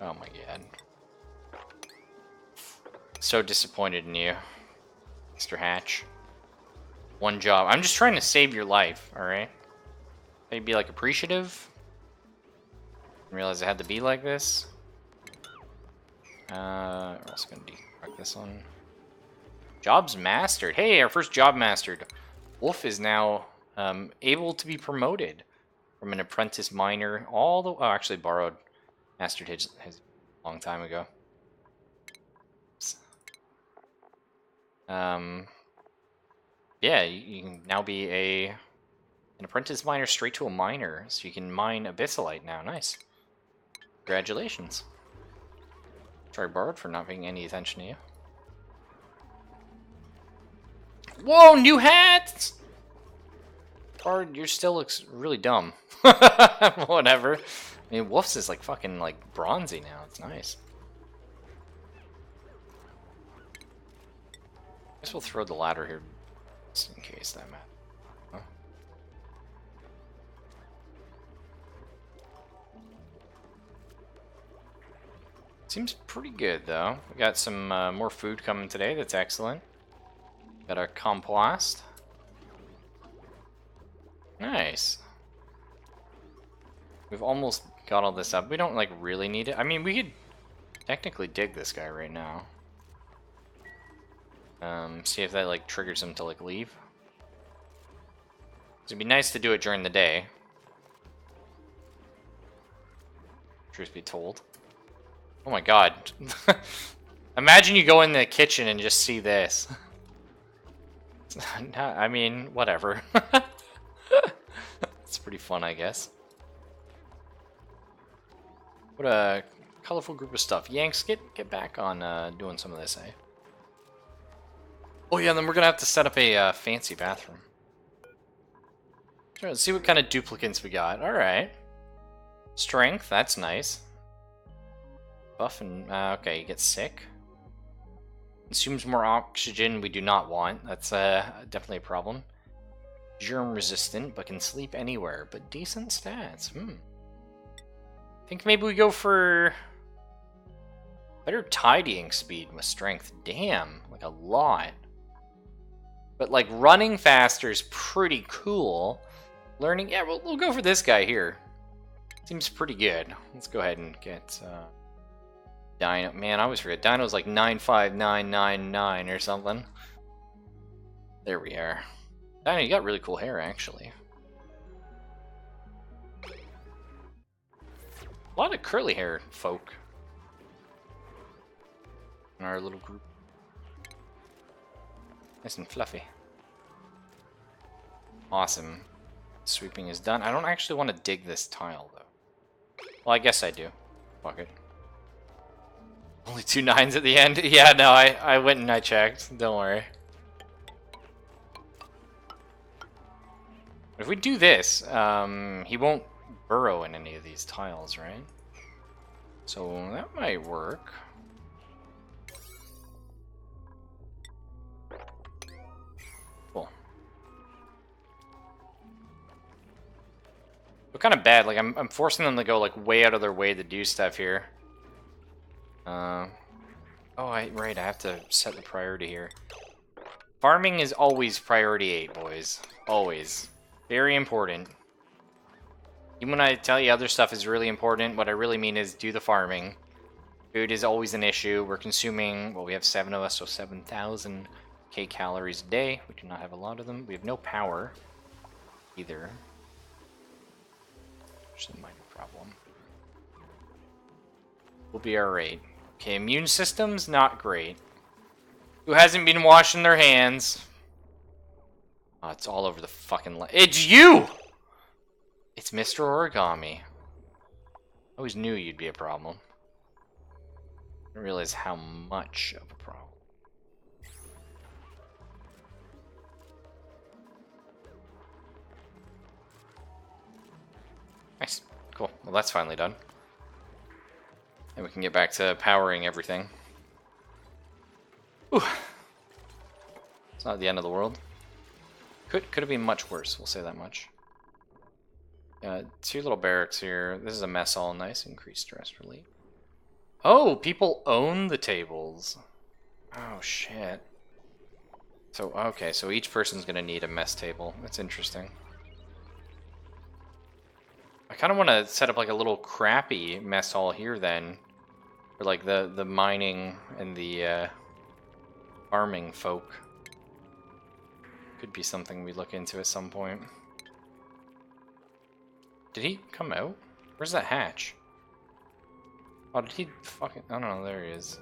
Oh my god. so disappointed in you, Mr. Hatch. One job. I'm just trying to save your life, alright? Maybe be, like, appreciative. Didn't realize it had to be like this. We're also gonna deconstruct this one. Jobs mastered. Hey, our first job mastered. Wolf is now able to be promoted from an apprentice miner all the... Oh, actually borrowed. Mastered his a long time ago. Yeah, you can now be an apprentice miner straight to a miner, so you can mine abyssalite now. Nice. Congratulations. Sorry, borrowed for not paying any attention to you. Whoa, new hats! Bard, you still looks really dumb. Whatever. I mean, Wolf's is like fucking like bronzy now. It's nice. Guess we'll throw the ladder here, just in case that matters. Huh? Seems pretty good though. We got some more food coming today. That's excellent. Got our compost. Nice. We've almost got all this up. We don't like really need it. I mean, we could technically dig this guy right now. See if that like triggers him to like leave. It'd be nice to do it during the day. Truth be told. Oh my god. Imagine you go in the kitchen and just see this. I mean, whatever. It's pretty fun, I guess. What a colorful group of stuff. Yanks, get back on doing some of this, eh? Oh yeah, then we're gonna have to set up a fancy bathroom. Sure, let's see what kind of duplicates we got. Alright. Strength, that's nice. Buff and... okay, you get sick. Consumes more oxygen we do not want. That's definitely a problem. Germ resistant, but can sleep anywhere. But decent stats. I think maybe we go for... better tidying speed with strength. Damn, like a lot. But like running faster is pretty cool. Learning, yeah, we'll go for this guy here. Seems pretty good. Let's go ahead and get Dino. Man, I always forget. Dino's like 95999 or something. There we are. Dino, you got really cool hair, actually. A lot of curly hair folk in our little group. Nice and fluffy. Awesome. Sweeping is done. I don't actually want to dig this tile, though. Well, I guess I do. Fuck it. Only 2 9s at the end? Yeah, no, I went and I checked. Don't worry. If we do this, he won't burrow in any of these tiles, right? So that might work. Cool. But kind of bad. Like I'm forcing them to go like way out of their way to do stuff here. Oh, right. I have to set the priority here. Farming is always priority 8, boys. Always. Very important. Even when I tell you other stuff is really important, what I really mean is do the farming. Food is always an issue. We're consuming, well, we have 7 of us, so 7,000 calories a day. We do not have a lot of them. We have no power either. Which is a minor problem. We'll be alright. Okay, immune system's not great. Who hasn't been washing their hands? Oh, it's all over the fucking It's you! It's Mr. Origami. I always knew you'd be a problem. I didn't realize how much of a problem. Nice. Cool. Well, that's finally done. And we can get back to powering everything. Ooh. It's not the end of the world. Could have been much worse, we'll say that much. 2 little barracks here. This is a mess hall. Nice. Increased stress relief. Oh, people own the tables. Oh, shit. So, okay, so each person's gonna need a mess table. That's interesting. I kind of want to set up like a little crappy mess hall here then. For like the mining and the farming folk. Could be something we look into at some point. Did he come out? Where's that hatch? Oh, did he fucking... I don't know, there he is.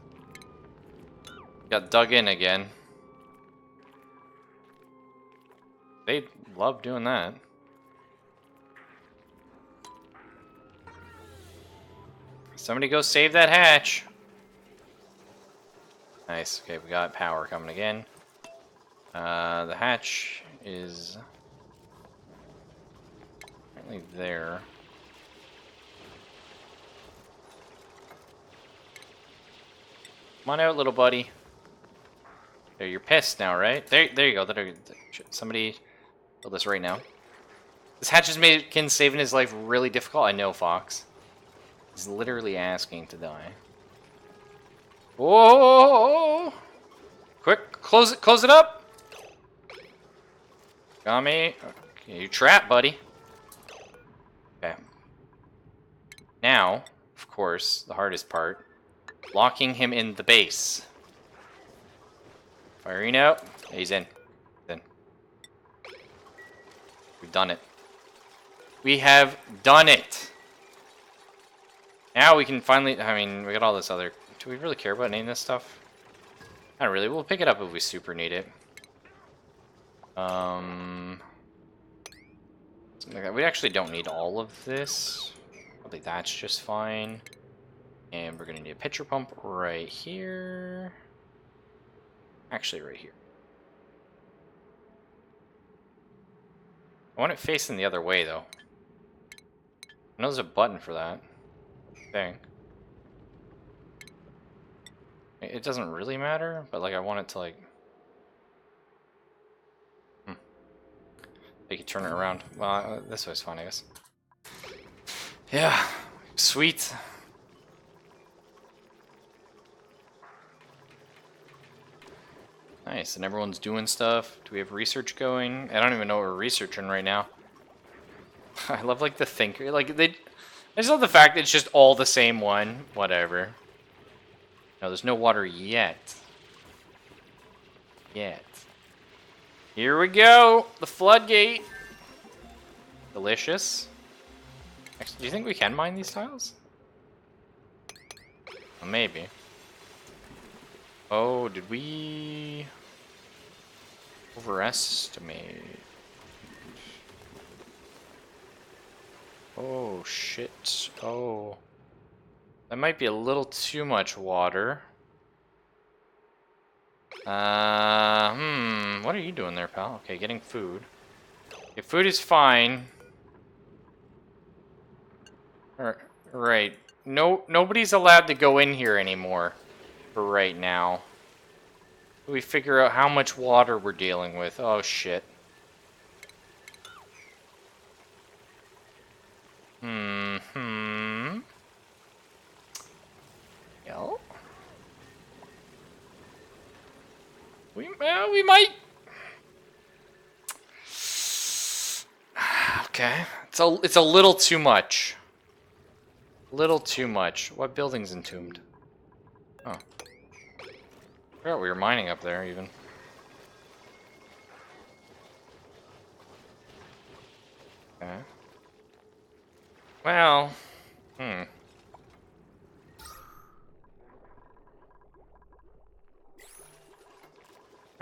Got dug in again. They love doing that. Somebody go save that hatch. Nice. Okay, we got power coming again. The hatch is apparently there. Come on out, little buddy. There, you're pissed now, right? There you go. Somebody build this right now. This hatch is making saving his life really difficult. I know, Fox. He's literally asking to die. Whoa! Quick, close it up! Got me. Okay, you trapped, buddy. Okay. Now, of course, the hardest part. Locking him in the base. Firing out. He's in. He's in. We've done it. We have done it! Now we can finally... I mean, we got all this other... Do we really care about any of this stuff? Not really. We'll pick it up if we super need it. Something like that. We actually don't need all of this. Probably that's just fine. And we're going to need a pitcher pump right here. Actually, right here. I want it facing the other way, though. I know there's a button for that. I think. It doesn't really matter, but like I want it to like... They could turn it around. Well, this way's fine, I guess. Yeah, sweet. Nice, and everyone's doing stuff. Do we have research going? I don't even know what we're researching right now. I love like the thinker, like I just love the fact that it's just all the same one. Whatever. No, there's no water yet. Here we go! The floodgate! Delicious. Actually, do you think we can mine these tiles? Well, maybe. Oh, did we... overestimate? Oh, shit. Oh. That might be a little too much water. What are you doing there, pal? Okay, getting food. Okay, food is fine. Right. Nobody's allowed to go in here anymore for right now. We figure out how much water we're dealing with. Oh, shit. Yeah. We might. Okay. It's a little too much. Little too much. What building's entombed? Oh. I forgot we were mining up there, even. Okay. Well,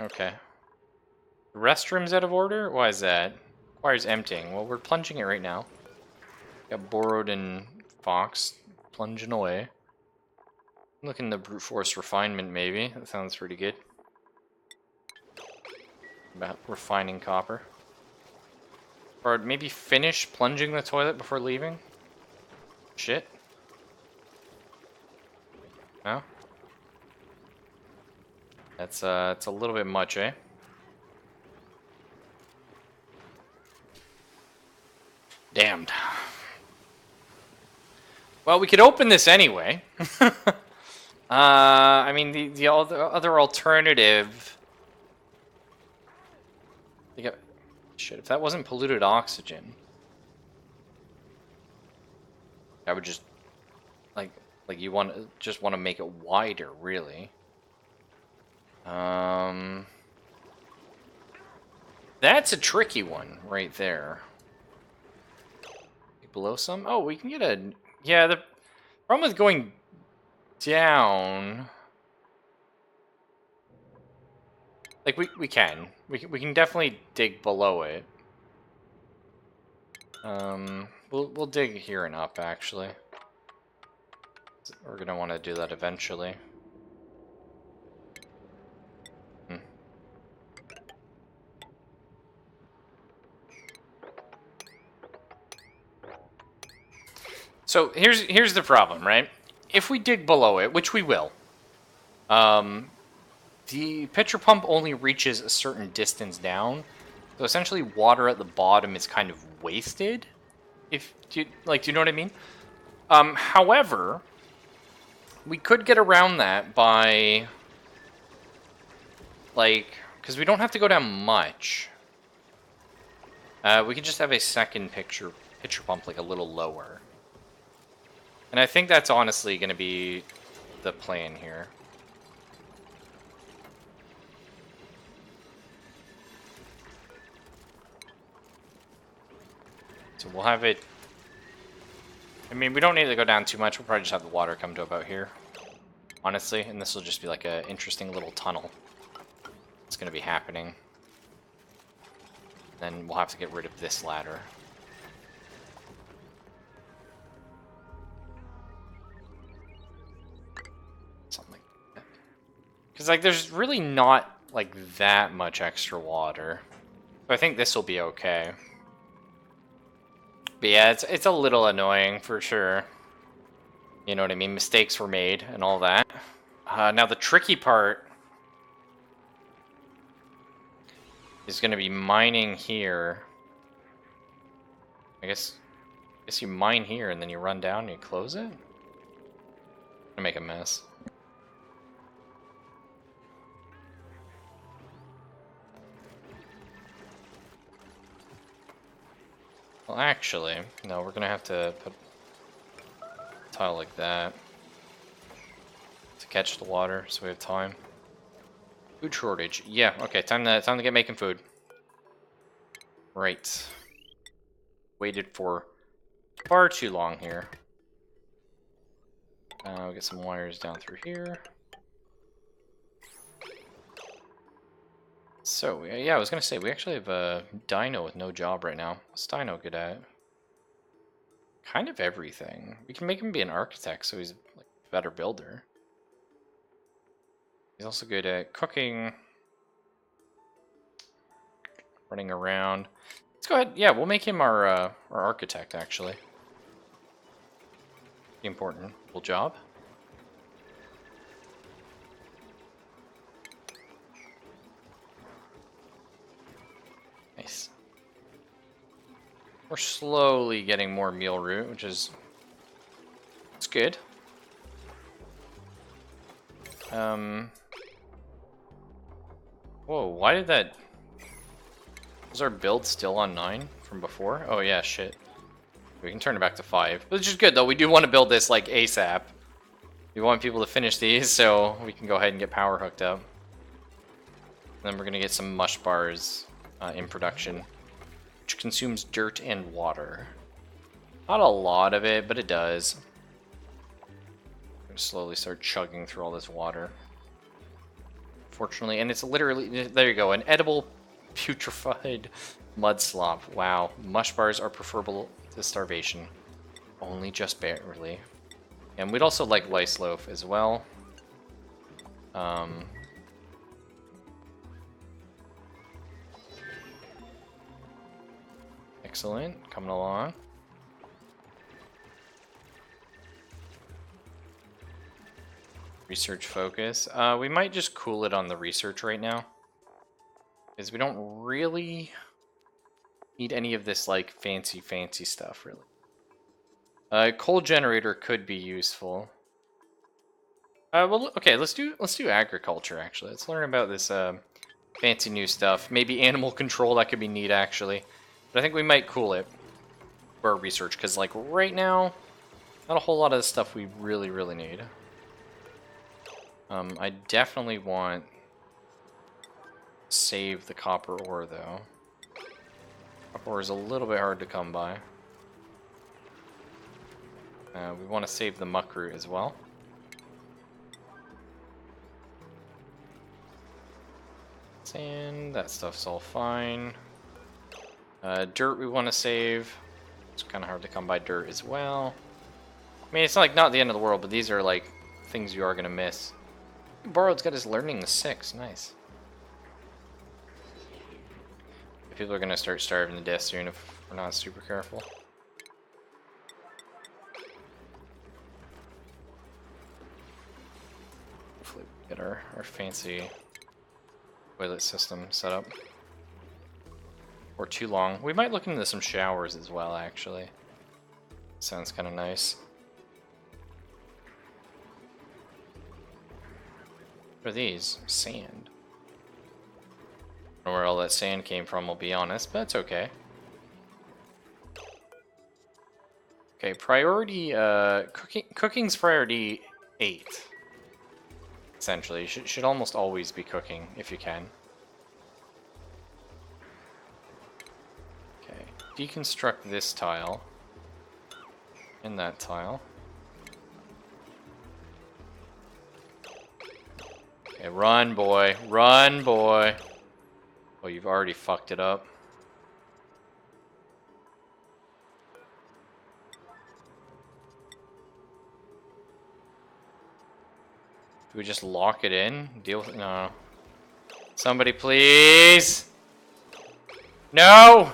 Okay. The restroom's out of order? Why is that? Requires emptying. Well, we're plunging it right now. Got Borrowed and Fox plunging away. Looking to brute force refinement, maybe. That sounds pretty good. About refining copper. Or maybe finish plunging the toilet before leaving? Shit. No? That's it's a little bit much, eh? Damned. Well, we could open this anyway. I mean, the other alternative... Shit, if that wasn't polluted oxygen, I would just... Like you just want to make it wider, really. That's a tricky one right there. Below some? Oh, we can get a... Yeah, the problem with going down... Like, we can. We can definitely dig below it. We'll dig here and up, actually. We're gonna want to do that eventually. So here's the problem, right? If we dig below it, which we will, the pitcher pump only reaches a certain distance down, so essentially water at the bottom is kind of wasted. If do you know what I mean? However, we could get around that by because we don't have to go down much. We can just have a second pitcher pump like a little lower. And I think that's honestly going to be the plan here. So we'll have it... I mean, we don't need to go down too much. We'll probably just have the water come to about here. Honestly, and this will just be like an interesting little tunnel. It's going to be happening. Then we'll have to get rid of this ladder. Because, like, there's really not, like, that much extra water. So I think this will be okay. But yeah, it's a little annoying, for sure. You know what I mean? Mistakes were made and all that. Now, the tricky part is going to be mining here. I guess you mine here and then you run down and you close it? I'm gonna make a mess. Well, actually, no, we're gonna have to put a tile like that to catch the water, so we have time. Food shortage. Yeah, okay, time to get making food. Right. Waited for far too long here. We'll get some wires down through here. So, yeah, I was gonna say, we actually have a dino with no job right now. What's dino good at? Kind of everything. We can make him be an architect, so he's like a better builder. He's also good at cooking. Running around. Let's go ahead, yeah, we'll make him our architect, actually. Important. Cool job. Nice. We're slowly getting more meal root, which is... it's good. Whoa, why did that... was our build still on 9 from before? Oh yeah, shit. We can turn it back to 5. Which is good, though. We do want to build this, like, ASAP. We want people to finish these, so we can go ahead and get power hooked up. And then we're going to get some mush bars in production, which consumes dirt and water. Not a lot of it, but it does. I'm going to slowly start chugging through all this water. Fortunately, and it's literally... there you go, an edible putrefied mud slop. Wow. Mush bars are preferable to starvation. Only just barely. And we'd also like lice loaf as well. Excellent. Coming along. Research focus. We might just cool it on the research right now. Because we don't really need any of this, like, fancy stuff, really. Coal generator could be useful. Well, okay, let's do agriculture actually. Let's learn about this fancy new stuff. Maybe animal control, that could be neat actually. But I think we might cool it for our research because like right now, not a whole lot of the stuff we really need. I definitely want to save the copper ore though. Copper ore is a little bit hard to come by. We want to save the muck root as well. Sand, that stuff's all fine. Dirt we want to save. It's kind of hard to come by dirt as well. I mean, it's like not the end of the world, but these are like things you are going to miss. Borrowed's got his learning 6. Nice. People are going to start starving to death soon if we're not super careful. Hopefully we get our fancy toilet system set up. Or too long. We might look into some showers as well, actually. Sounds kind of nice. What are these? Sand. I don't know where all that sand came from, I'll be honest, but it's okay. Okay, priority, cooking's priority 8. Essentially, should almost always be cooking, if you can. Okay, deconstruct this tile. And that tile. Okay, run, boy. Run, boy. Oh, you've already fucked it up. Do we just lock it in? Deal with it? No. Somebody, please! No!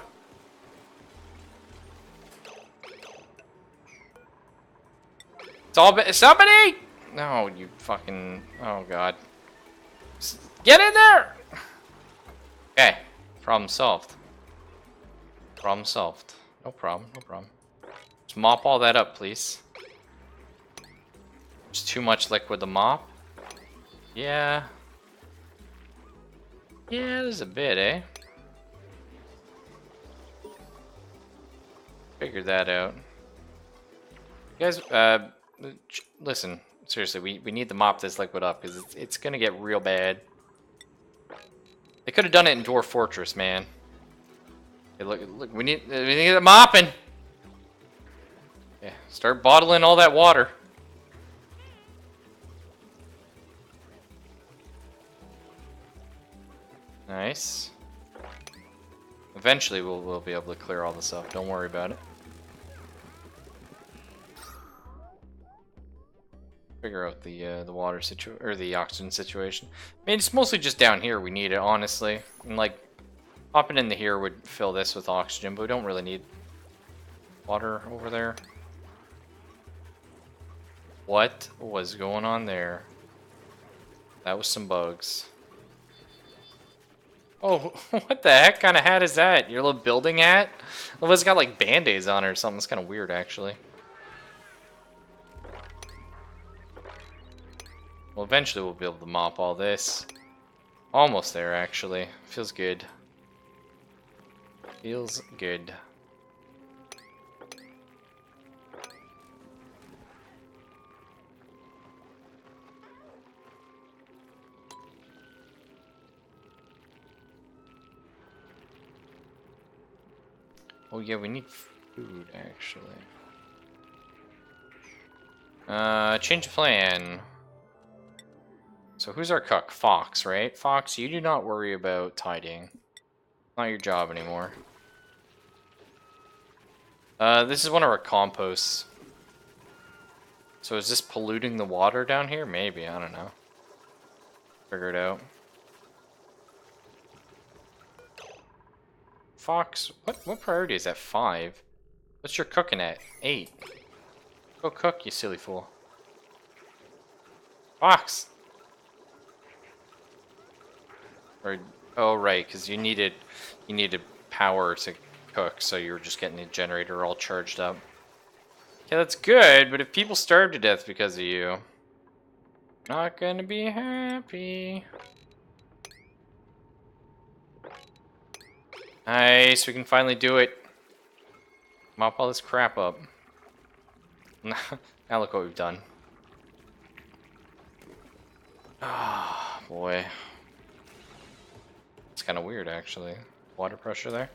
It's all somebody! No, you fucking... Oh, God. Get in there! Okay. Problem solved. Problem solved. No problem, no problem. Just mop all that up, please. There's too much liquid to mop. Yeah. Yeah, there's a bit, eh? Figured that out. You guys, listen. Seriously, we need to mop this liquid up because it's gonna get real bad. They could have done it in Dwarf Fortress, man. Hey, look, we need it mopping. Yeah, start bottling all that water. Nice. Eventually, we'll be able to clear all this up. Don't worry about it. Figure out the water situation or the oxygen situation. I mean, it's mostly just down here we need it, honestly. And like, popping into here would fill this with oxygen, but we don't really need water over there. What was going on there? That was some bugs. Oh, what the heck kind of hat is that? Your little building hat? Oh, it's got like band-aids on it or something. It's kind of weird, actually. Well, eventually we'll be able to mop all this. Almost there, actually. Feels good. Feels good. Oh yeah, we need food, actually. Change of plan. So who's our cook? Fox, right? Fox, you do not worry about tidying. Not your job anymore. This is one of our composts. So is this polluting the water down here? Maybe, I don't know. Figure it out. Fox, what priority is that? 5? What's your cooking at? 8. Go cook, you silly fool. Fox! Or, oh right, because you needed power to cook, so you were just getting the generator all charged up. Yeah, that's good, but if people starve to death because of you... Not gonna be happy. Nice, we can finally do it. Mop all this crap up. Now look what we've done. Ah, oh, boy. It's kind of weird, actually. Water pressure there.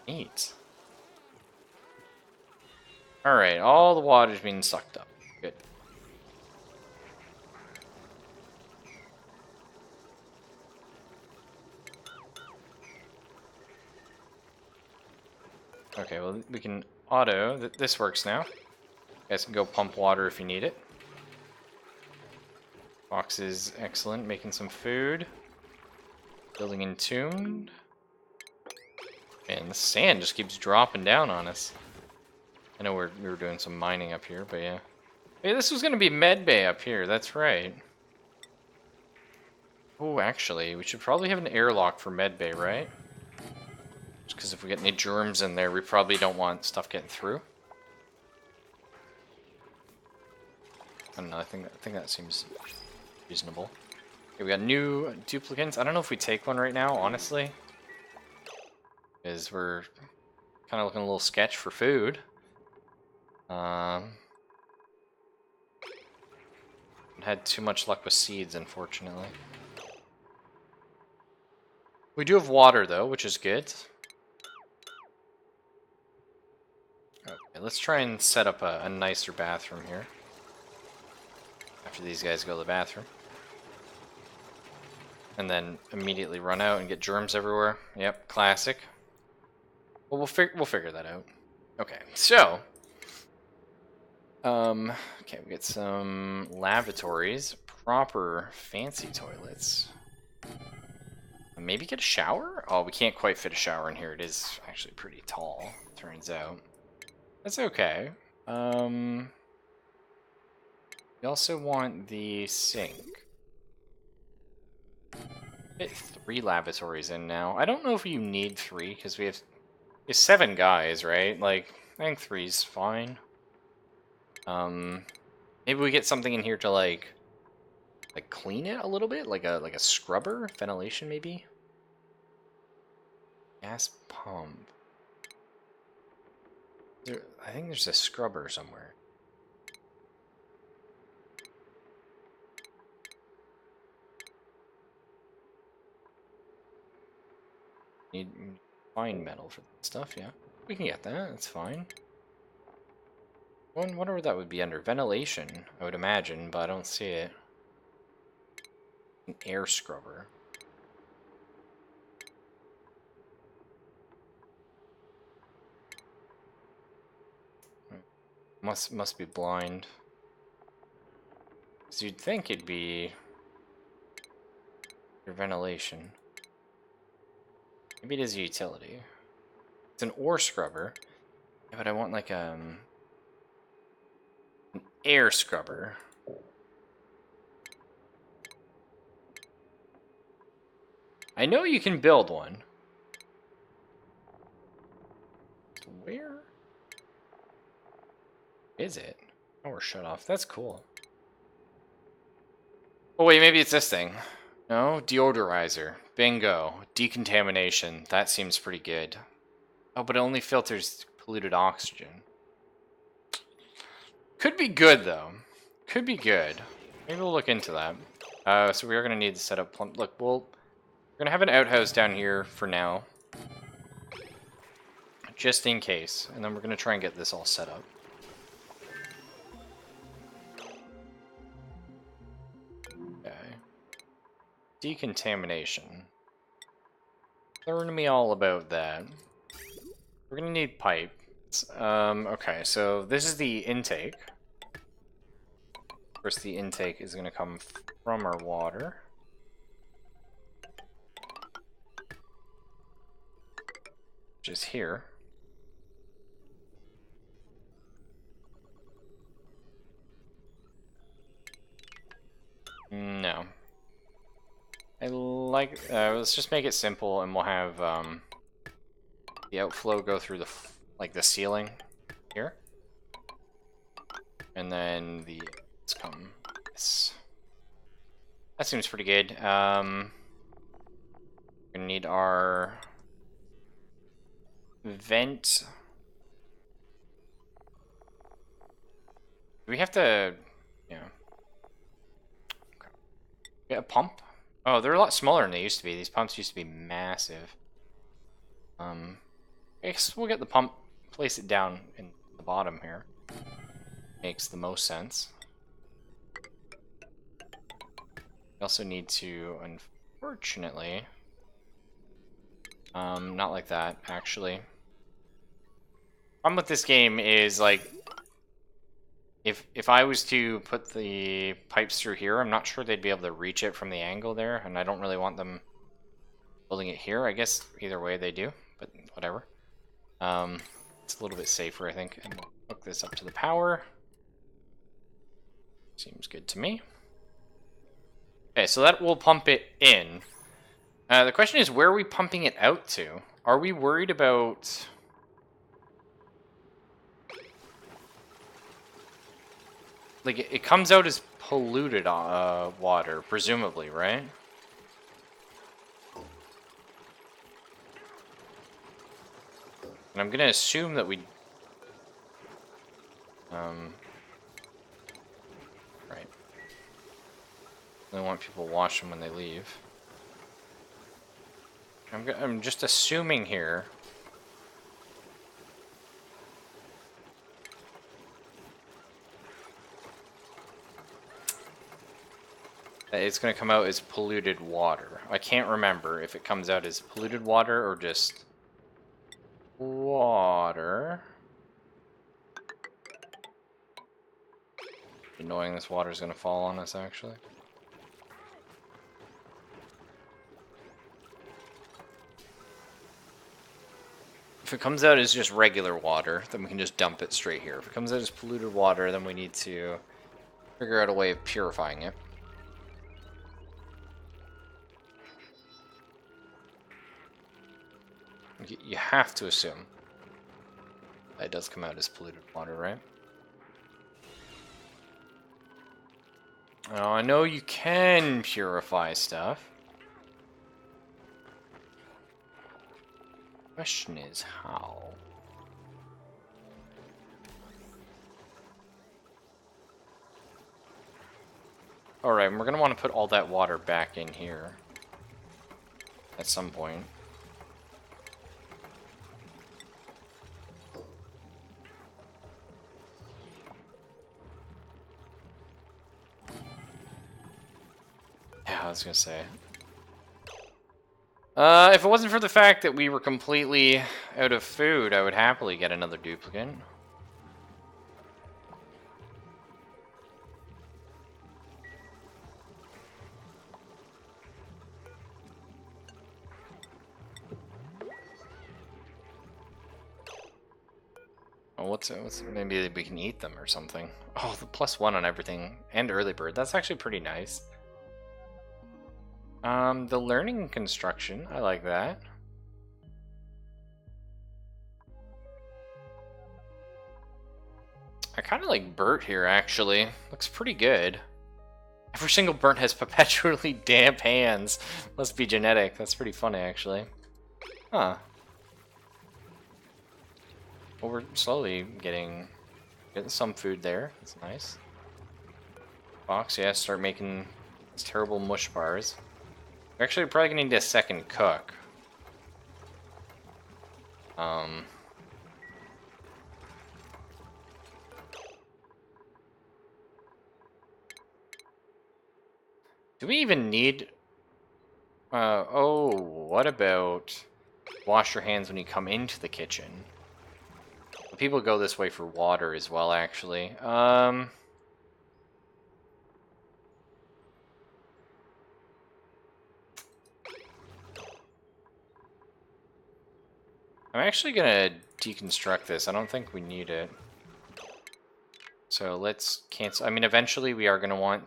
Neat. Alright, all the water's being sucked up. Good. Okay, well, we can auto. This works now. You guys can go pump water if you need it. Fox is excellent, making some food. Building entombed. And the sand just keeps dropping down on us. I know we were doing some mining up here, but yeah. Hey, this was gonna be med bay up here, that's right. Oh, actually, we should probably have an airlock for med bay, right? Just because if we get any germs in there, we probably don't want stuff getting through. I don't know, I think that seems reasonable. Okay, we got new duplicants. I don't know if we take one right now, honestly. Because we're kind of looking a little sketch for food. Had too much luck with seeds, unfortunately. We do have water, though, which is good. Okay, let's try and set up a nicer bathroom here. After these guys go to the bathroom. And then immediately run out and get germs everywhere. Yep, classic. Well, we'll figure that out. Okay, so... okay, we get some lavatories, proper fancy toilets. Maybe get a shower? Oh, we can't quite fit a shower in here. It is actually pretty tall, turns out. That's okay. We also want the sink. Fit 3 lavatories in now. I don't know if you need 3, because we have 7 guys, right? Like, I think 3's fine. Maybe we get something in here to like clean it a little bit, like a scrubber, ventilation maybe. Gas pump. I think there's a scrubber somewhere. Need fine metal for that stuff, yeah. We can get that, that's fine. I wonder what that would be under. Ventilation, I would imagine, but I don't see it. An air scrubber. Must be blind. So you'd think it'd be your ventilation. Maybe it is a utility. It's an ore scrubber. Yeah, but I want like an air scrubber. I know you can build one. Where is it? Oh, we're shut off. That's cool. Oh wait, maybe it's this thing. No, deodorizer. Bingo. Decontamination. That seems pretty good. Oh, but it only filters polluted oxygen. Could be good, though. Could be good. Maybe we'll look into that. So we are going to need to set up... Look, we're going to have an outhouse down here for now. Just in case. And then we're going to try and get this all set up. Okay. Decontamination. Learn me all about that. We're going to need pipe. Okay, so this is the intake. First, the intake is going to come from our water. Which is here. No. Let's just make it simple and we'll have the outflow go through the ceiling here. And then let's come this. That seems pretty good. We're gonna need our vent. Do we have to... Yeah. Okay. Yeah, a pump? Oh, they're a lot smaller than they used to be. These pumps used to be massive. I guess we'll get the pump, place it down in the bottom here. Makes the most sense. We also need to, unfortunately... not like that, actually. Problem with this game is, like, if I was to put the pipes through here, I'm not sure they'd be able to reach it from the angle there, and I don't really want them building it here. I guess either way they do, but whatever. It's a little bit safer, I think. And we'll hook this up to the power. Seems good to me. Okay, so that will pump it in. The question is, where are we pumping it out to? Are we worried about... Like, it comes out as polluted water, presumably, right? And I'm gonna assume that we... Right. I want people to wash them when they leave. I'm just assuming here... It's going to come out as polluted water. I can't remember if it comes out as polluted water or just water. Annoying, this water is going to fall on us, actually. If it comes out as just regular water, then we can just dump it straight here. If it comes out as polluted water, then we need to figure out a way of purifying it. You have to assume that it does come out as polluted water, right? Oh, I know you can purify stuff. Question is how? Alright, we're gonna want to put all that water back in here at some point. Yeah, I was gonna say. If it wasn't for the fact that we were completely out of food, I would happily get another duplicate. Oh, what's maybe we can eat them or something. Oh, the +1 on everything and early bird. That's actually pretty nice. The learning construction, I like that. I kind of like Bert here, actually. Looks pretty good. Every single Bert has perpetually damp hands. Must be genetic. That's pretty funny, actually. Huh. Well, we're slowly getting some food there. That's nice. Fox, yeah, start making these terrible mush bars. We're actually probably gonna need a second cook. Do we even need... oh, what about wash your hands when you come into the kitchen? People go this way for water as well, actually. I'm actually gonna deconstruct this. I don't think we need it. So let's cancel. I mean, eventually we are gonna want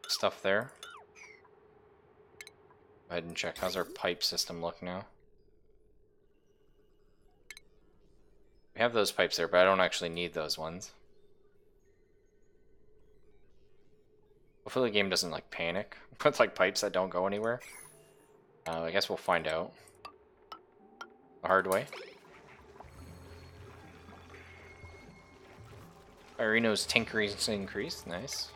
stuff there. Go ahead and check. How's our pipe system look now? We have those pipes there, but I don't actually need those ones. Hopefully the game doesn't like panic with like pipes that don't go anywhere. I guess we'll find out the hard way. Irino's tinkering's increased. Nice.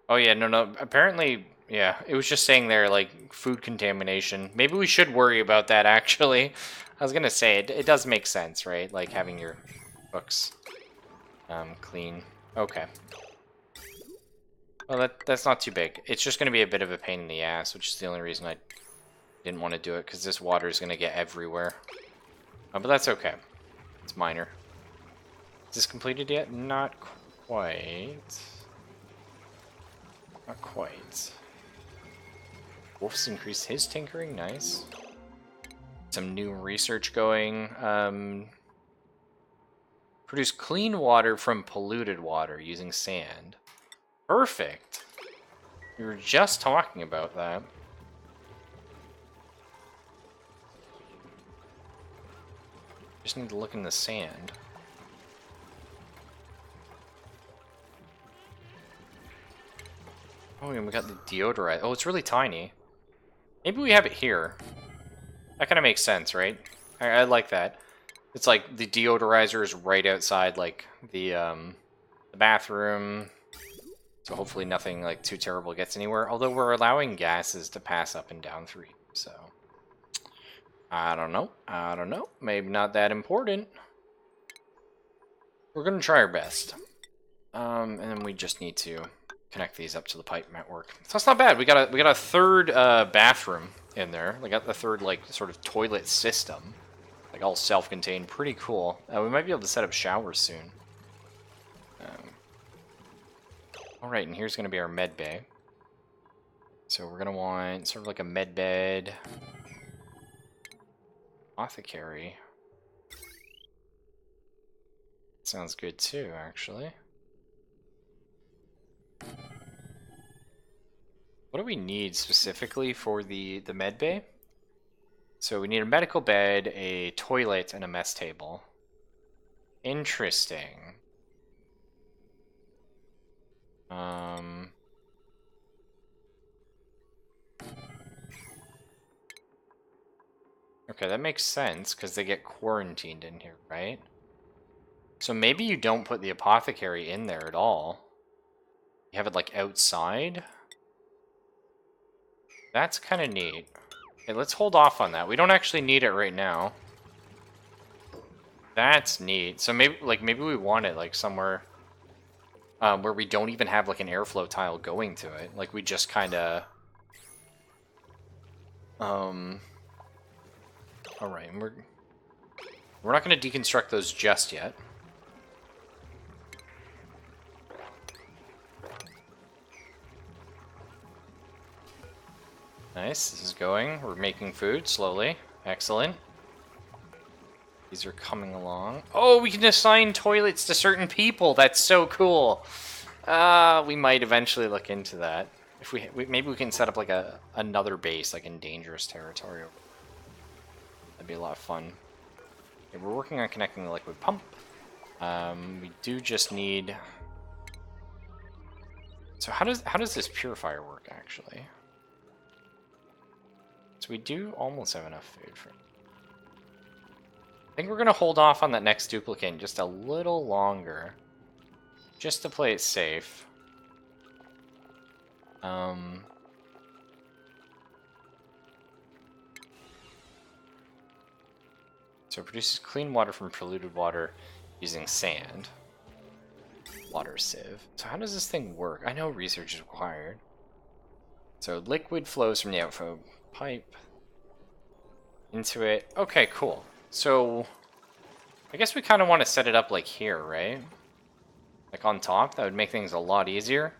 Oh yeah, no. Apparently, yeah, it was just saying there, like, food contamination. Maybe we should worry about that, actually. I was gonna say, it does make sense, right? Like, having your books clean. Okay. Well, that's not too big. It's just gonna be a bit of a pain in the ass, which is the only reason I didn't want to do it, because this water is gonna get everywhere. But that's okay. It's minor. Is this completed yet? Not quite. Not quite. Wolf's increased his tinkering, nice. Some new research going. Produce clean water from polluted water using sand. Perfect! We were just talking about that. Just need to look in the sand. Oh, and we got the deodorizer. Oh, it's really tiny. Maybe we have it here. That kind of makes sense, right? I like that. It's like the deodorizer is right outside, like, the bathroom. So hopefully nothing, like, too terrible gets anywhere. Although we're allowing gases to pass up and down through, so... I don't know. I don't know. Maybe not that important. We're gonna try our best. And then we just need to connect these up to the pipe network. So that's not bad. We got a third bathroom in there. We got the third, like, sort of toilet system, like, all self-contained. Pretty cool. We might be able to set up showers soon. All right, and here's gonna be our med bay. So we're gonna want sort of like a med bed, apothecary. Sounds good too, actually. What do we need specifically for the med bay? So we need a medical bed, a toilet, and a mess table. Interesting. Okay, that makes sense, because they get quarantined in here, right? So maybe you don't put the apothecary in there at all. You have it, like, outside? That's kind of neat. Okay, let's hold off on that. We don't actually need it right now. That's neat. So maybe we want it, like, somewhere where we don't even have, like, an airflow tile going to it. Like, we just kind of... Alright, we're not going to deconstruct those just yet. Nice, this is going. We're making food slowly. Excellent. These are coming along. Oh, we can assign toilets to certain people. That's so cool. We might eventually look into that. If maybe we can set up like another base, like in dangerous territory. That'd be a lot of fun. Okay, we're working on connecting the liquid pump. We do just need. So how does this purifier work actually? So we do almost have enough food for. I think we're gonna hold off on that next duplicate just a little longer, just to play it safe. So it produces clean water from polluted water using sand. Water sieve. So how does this thing work? I know research is required. So liquid flows from the outflow pipe into it. Okay, cool. So I guess we kind of want to set it up like here, right? Like on top. That would make things a lot easier.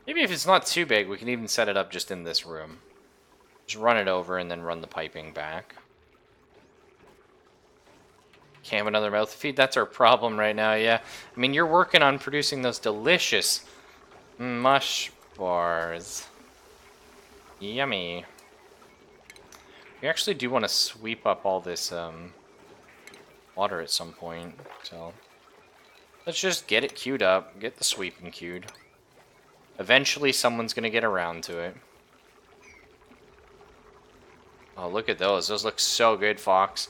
Maybe if it's not too big, we can even set it up just in this room. Just run it over and then run the piping back. Can't have another mouth feed? That's our problem right now, yeah. I mean, you're working on producing those delicious mush bars. Yummy. We actually do want to sweep up all this water at some point, so let's just get it queued up, get the sweeping queued. Eventually someone's going to get around to it. Oh, look at those. Those look so good, Fox.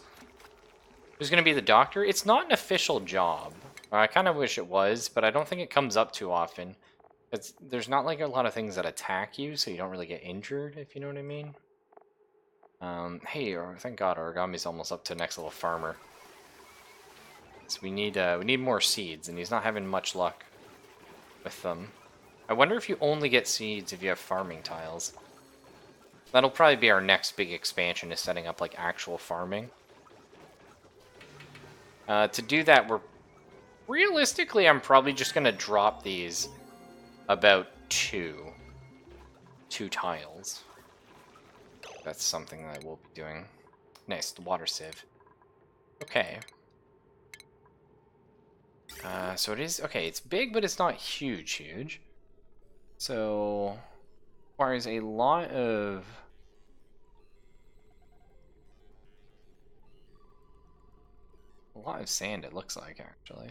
Who's going to be the doctor? It's not an official job. I kind of wish it was, but I don't think it comes up too often. There's not like a lot of things that attack you, so you don't really get injured, if you know what I mean. Hey, thank God, Origami's almost up to next level farmer. So we need more seeds, and he's not having much luck with them. I wonder if you only get seeds if you have farming tiles. That'll probably be our next big expansion, is setting up like actual farming. To do that, realistically, I'm probably just gonna drop these about two tiles. That's something that we'll be doing. Nice, the water sieve. Okay. So it is, okay, it's big, but it's not huge. So, requires a lot of... sand, it looks like, actually.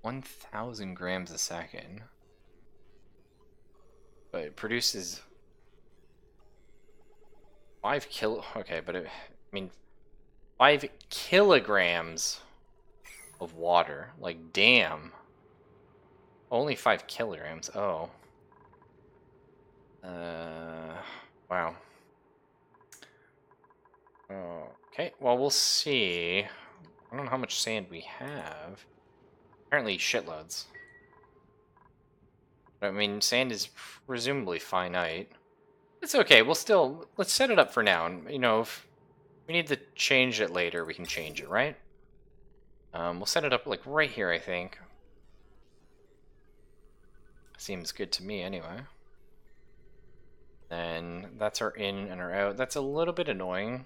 1,000 grams a second. But it produces 5 kilo... Okay, but I mean, 5 kilograms of water. Like, damn. Only 5 kilograms. Oh. Wow. Okay, well, we'll see. I don't know how much sand we have. Apparently shitloads. But, I mean, sand is presumably finite. It's okay, let's set it up for now. And, you know, if we need to change it later, we can change it, right? We'll set it up, like, right here, I think. Seems good to me, anyway. Then, that's our in and our out. That's a little bit annoying.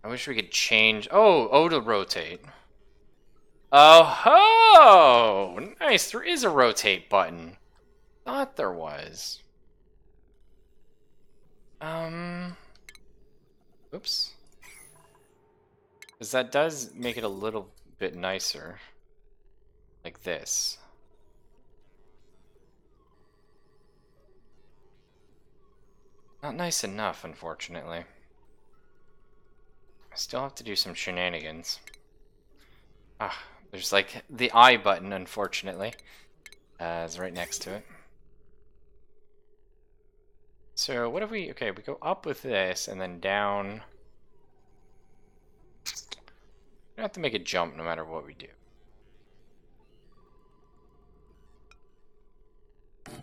I wish we could change... Oh, to rotate. Oh ho! Nice, there is a rotate button. Thought there was. Oops. Because that does make it a little bit nicer. Like this. Not nice enough, unfortunately. I still have to do some shenanigans. Ah, there's like the I button, unfortunately. Is right next to it. So what if we... Okay, we go up with this and then down. We have to make a jump no matter what we do.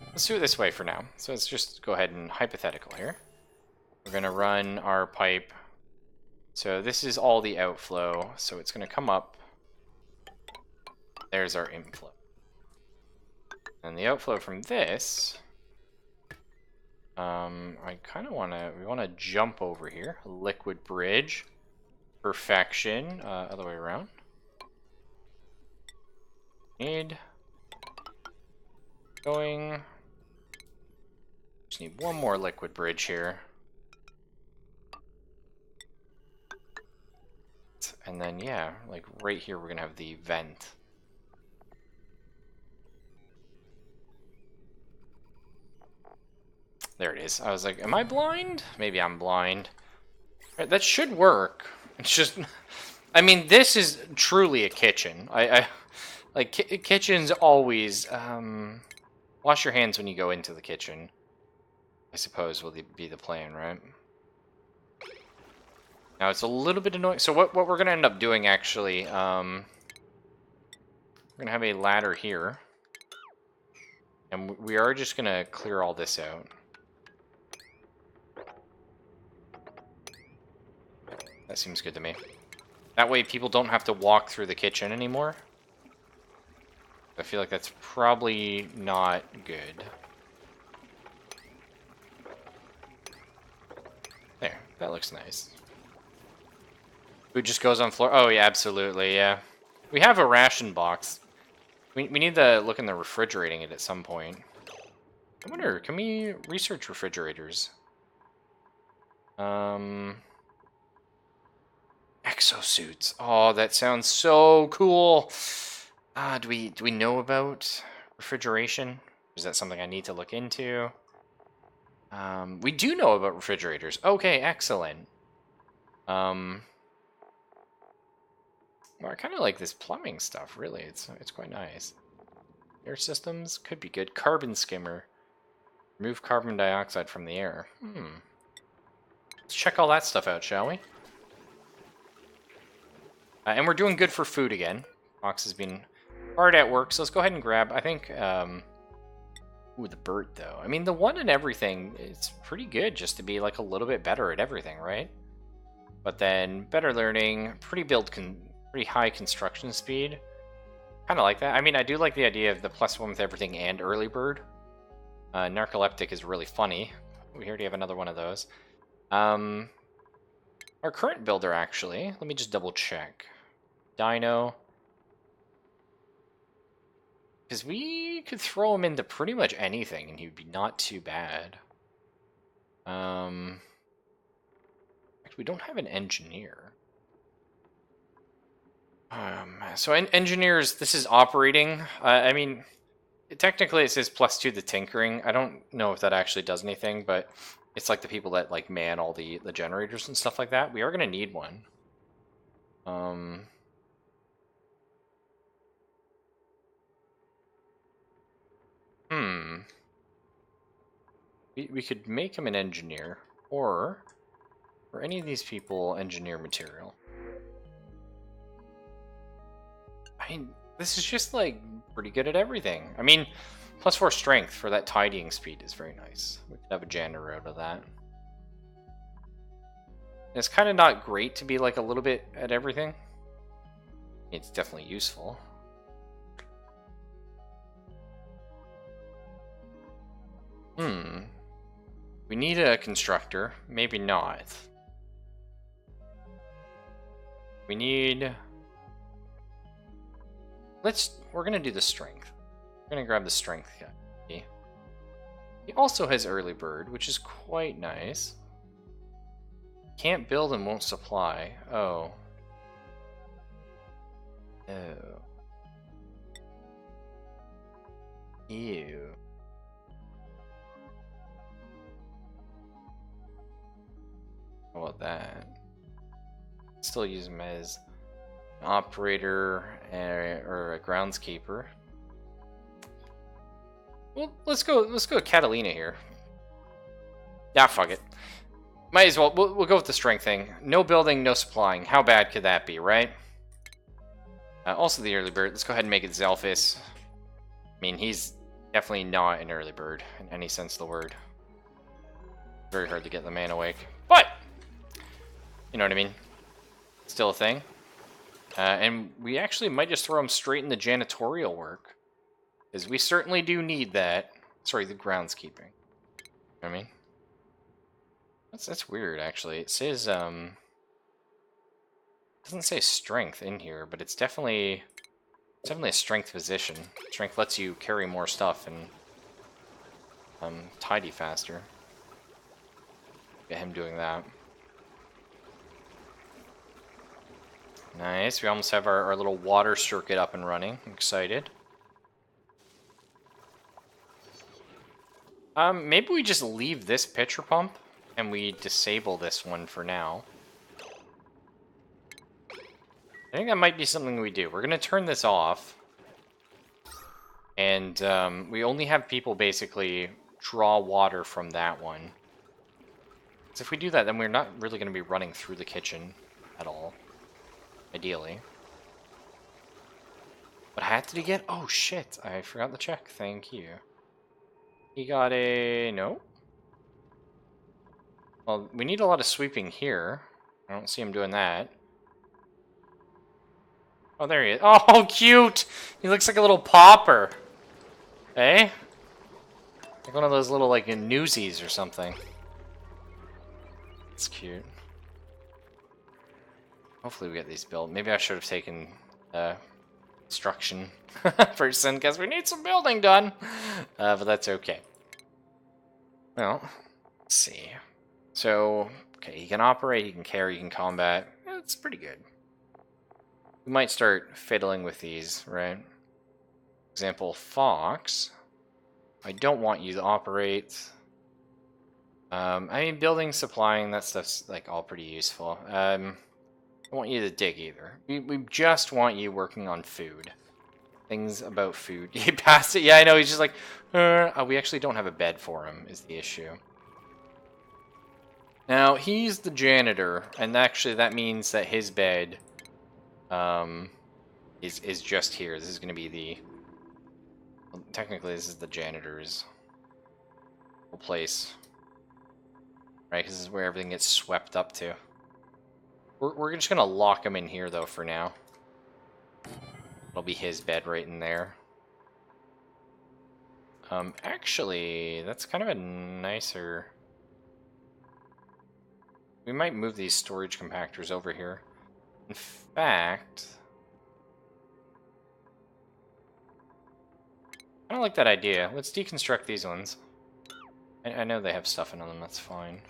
Let's do it this way for now. So let's just go ahead and hypothetical here. We're going to run our pipe. So this is all the outflow. So it's going to come up. There's our inflow. And the outflow from this... I kind of want to... We want to jump over here. Liquid bridge. Perfection. Other way around. Need... Going... Just need one more liquid bridge here. And then, yeah, like right here, we're gonna have the vent. There it is. I was like, am I blind? Maybe I'm blind. Right, that should work. It's just... I mean, this is truly a kitchen. Like, kitchens always... wash your hands when you go into the kitchen. I suppose will be the plan, right? Now, it's a little bit annoying. So what we're going to end up doing, actually... we're going to have a ladder here. And we are just going to clear all this out. That seems good to me. That way people don't have to walk through the kitchen anymore. I feel like that's probably not good. There, that looks nice. Food just goes on floor. Oh, yeah, absolutely, yeah. We have a ration box. We need to look in the refrigerating it at some point. I wonder, can we research refrigerators? Exosuits. Oh, that sounds so cool. Do we know about refrigeration? Is that something I need to look into? We do know about refrigerators. Okay, excellent. Well, I kind of like this plumbing stuff, really. It's quite nice. Air systems could be good. Carbon skimmer. Remove carbon dioxide from the air. Let's check all that stuff out, shall we? And we're doing good for food again. Fox has been hard at work, so let's go ahead and grab, I think, ooh, the bird, though. I mean, the one and everything, it's pretty good just to be, like, a little bit better at everything, right? But then, better learning, pretty high construction speed. Kind of like that. I mean, I do like the idea of the +1 with everything and early bird. Narcoleptic is really funny. We already have another one of those. Our current builder, actually, let me just double check. Dino. Because we could throw him into pretty much anything and he'd be not too bad. We don't have an engineer. So engineers, this is operating. I mean, technically it says +2 to tinkering. I don't know if that actually does anything, but it's like the people that like man all the generators and stuff like that. We are going to need one. We could make him an engineer, or for any of these people, engineer material. I mean, this is just like pretty good at everything. I mean, +4 strength for that tidying speed is very nice. We could have a janitor out of that. It's kind of not great to be like a little bit at everything. It's definitely useful. We need a constructor. Maybe not. We need... We're gonna do the strength. We're gonna grab the strength guy. He also has early bird, which is quite nice. Can't build and won't supply. Oh. Oh. Ew. How about that? Still use him as an operator or a groundskeeper. Well, let's go Catalina here. Yeah, fuck it. Might as well. We'll go with the strength thing. No building, no supplying. How bad could that be, right? Also the early bird. Let's go ahead and make it Zelphus. I mean, he's definitely not an early bird in any sense of the word. Very hard to get the man awake. But, you know what I mean? Still a thing. And we actually might just throw him straight in the janitorial work. Because we certainly do need that. Sorry, the groundskeeping. You know what I mean? That's weird, actually. It says, doesn't say strength in here, but it's definitely a strength position. Strength lets you carry more stuff and tidy faster. Get him doing that. Nice. We almost have our little water circuit up and running. I'm excited. Maybe we just leave this pitcher pump and we disable this one for now. I think that might be something we do. We're going to turn this off. And we only have people basically draw water from that one. So if we do that, then we're not really going to be running through the kitchen at all. Ideally. What hat did he get? Oh shit, I forgot the check. Thank you. He got a... no? Well, we need a lot of sweeping here. I don't see him doing that. Oh, there he is. Oh, cute! He looks like a little pauper. Eh? Like one of those little, like, newsies or something. It's cute. Hopefully we get these built. Maybe I should have taken construction person, because we need some building done. But that's okay. Well, let's see. So, okay, he can operate, he can carry, he can combat. That's pretty good. We might start fiddling with these, right? Example, Fox. I don't want you to operate. I mean, building, supplying, that stuff's like all pretty useful. I don't want you to dig either. We just want you working on food. Things about food. He passed it. Yeah, I know. He's just like, we actually don't have a bed for him, is the issue. Now, he's the janitor, and actually that means that his bed is just here. This is going to be the... Well, technically, this is the janitor's place. Right, because this is where everything gets swept up to. We're just going to lock him in here, though, for now. It'll be his bed right in there. Actually, that's kind of a nicer... We might move these storage compactors over here. In fact... I don't like that idea. Let's deconstruct these ones. I know they have stuff in them, that's fine.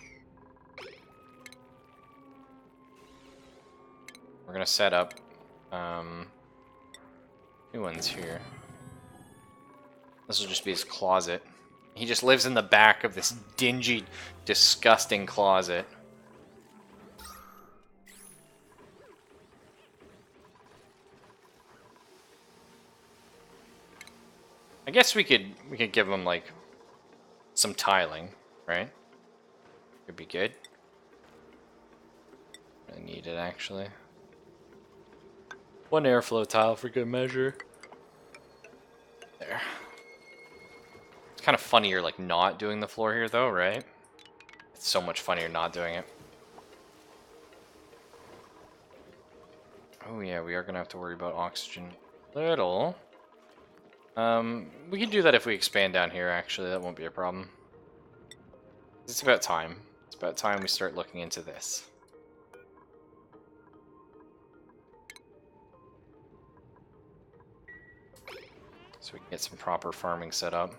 We're gonna set up new ones here. This will just be his closet. He just lives in the back of this dingy, disgusting closet. I guess we could give him like some tiling, right? Could be good. I need it actually. One airflow tile for good measure. There. It's kind of funnier like not doing the floor here though, right? It's so much funnier not doing it. Oh yeah, we are gonna have to worry about oxygen a little. We can do that if we expand down here, actually. That won't be a problem. It's about time. It's about time we start looking into this. So we can get some proper farming set up.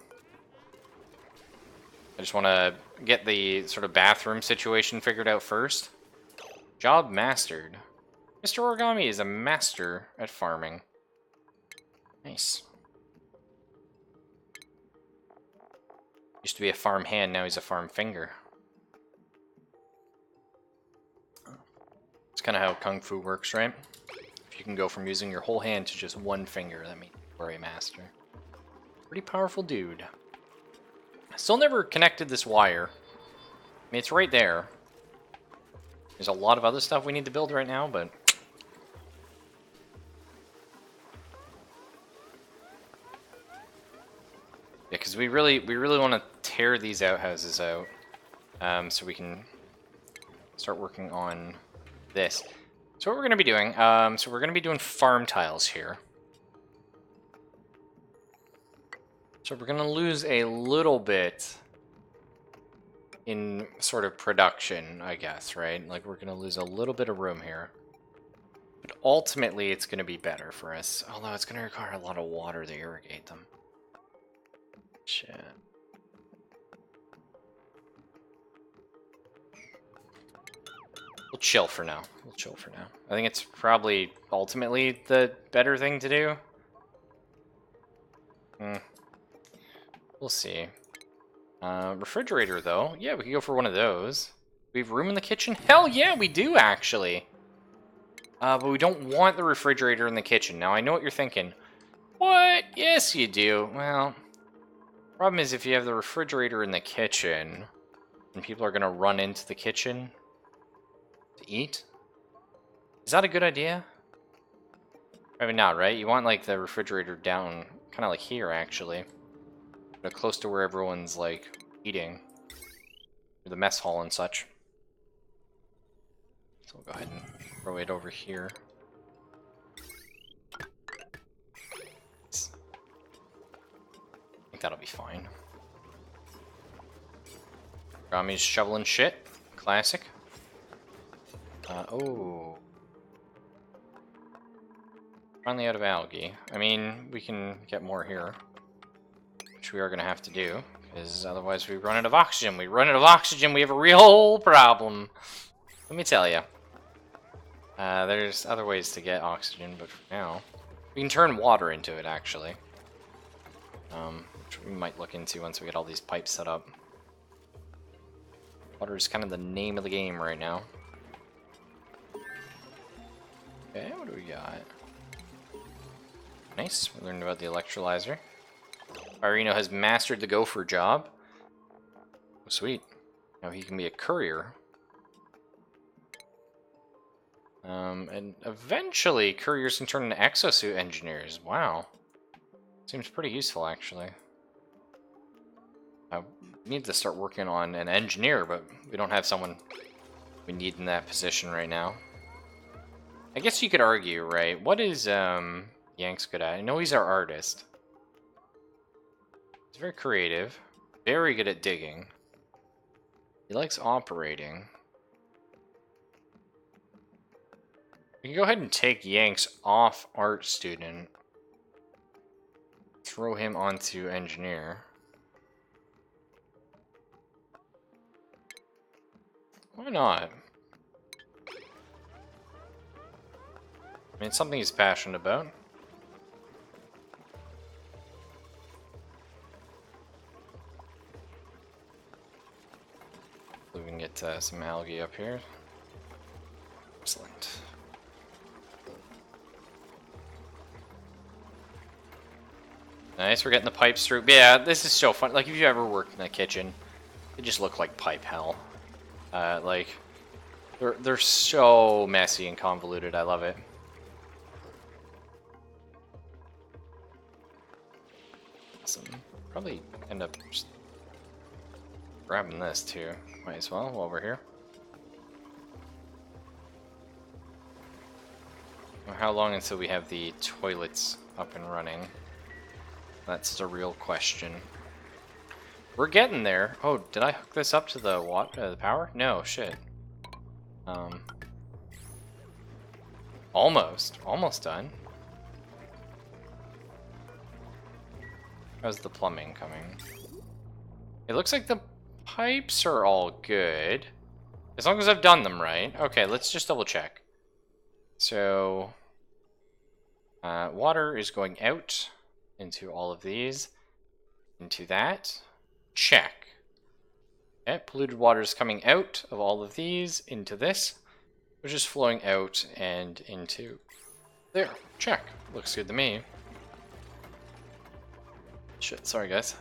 I just want to get the sort of bathroom situation figured out first. Job mastered. Mr. Origami is a master at farming. Nice. Used to be a farm hand, now he's a farm finger. It's kind of how Kung Fu works, right? If you can go from using your whole hand to just one finger, that means you're a master. Pretty powerful dude. Still never connected this wire. I mean, it's right there. There's a lot of other stuff we need to build right now, but... Yeah, because we really want to tear these outhouses out, so we can start working on this. So what we're going to be doing, so we're going to be doing farm tiles here. So we're going to lose a little bit in sort of production, I guess, right? Like we're going to lose a little bit of room here. But ultimately, it's going to be better for us, although it's going to require a lot of water to irrigate them. Shit. We'll chill for now. We'll chill for now. I think it's probably ultimately the better thing to do. We'll see. Refrigerator, though. Yeah, we could go for one of those. We have room in the kitchen? Hell yeah, we do, actually. But we don't want the refrigerator in the kitchen. Now, I know what you're thinking. What? Yes, you do. Well... Problem is, if you have the refrigerator in the kitchen, and people are going to run into the kitchen to eat, is that a good idea? Probably not, right? You want, like, the refrigerator down, kind of like here, actually. But close to where everyone's, like, eating. Or the mess hall and such. So we'll go ahead and throw it over here. That'll be fine. Rami's shoveling shit. Classic. Oh. Finally out of algae. I mean, we can get more here. Which we are going to have to do. Because otherwise we run out of oxygen. We run out of oxygen, we have a real problem. Let me tell you. There's other ways to get oxygen, but for now... We can turn water into it, actually. Which we might look into once we get all these pipes set up. Water is kind of the name of the game right now. Okay, what do we got? Nice, we learned about the electrolyzer. Irino has mastered the gopher job. Oh, sweet. Now he can be a courier. And eventually, couriers can turn into exosuit engineers. Wow. Seems pretty useful, actually. I need to start working on an engineer, but we don't have someone we need in that position right now. I guess you could argue, right? What is Yanks good at? I know he's our artist. He's very creative. Very good at digging. He likes operating. We can go ahead and take Yanks off art student. Throw him onto engineer. Why not? I mean, it's something he's passionate about. We can get some algae up here. Excellent. Nice, we're getting the pipes through. Yeah, this is so fun. Like, if you ever worked in a kitchen, they just look like pipe hell. Like, they're so messy and convoluted. I love it. Awesome. Probably end up just grabbing this too. Might as well while we're here. How long until we have the toilets up and running? That's the real question. We're getting there. Oh, did I hook this up to the the power? No, shit. Almost done. How's the plumbing coming? It looks like the pipes are all good. As long as I've done them right. Okay, let's just double check. So, water is going out into all of these, into that. Check. Okay, polluted water is coming out of all of these into this, which is flowing out and into there. Check. Looks good to me. Shit, sorry guys.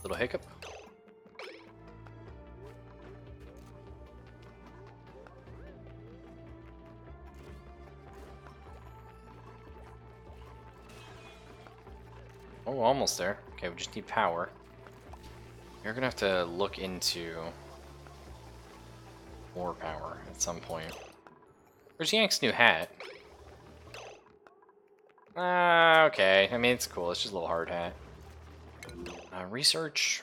Little hiccup. Oh, almost there. Okay, we just need power. You're gonna have to look into more power at some point. Where's Yank's new hat? Okay. I mean, it's cool. It's just a little hard hat. Research.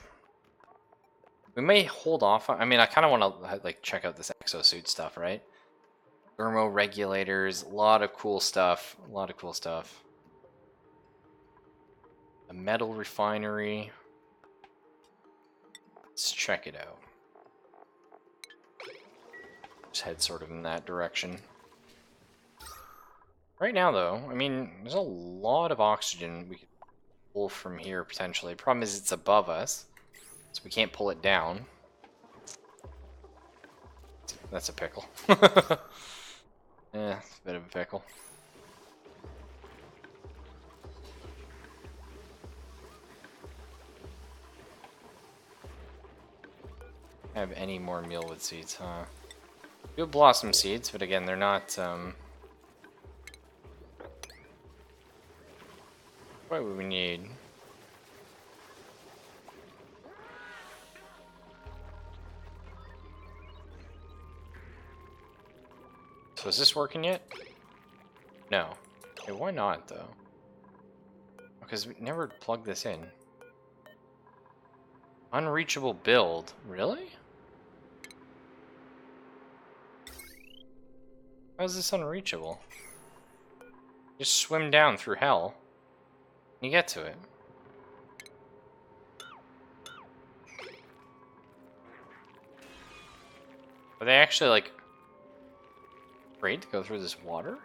We may hold off. I mean, I kind of want to like check out this exosuit stuff, right? Thermoregulators. A lot of cool stuff. A lot of cool stuff. A metal refinery. Let's check it out. Just head sort of in that direction. Right now, though, I mean, there's a lot of oxygen we could pull from here, potentially. Problem is it's above us, so we can't pull it down. That's a pickle. Yeah, it's a bit of a pickle. Have any more mealwood seeds, huh? We have blossom seeds, but again, they're not, what would we need? So is this working yet? No. Okay, why not, though? Because we never plugged this in. Unreachable build. Really? How is this unreachable? Just swim down through hell. And you get to it. Are they actually, like, afraid to go through this water?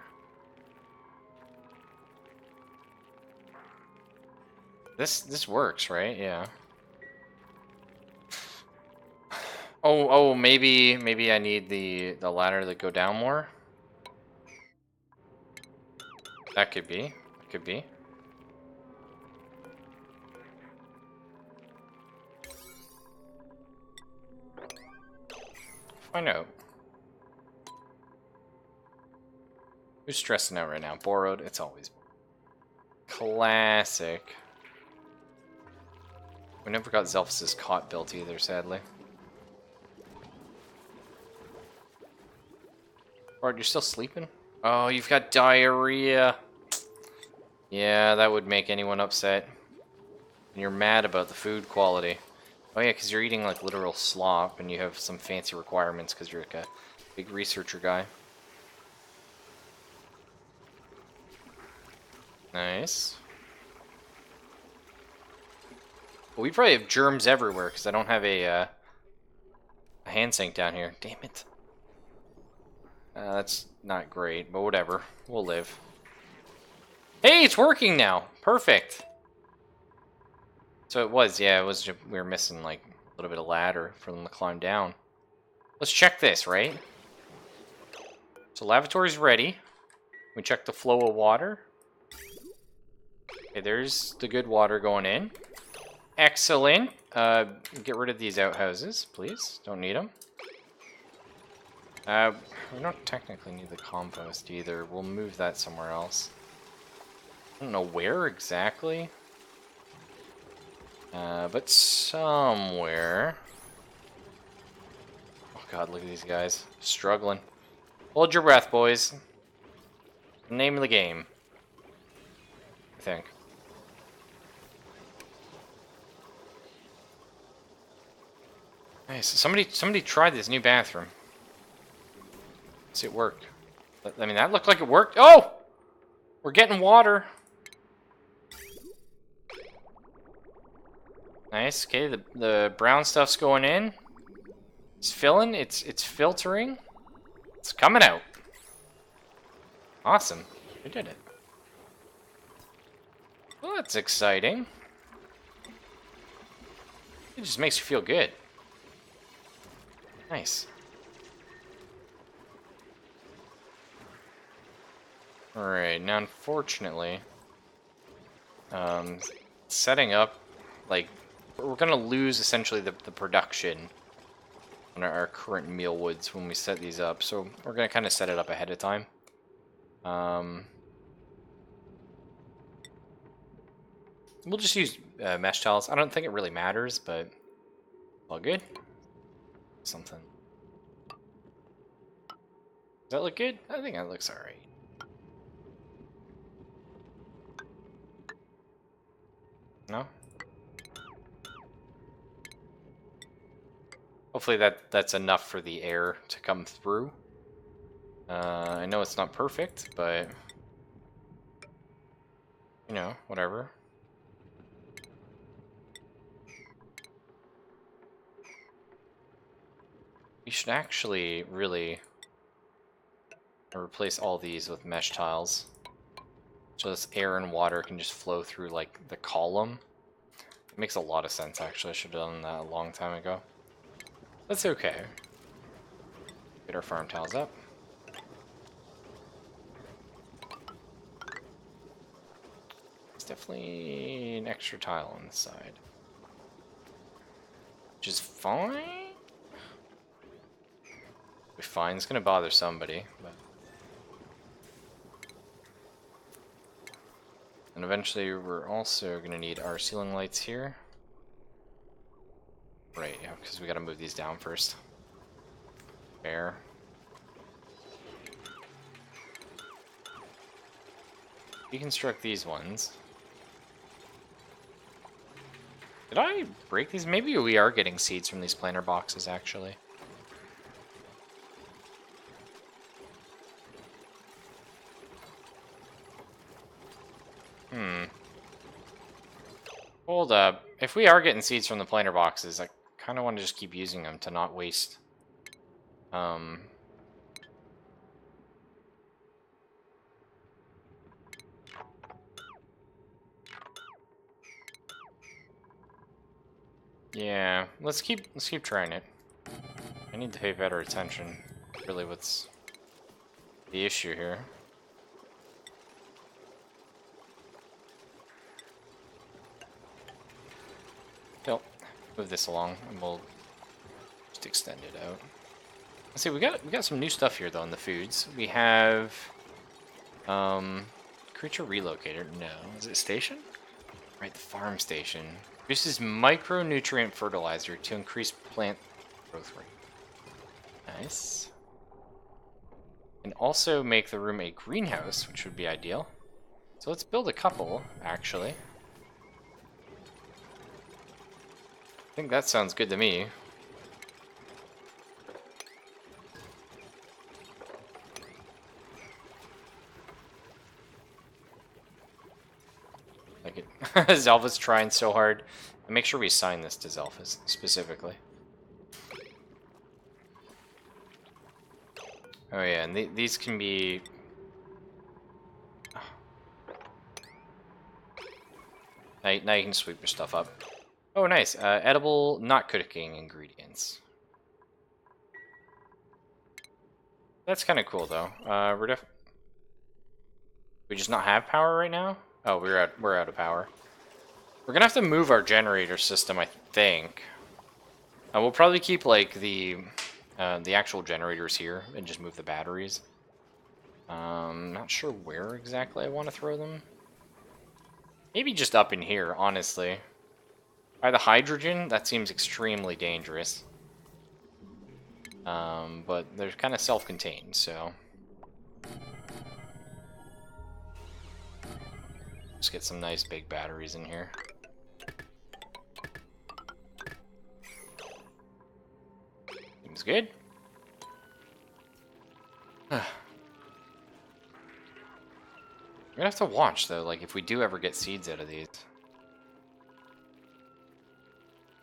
This works, right? Yeah. Oh, maybe I need the ladder to go down more. That could be. That could be. Find out. Who's stressing out right now? Borrowed. It's always classic. We never got Zelphus's cot built either, sadly. Bard, you're still sleeping? Oh, you've got diarrhea. Yeah, that would make anyone upset. And you're mad about the food quality. Oh yeah, because you're eating like literal slop and you have some fancy requirements because you're like a big researcher guy. Nice. Well, we probably have germs everywhere because I don't have a hand sink down here. Damn it. That's not great, but whatever. We'll live. Hey, it's working now. Perfect. So it was, yeah, it was. We were missing like a little bit of ladder for them to climb down. Let's check this, right? So lavatory's ready. We check the flow of water. Okay, there's the good water going in. Excellent. Get rid of these outhouses, please. Don't need them. We don't technically need the compost either. We'll move that somewhere else. I don't know where exactly. But somewhere. Oh god, look at these guys. Struggling. Hold your breath, boys. Name of the game. I think. Nice. Somebody tried this new bathroom. See it work. I mean, that looked like it worked. Oh! We're getting water. Nice. Okay, the brown stuff's going in. It's filling. It's filtering. It's coming out. Awesome. We did it. Well, that's exciting. It just makes you feel good. Nice. Alright, now unfortunately, setting up, like, we're gonna lose essentially the production on our current meal woods when we set these up, so we're gonna kind of set it up ahead of time. We'll just use mesh tiles. I don't think it really matters, but all good. Something. Does that look good? I think that looks alright. No? Hopefully that's enough for the air to come through. I know it's not perfect, but you know, whatever. We should actually really replace all these with mesh tiles. So this air and water can just flow through like the column. It makes a lot of sense actually. I should have done that a long time ago. That's okay. Get our farm tiles up. There's definitely an extra tile on the side. Which is fine. Be fine. It's gonna bother somebody, but and eventually we're also gonna need our ceiling lights here. Right, yeah, because we gotta move these down first. Fair. Deconstruct these ones. Did I break these? Maybe we are getting seeds from these planter boxes, actually. Hold up. If we are getting seeds from the planter boxes, I kind of want to just keep using them to not waste Um, yeah, let's keep trying it. I need to pay better attention. Really, what's the issue here? Yep. Move this along, and we'll just extend it out. Let's see. We got some new stuff here though in the foods. We have creature relocator. No, is it station? Right, the farm station. Uses micronutrient fertilizer to increase plant growth rate. Nice. And also make the room a greenhouse, which would be ideal. So let's build a couple, actually. I think that sounds good to me. Like it. Zelva's trying so hard. And make sure we assign this to Zelfa specifically. Oh yeah, and these can be... Now you can sweep your stuff up. Oh, nice. Edible, not cooking ingredients. That's kind of cool, though. We just not have power right now? Oh, we're out of power. We're gonna have to move our generator system, I think. We'll probably keep like the actual generators here and just move the batteries. Not sure where exactly I want to throw them. Maybe just up in here, honestly. By the hydrogen, that seems extremely dangerous. But they're kind of self-contained, so... Just get some nice big batteries in here. Seems good. We're gonna have to watch, though, like, if we do ever get seeds out of these.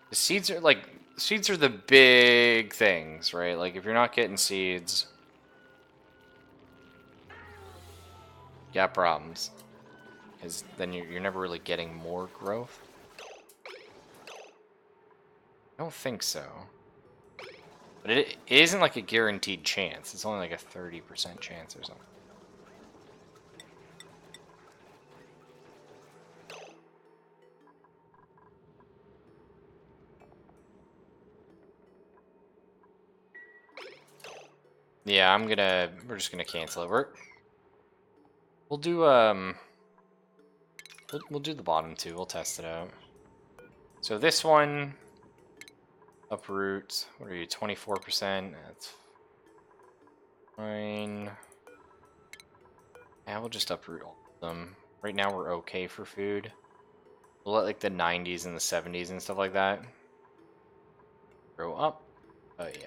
The seeds are, like, seeds are the big things, right? Like, if you're not getting seeds, you got problems. Because then you're never really getting more growth. I don't think so. But it isn't like a guaranteed chance. It's only like a 30% chance or something. Yeah, we're just gonna cancel it. We'll do, we'll do the bottom two. We'll test it out. So this one, uproot, what are you, 24%? That's fine. Yeah, we'll just uproot all of them. Right now we're okay for food. We'll let like the 90s and the 70s and stuff like that grow up. But yeah.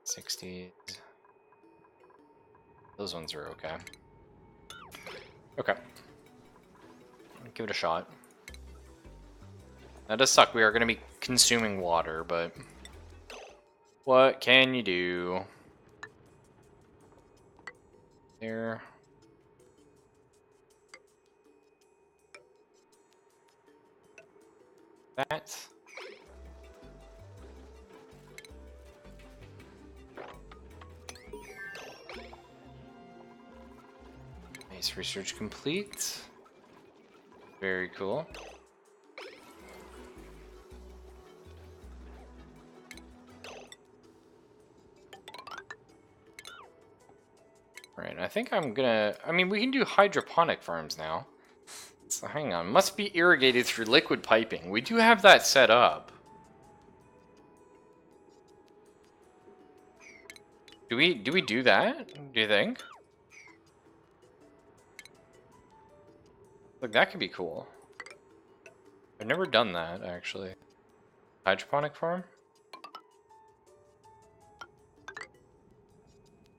'60s. Those ones are okay. Okay. Give it a shot. That does suck. We are going to be consuming water, but what can you do? There. That. Nice, research complete. Very cool. Right, I think I'm gonna... I mean, we can do hydroponic farms now. So hang on. Must be irrigated through liquid piping. We do have that set up. Do we do that? Do you think? Like, that could be cool. I've never done that, actually. Hydroponic farm?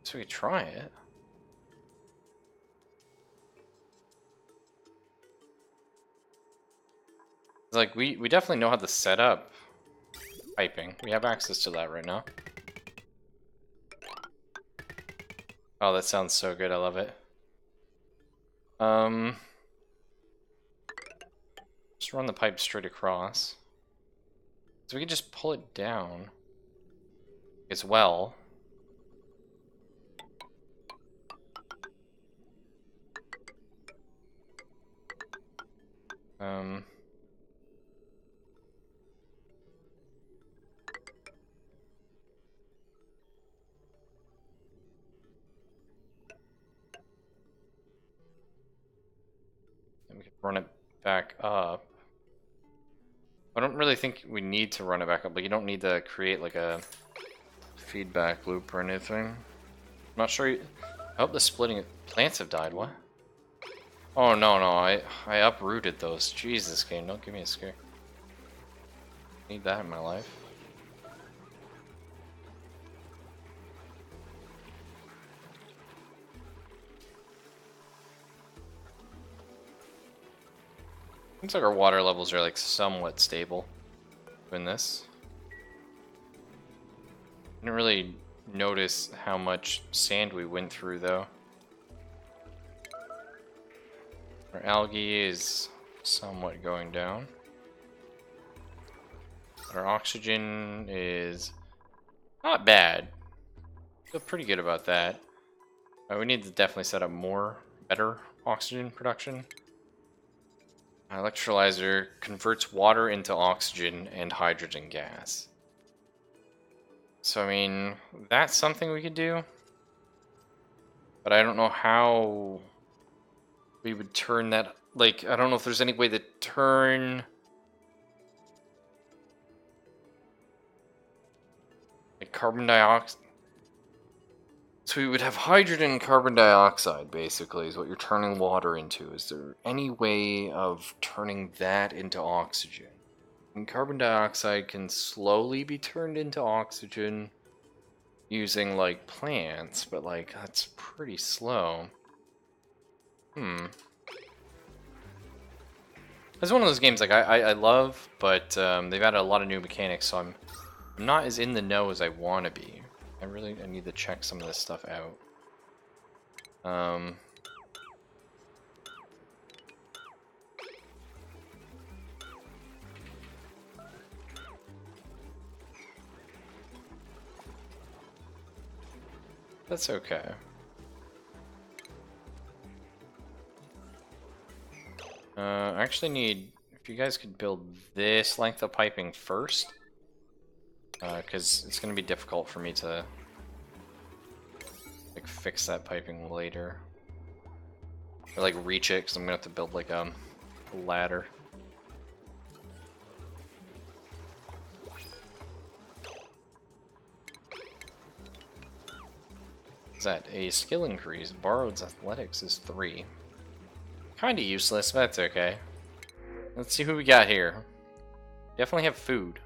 So we could try it. Like, we definitely know how to set up piping. We have access to that right now. Oh, that sounds so good. I love it. Just run the pipe straight across. So we can just pull it down as well. And we can run it back up. I don't really think we need to run it back up. Like, you don't need to create like a feedback loop or anything. I'm not sure. I hope the splitting plants have died. What? Oh no, I uprooted those. Jesus, game, don't give me a scare. Need that in my life. Looks like our water levels are like somewhat stable in this. Didn't really notice how much sand we went through though. Our algae is somewhat going down. Our oxygen is not bad. Feel pretty good about that. We need to definitely set up better oxygen production. Electrolyzer converts water into oxygen and hydrogen gas. So, I mean, that's something we could do. But I don't know how we would turn that. Like, I don't know if there's any way to turn like carbon dioxide. So we would have hydrogen and carbon dioxide, basically, is what you're turning water into. Is there any way of turning that into oxygen? And carbon dioxide can slowly be turned into oxygen using, like, plants, but, like, that's pretty slow. It's one of those games, like, I love, but they've added a lot of new mechanics, so I'm not as in the know as I want to be. I need to check some of this stuff out. That's okay. I actually need, if you guys could build this length of piping first, because it's going to be difficult for me to like fix that piping later, or like reach it, because I'm going to have to build like a ladder. Is that a skill increase? Borrowed athletics is 3. Kinda useless, but that's okay. Let's see who we got here. Definitely have food.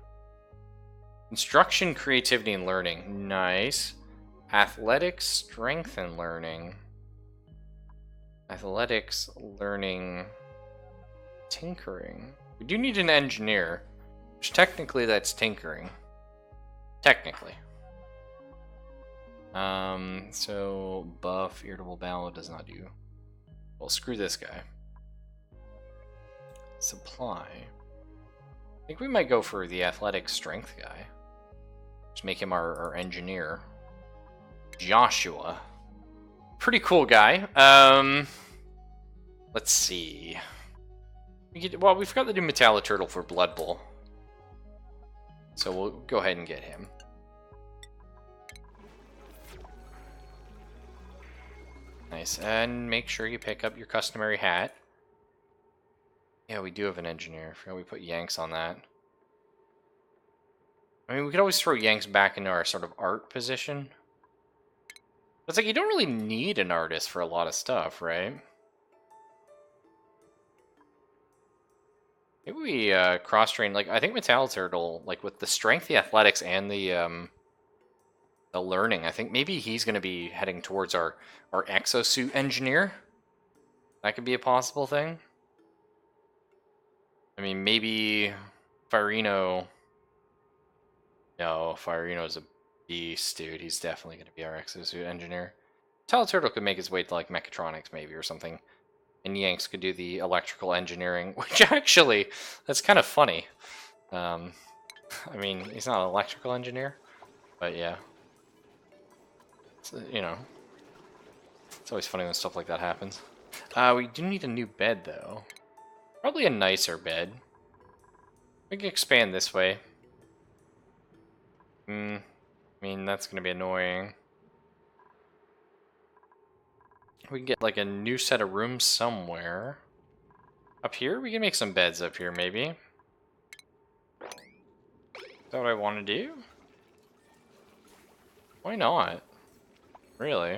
Instruction, creativity, and learning. Nice. Athletics, strength, and learning. Athletics, learning, tinkering. We do need an engineer, which technically that's tinkering. Technically. So buff, irritable bowel does not do. Well, screw this guy. Supply. I think we might go for the athletic strength guy. Just make him our engineer. Joshua. Pretty cool guy. Let's see. Well, we've got the new Metallic Turtle for Blood Bowl. So we'll go ahead and get him. Nice, and make sure you pick up your customary hat. Yeah, we do have an engineer. I forgot we put Yanks on that. I mean, we could always throw Yanks back into our sort of art position. It's like, you don't really need an artist for a lot of stuff, right? Maybe we cross-train, like, I think Metallic Turtle, like, with the strength, the athletics, and the learning, I think maybe he's going to be heading towards our exosuit engineer. That could be a possible thing. I mean, maybe Firino. No, Firino's a beast, dude. He's definitely going to be our exosuit engineer. Teleturtle could make his way to, like, mechatronics, maybe, or something. And Yanks could do the electrical engineering, which actually, that's kind of funny. I mean, he's not an electrical engineer, but yeah. So, you know, it's always funny when stuff like that happens. We do need a new bed, though. Probably a nicer bed. We can expand this way. I mean, that's going to be annoying. We can get, like, a new set of rooms somewhere. Up here? We can make some beds up here, maybe. Is that what I want to do? Why not? Really?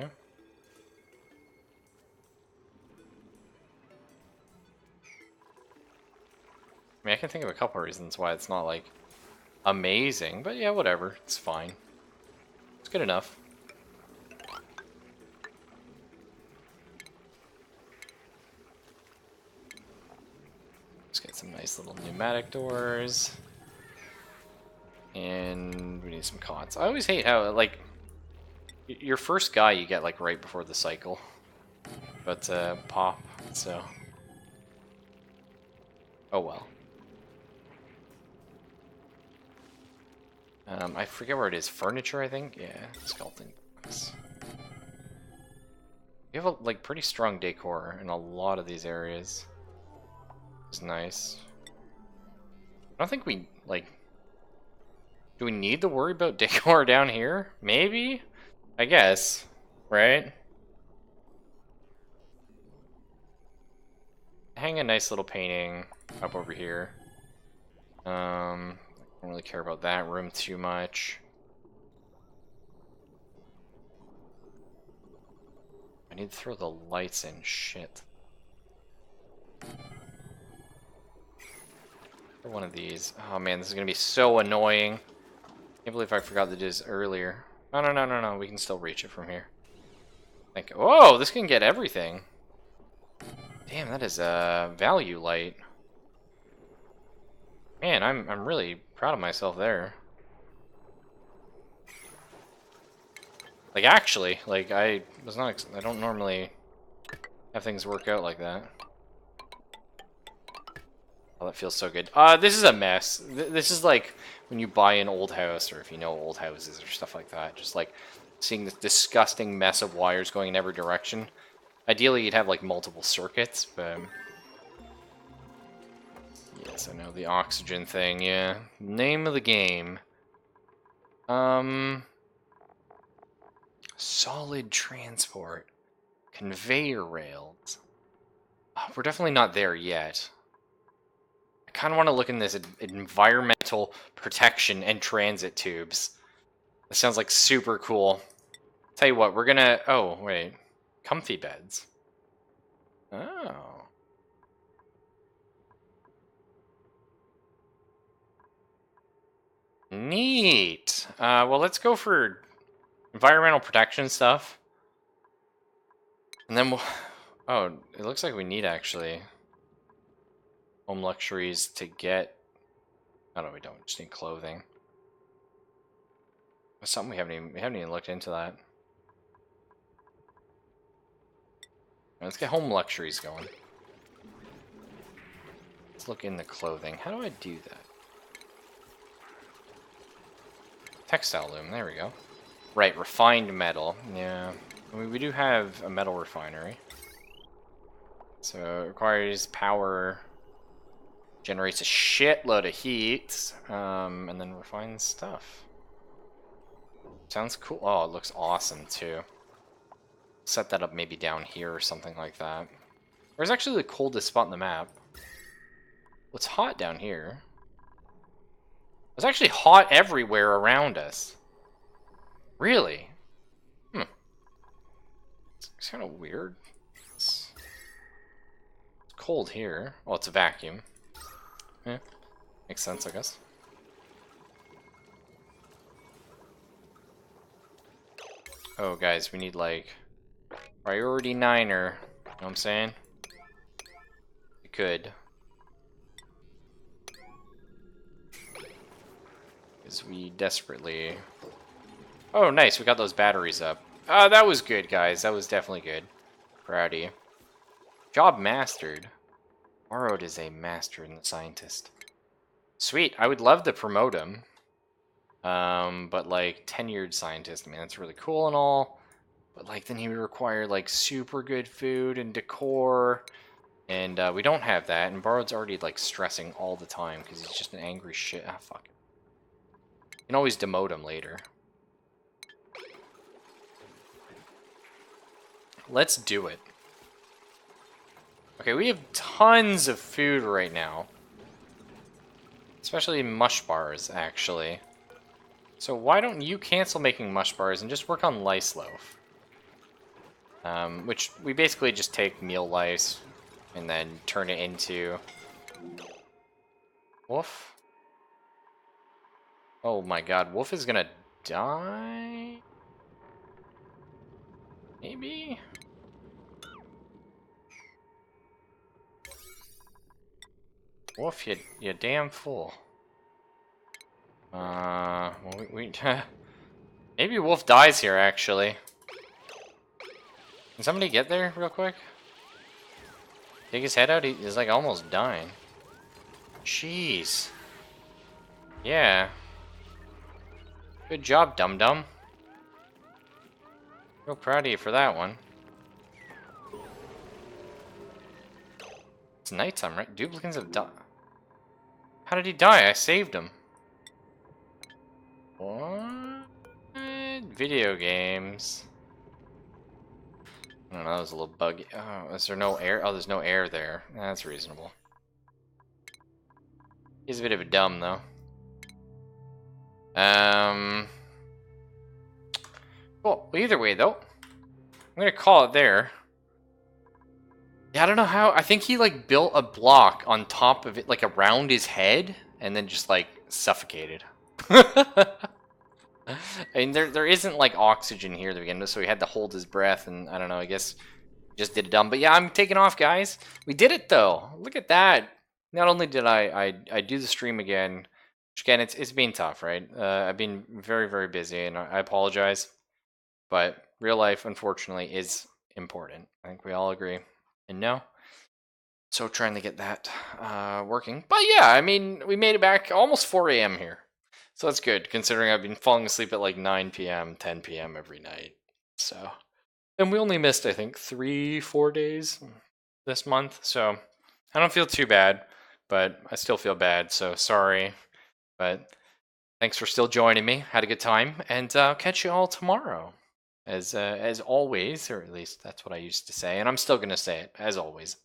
I mean, I can think of a couple reasons why it's not, like, amazing, but yeah, whatever. It's fine. It's good enough. Let's get some nice little pneumatic doors. And we need some cots. I always hate how, like, your first guy you get, like, right before the cycle. But, pop, so... Oh well. I forget where it is. Furniture, I think? Yeah, sculpting box. We have, like, pretty strong decor in a lot of these areas. It's nice. I don't think we, like... Do we need to worry about decor down here? Maybe? I guess. Right? Hang a nice little painting up over here. I don't really care about that room too much. I need to throw the lights in. Shit. For one of these. Oh man, this is gonna be so annoying. Can't believe I forgot to do this earlier. No. We can still reach it from here. Whoa, this can get everything. Damn, that is a value light. Man, I'm really proud of myself there. Like, actually, like, I don't normally have things work out like that. Oh, that feels so good. This is a mess. This is like when you buy an old house, or if you know old houses or stuff like that. Just like seeing this disgusting mess of wires going in every direction. Ideally, you'd have like multiple circuits, but... Yes, I know, the oxygen thing, yeah. Name of the game. Solid transport. Conveyor rails. Oh, we're definitely not there yet. I kind of want to look in this environmental protection and transit tubes. That sounds like super cool. Tell you what, we're gonna... Oh, wait. Comfy beds. Oh. Neat. Well, let's go for environmental protection stuff. And then we'll... Oh, it looks like we need, actually, home luxuries to get... Oh, no, we don't. We just need clothing. That's something we haven't even looked into that. Let's get home luxuries going. Let's look in the clothing. How do I do that? Textile loom, there we go. Right, refined metal. Yeah, I mean, we do have a metal refinery. So it requires power, generates a shitload of heat, and then refines stuff. Sounds cool. Oh, it looks awesome too. Set that up maybe down here or something like that. Where's actually the coldest spot on the map? Well, it's hot down here. It's actually hot everywhere around us. Really? It's kind of weird. It's cold here. Well, it's a vacuum. Yeah, makes sense, I guess. Oh, guys, we need, like, priority 9er. You know what I'm saying? We could. Because we desperately... Oh, nice. We got those batteries up. That was good, guys. That was definitely good. Proud of you. Job mastered. Borrowed is a master and the scientist. Sweet. I would love to promote him. But like tenured scientist, man, that's really cool and all. But like then he would require like super good food and decor. And we don't have that. And Borrowed's already like stressing all the time because he's just an angry shit. Ah, fuck. You can always demote him later. Let's do it. Okay, we have tons of food right now. Especially mush bars, actually. So why don't you cancel making mush bars and just work on lice loaf? Which we basically just take meal lice and then turn it into... Wolf? Oh my god, Wolf is gonna die? Maybe? Wolf, you damn fool. Well, maybe Wolf dies here, actually. Can somebody get there real quick? Take his head out? He's like almost dying. Jeez. Yeah. Good job, dum-dum. Real proud of you for that one. It's nighttime, right? Duplicants have died. How did he die? I saved him. What? Video games. I don't know, that was a little buggy. Oh, is there no air? Oh, there's no air there. That's reasonable. He's a bit of a dumb, though. Cool. Well, either way, though, I'm gonna call it there. Yeah, I don't know how. I think he, like, built a block on top of it, like, around his head, and then just, like, suffocated. I mean, there isn't, like, oxygen here to begin with, so he had to hold his breath, and I don't know, I guess just did it dumb. But yeah, I'm taking off, guys. We did it, though. Look at that. Not only did I do the stream again, which, again, it's been tough, right? I've been very, very busy, and I apologize. But real life, unfortunately, is important. I think we all agree. And no. So trying to get that working. But yeah, I mean, we made it back almost 4 a.m. here. So that's good, considering I've been falling asleep at like 9 p.m., 10 p.m. every night. So, and we only missed, I think, 3-4 days this month. So I don't feel too bad, but I still feel bad. So sorry. But thanks for still joining me. Had a good time. And I'll catch you all tomorrow. As always, or at least that's what I used to say. And I'm still going to say it, as always.